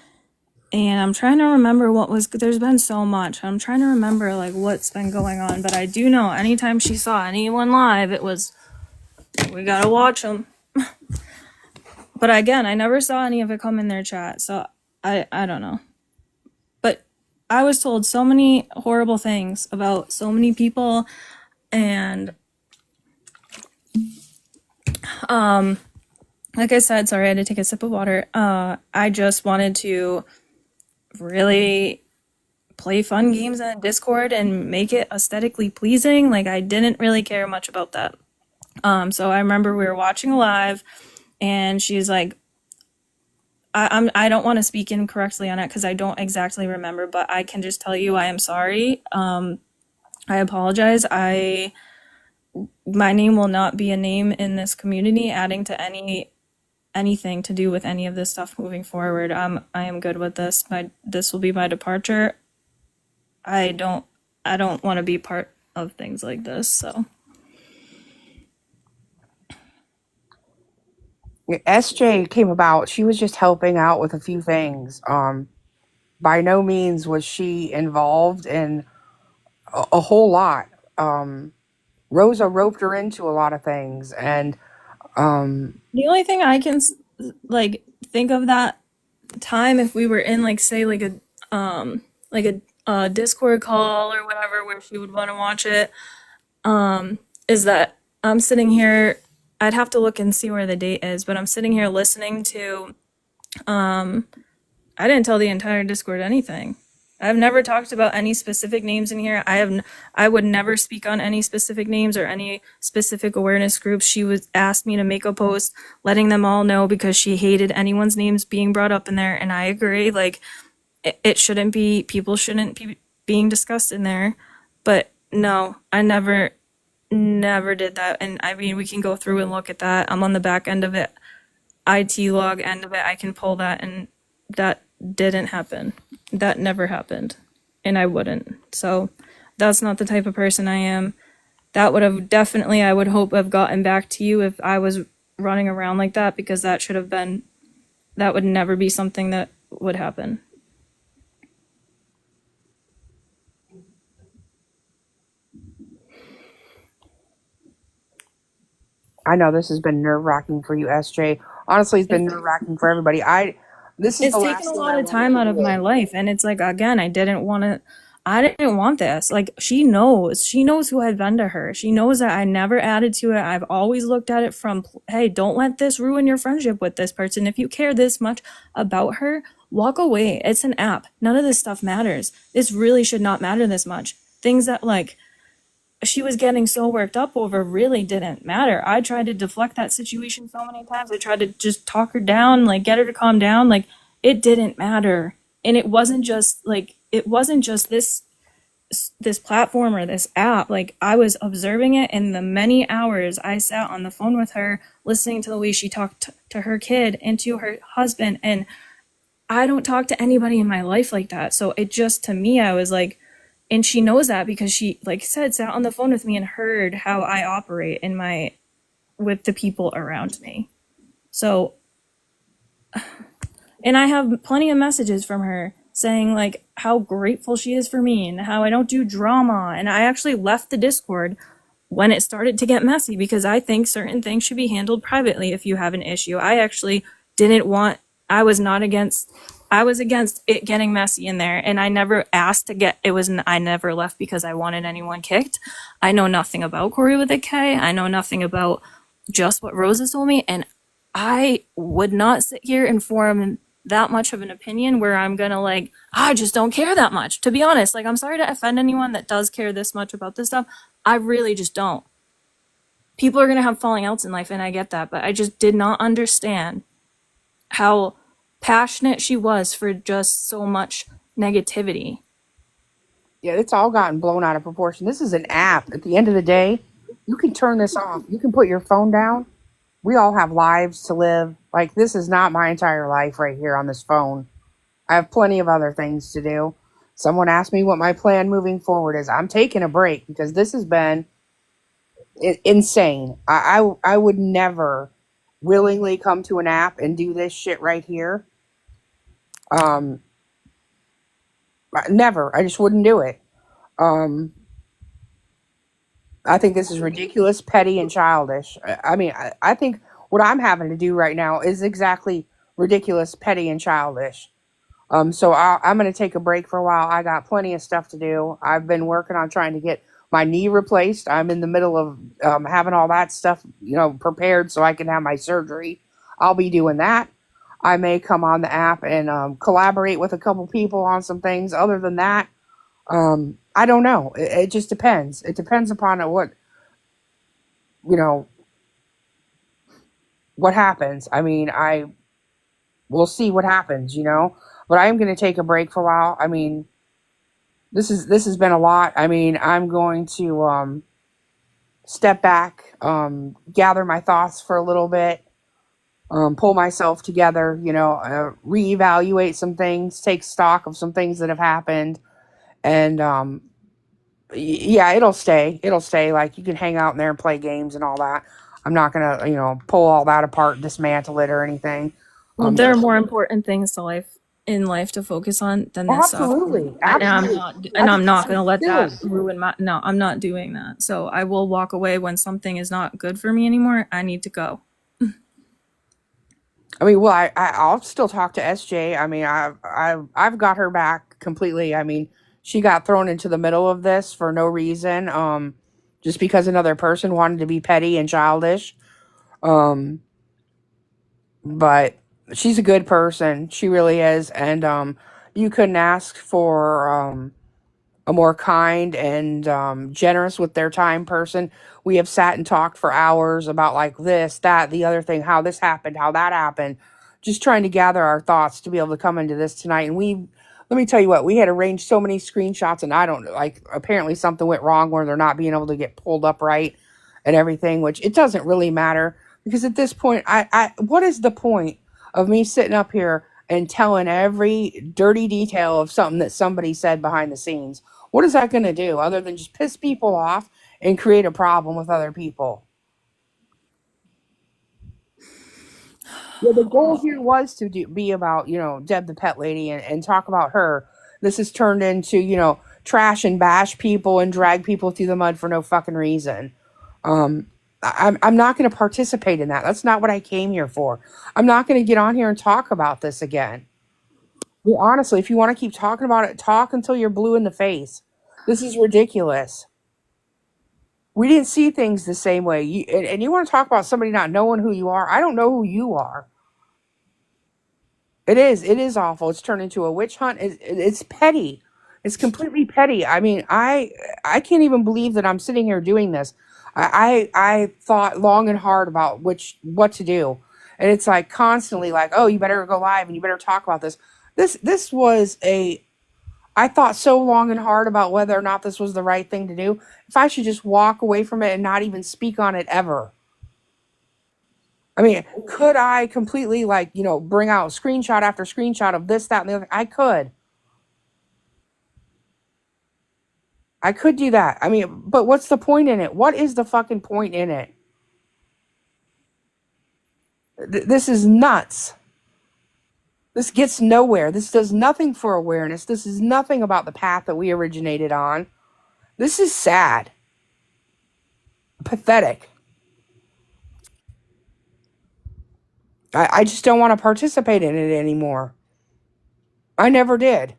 And I'm trying to remember there's been so much. I'm trying to remember like what's been going on, but I do know anytime she saw anyone live, it was, we gotta watch them. But again, I never saw any of it come in their chat, so I don't know. But I was told so many horrible things about so many people, and like I said, sorry, I had to take a sip of water. I just wanted to really play fun games on Discord and make it aesthetically pleasing. Like, I didn't really care much about that. So I remember we were watching a live, and she's like, I don't want to speak incorrectly on it because I don't exactly remember, but I can just tell you I am sorry. I apologize. My name will not be a name in this community adding to anything to do with any of this stuff moving forward. I am good with this. This will be my departure. I don't want to be part of things like this. So SJ came about. She was just helping out with a few things. By no means was she involved in a whole lot. Rosa roped her into a lot of things, and the only thing I can like think of that time, if we were in like say like a Discord call or whatever where she would want to watch it, is that I'm sitting here. I'd have to look and see where the date is, but I'm sitting here listening to. I didn't tell the entire Discord anything. I've never talked about any specific names in here. I would never speak on any specific names or any specific awareness groups. She was asked me to make a post letting them all know because she hated anyone's names being brought up in there, and I agree. Like, it shouldn't be, people shouldn't be being discussed in there. But no, I never did that. And I mean, we can go through and look at that. I'm on the back end of it, IT log end of it. I can pull that, and didn't happen. That never happened. And I wouldn't. So that's not the type of person I am. That would have definitely, I would hope, have gotten back to you if I was running around like that, because that should have been, that would never be something that would happen. I know this has been nerve-wracking for you, SJ. Honestly, it's been nerve-wracking for everybody. This is It's the taken last a thing lot I of wanted time to out of my do. life, and it's like, again, I didn't want this. Like, she knows who I've been to her. She knows that I never added to it. I've always looked at it from, hey, don't let this ruin your friendship with this person. If you care this much about her, walk away. It's an app. None of this stuff matters. This really should not matter this much. Things that, like, she was getting so worked up over really didn't matter. I tried to deflect that situation so many times. I tried to just talk her down, like get her to calm down. Like, it didn't matter. And it wasn't just this platform or this app. Like, I was observing it in the many hours I sat on the phone with her, listening to the way she talked to her kid and to her husband. And I don't talk to anybody in my life like that. So it just, to me, I was like, and she knows that because she, like I said, sat on the phone with me and heard how I operate with the people around me. So, and I have plenty of messages from her saying like how grateful she is for me and how I don't do drama. And I actually left the Discord when it started to get messy, because I think certain things should be handled privately if you have an issue. I actually didn't want, I was not against, I was against it getting messy in there. And I never asked to get, I never left because I wanted anyone kicked. I know nothing about Corey with a K. I know nothing about just what Rosa told me. And I would not sit here and form that much of an opinion where I'm gonna like, I just don't care that much. To be honest, like, I'm sorry to offend anyone that does care this much about this stuff. I really just don't. People are gonna have falling outs in life, and I get that, but I just did not understand how passionate she was for just so much negativity. Yeah, it's all gotten blown out of proportion. This is an app. At the end of the day, you can turn this off. You can put your phone down. We all have lives to live. Like, this is not my entire life right here on this phone. I have plenty of other things to do. Someone asked me what my plan moving forward is. I'm taking a break because this has been insane. I would never willingly come to an app and do this shit right here. Um, Never. I just wouldn't do it. Um, I think this is ridiculous, petty, and childish. I mean, I think what I'm having to do right now is exactly ridiculous, petty, and childish. So I'm going to take a break for a while. I got plenty of stuff to do. I've been working on trying to get my knee replaced. I'm in the middle of having all that stuff, prepared so I can have my surgery. I'll be doing that. I may come on the app and collaborate with a couple people on some things. Other than that, I don't know. It just depends. It depends upon you know, what happens. I mean, we'll see what happens. But I am going to take a break for a while. I mean, this has been a lot. I mean, I'm going to step back, gather my thoughts for a little bit, pull myself together, reevaluate some things, take stock of some things that have happened, and yeah, it'll stay. It'll stay. Like, you can hang out in there and play games and all that. I'm not gonna, pull all that apart, dismantle it or anything. Well, there are There's more important things in life to focus on than this stuff. absolutely, And absolutely. I I'm think not this going to is let that silly. ruin no, I'm not doing that. So I will walk away when something is not good for me anymore. I need to go. I mean, well, I'll still talk to SJ. I mean, I've got her back completely. I mean, she got thrown into the middle of this for no reason, just because another person wanted to be petty and childish. Um, but she's a good person. She really is, and you couldn't ask for a more kind and generous with their time person. We have sat and talked for hours about like this, that, the other thing, how this happened, how that happened, just trying to gather our thoughts to be able to come into this tonight. And let me tell you what, we had arranged so many screenshots, and I don't like, apparently something went wrong where they're not being able to get pulled up right and everything, which it doesn't really matter because at this point, what is the point of me sitting up here and telling every dirty detail of something that somebody said behind the scenes. What is that going to do other than just piss people off and create a problem with other people? Yeah, the goal here was to be about, Deb the pet lady, and talk about her. This has turned into, trash and bash people and drag people through the mud for no fucking reason. Um, I'm not going to participate in that. That's not what I came here for. I'm not going to get on here and talk about this again. Honestly, if you want to keep talking about it, talk until you're blue in the face. This is ridiculous. We didn't see things the same way. And you want to talk about somebody not knowing who you are? I don't know who you are. It is. It is awful. It's turned into a witch hunt. It's petty. It's completely petty. I mean, I can't even believe that I'm sitting here doing this. I thought long and hard about what to do, and it's like constantly like, oh, you better go live and you better talk about this. This was a. I thought so long and hard about whether or not this was the right thing to do. If I should just walk away from it and not even speak on it ever. I mean, could I completely bring out screenshot after screenshot of this, that, and the other? I could. I could do that. I mean, but what's the point in it? What is the fucking point in it? This is nuts. This gets nowhere. This does nothing for awareness. This is nothing about the path that we originated on. This is sad. Pathetic. I just don't want to participate in it anymore. I never did.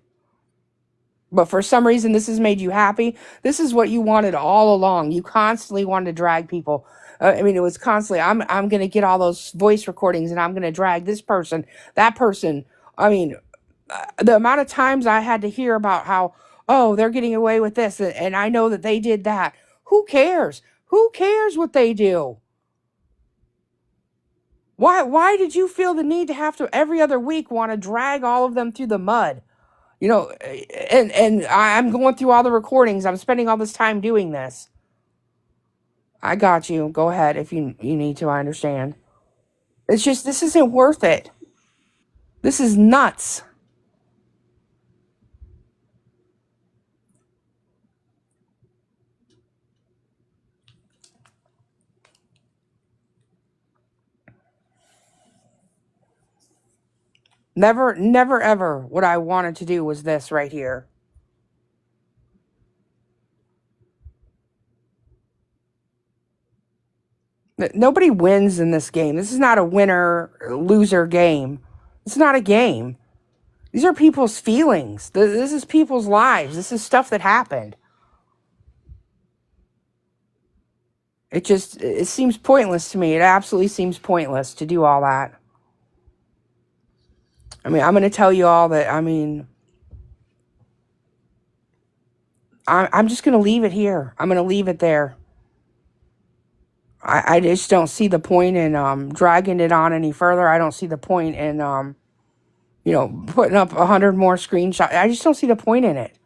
But for some reason, this has made you happy. This is what you wanted all along. You constantly wanted to drag people. I mean, it was constantly, I'm going to get all those voice recordings and I'm going to drag this person, that person. I mean, the amount of times I had to hear about how, oh, they're getting away with this, and I know that they did that. Who cares? Who cares what they do? Why did you feel the need to have to every other week want to drag all of them through the mud? And I'm going through all the recordings. I'm spending all this time doing this. I got you. Go ahead if you need to. I understand. It's just, this isn't worth it. This is nuts. Never, never, ever what I wanted to do was this right here. Nobody wins in this game. This is not a winner loser game. It's not a game. These are people's feelings. This is people's lives. This is stuff that happened. It seems pointless to me. It absolutely seems pointless to do all that. I mean, I'm going to tell you all that, I mean, I'm just going to leave it here. I'm going to leave it there. I just don't see the point in dragging it on any further. I don't see the point in, putting up 100 more screenshots. I just don't see the point in it.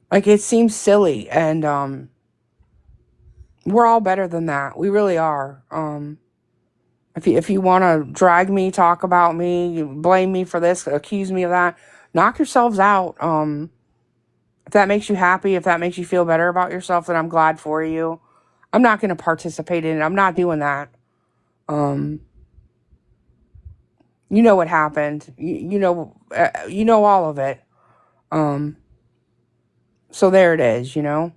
Like, it seems silly, and we're all better than that. We really are. If you want to drag me, talk about me, blame me for this, accuse me of that, knock yourselves out. If that makes you happy, if that makes you feel better about yourself, then I'm glad for you. I'm not going to participate in it. I'm not doing that. You know what happened. You know all of it. So there it is, And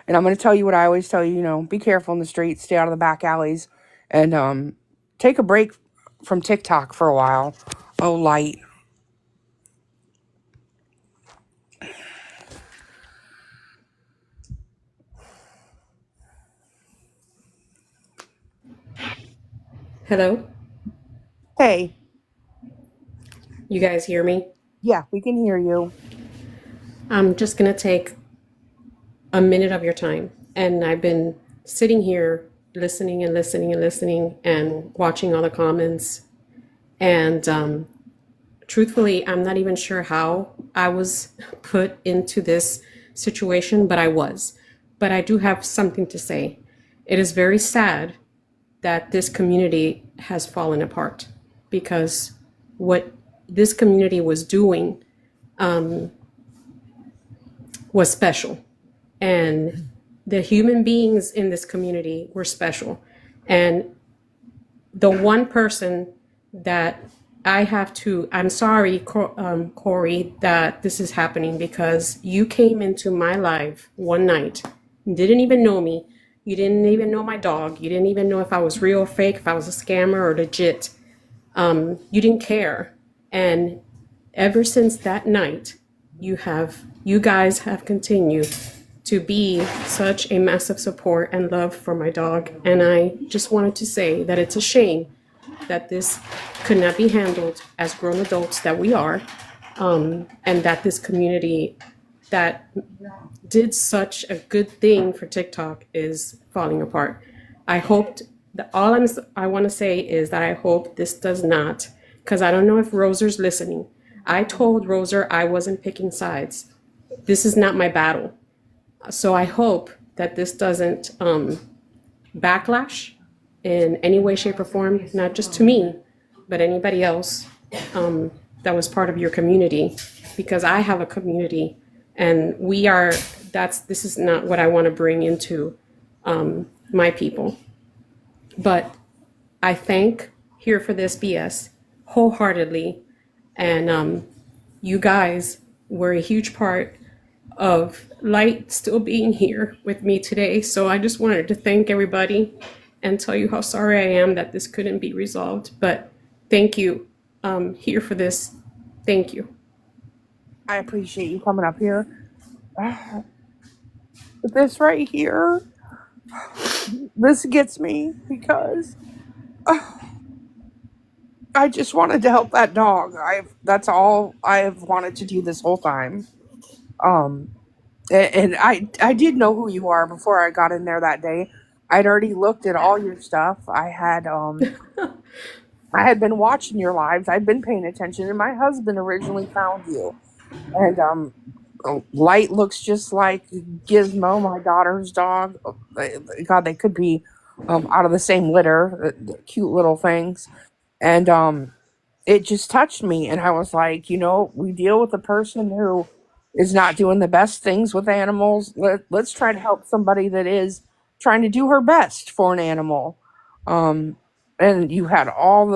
I'm going to tell you what I always tell you, be careful in the streets, stay out of the back alleys, and take a break from TikTok for a while. Oh, light. Hello? Hey, You guys hear me? yeah, we can hear you. I'm just going to take a minute of your time. And I've been sitting here listening and listening and listening and watching all the comments. And truthfully, I'm not even sure how I was put into this situation, but I was. But I do have something to say. It is very sad that this community has fallen apart because what this community was doing was special. And the human beings in this community were special. And the one person that I'm sorry, Corey, that this is happening, because you came into my life one night, didn't even know me. You didn't even know my dog. You didn't even know if I was real or fake, if I was a scammer or legit. You didn't care. And ever since that night, you guys have continued to be such a massive support and love for my dog. And I just wanted to say that it's a shame that this could not be handled as grown adults that we are, and that this community that did such a good thing for TikTok is falling apart. I hoped that I want to say is that I hope this does not, because I don't know if Roser's listening. I told Roser I wasn't picking sides. This is not my battle. So I hope that this doesn't backlash in any way, shape, or form, not just to me, but anybody else that was part of your community, because I have a community, and this is not what I want to bring into my people. But I thank Here for This BS wholeheartedly, and you guys were a huge part of Light still being here with me today. So I just wanted to thank everybody and tell you how sorry I am that this couldn't be resolved. But thank you, Here for This. Thank you. I appreciate you coming up here. But this right here, this gets me because I just wanted to help that dog. That's all I've wanted to do this whole time. Um, and I did know who you are before I got in there that day. I'd already looked at all your stuff. I had been watching your lives. I'd been paying attention, and my husband originally found you. And Light looks just like Gizmo, my daughter's dog. God, they could be out of the same litter. Cute little things. And it just touched me, and I was like, we deal with a person who is not doing the best things with animals. Let's try to help somebody that is trying to do her best for an animal. um and you had all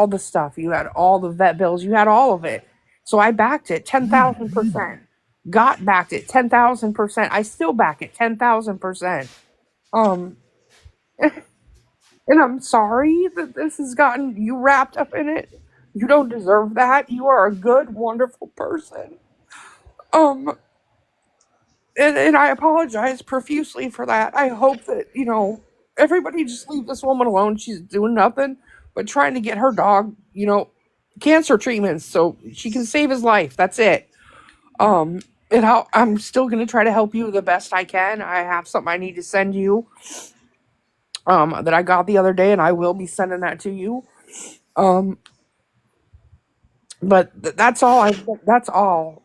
the stuff, you had all the vet bills, you had all of it. So I backed it 10,000%, got backed it 10,000%, I still back it 10,000%. um and I'm sorry that this has gotten you wrapped up in it. You don't deserve that. You are a good, wonderful person. Um, and I apologize profusely for that. I hope that, everybody just leave this woman alone. She's doing nothing but trying to get her dog, cancer treatments so she can save his life. That's it. Um, I'm still going to try to help you the best I can. I have something I need to send you that I got the other day, and I will be sending that to you. Um, but that's all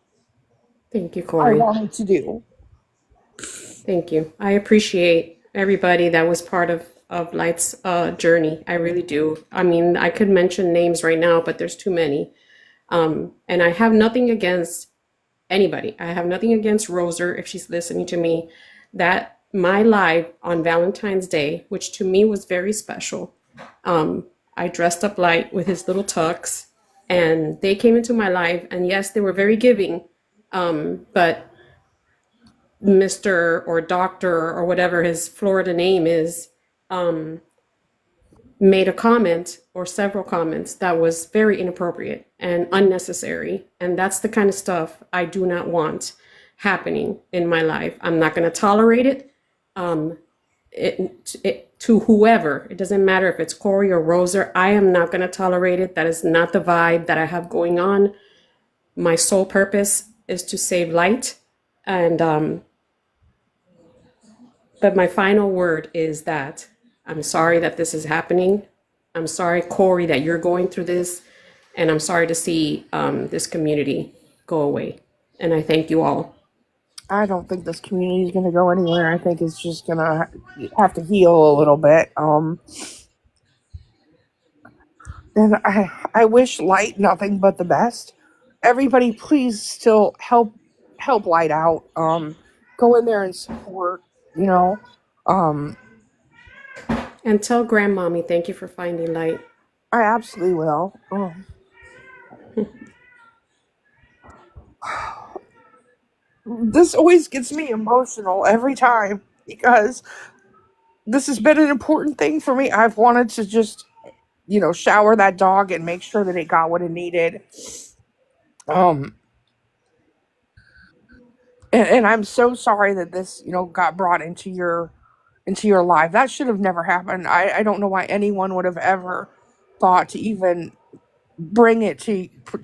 Thank you, I Corey. wanted to do. Thank you. I appreciate everybody that was part of Light's journey. I really do. I mean, I could mention names right now, but there's too many. And I have nothing against anybody. I have nothing against Roser if she's listening to me. That my live on Valentine's Day, which to me was very special, I dressed up Light with his little tux, and they came into my life. And yes, they were very giving, but Mr. or Doctor or whatever his Florida name is, made a comment or several comments that was very inappropriate and unnecessary. And that's the kind of stuff I do not want happening in my life. I'm not going to tolerate it. To whoever, it doesn't matter if it's Corey or Rosa, I am not going to tolerate it. That is not the vibe that I have going on. My sole purpose is to save Light. And but my final word is that I'm sorry that this is happening. I'm sorry, Corey, that you're going through this. And I'm sorry to see this community go away. And I thank you all. I don't think this community is going to go anywhere. I think it's just going to have to heal a little bit. And I wish Light nothing but the best. Everybody, please still help Light out. Go in there and support. You know, um, And tell grandmommy thank you for finding light. I absolutely will. This always gets me emotional every time because this has been an important thing for me. I've wanted to just, shower that dog and make sure that it got what it needed. Um, and I'm so sorry that this, got brought into your life. That should have never happened. I don't know why anyone would have ever thought to even bring it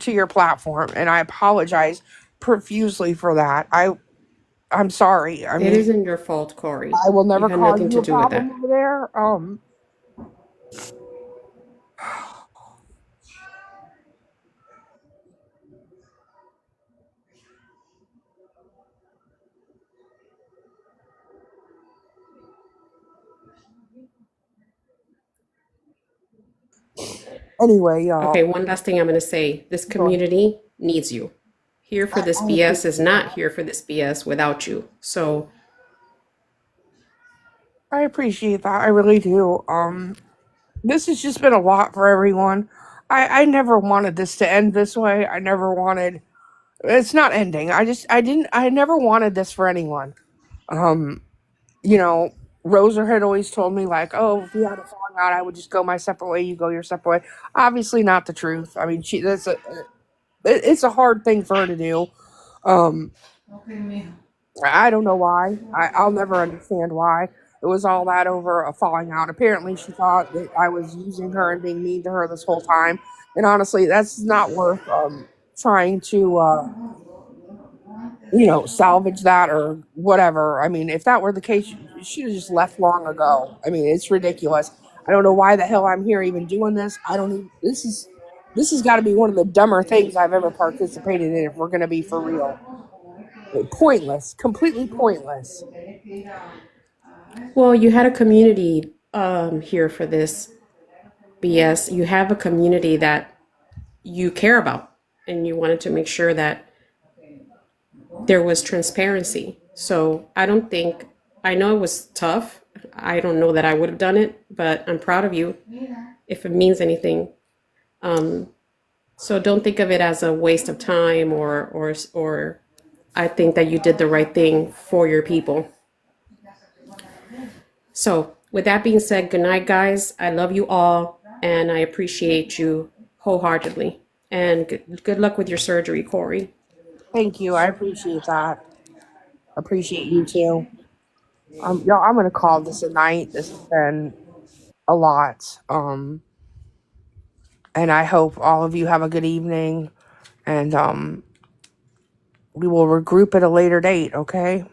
to your platform, and I apologize profusely for that. I'm sorry. I It mean, isn't your fault, Corey. I will You never had cause nothing you to a do with problem that. over there. Anyway, Okay, y'all, one last thing I'm going to say. This go ahead. community needs you. Here for this I BS is appreciate not that. here for this BS without you. So I appreciate that. I really do. This has just been a lot for everyone. I never wanted this to end this way. I never wanted. It's not ending. I never wanted this for anyone. Um, you know, Rosa had always told me like, oh, if we had a falling out, I would just go my separate way. You go your separate way. Obviously, not the truth. I mean, it's a hard thing for her to do. Um, I don't know why. I'll never understand why. It was all that over a falling out. Apparently, she thought that I was using her and being mean to her this whole time. And honestly, that's not worth trying to salvage that or whatever. I mean, if that were the case, you should have just left long ago. I mean, it's ridiculous. I don't know why the hell I'm here even doing this. I don't even. This has got to be one of the dumber things I've ever participated in. If we're gonna be for real, pointless, completely pointless. well, you had a community here for this BS. You have a community that you care about, and you wanted to make sure that there was transparency. So I don't think, I know it was tough. I don't know that I would have done it, but I'm proud of you if it means anything. So don't think of it as a waste of time or I think that you did the right thing for your people. So with that being said, good night, guys. I love you all and I appreciate you wholeheartedly. And good luck with your surgery, Corey. Thank you. I appreciate that. Appreciate you too. Y'all, I'm gonna call this a night. This has been a lot. And I hope all of you have a good evening. And we will regroup at a later date. Okay.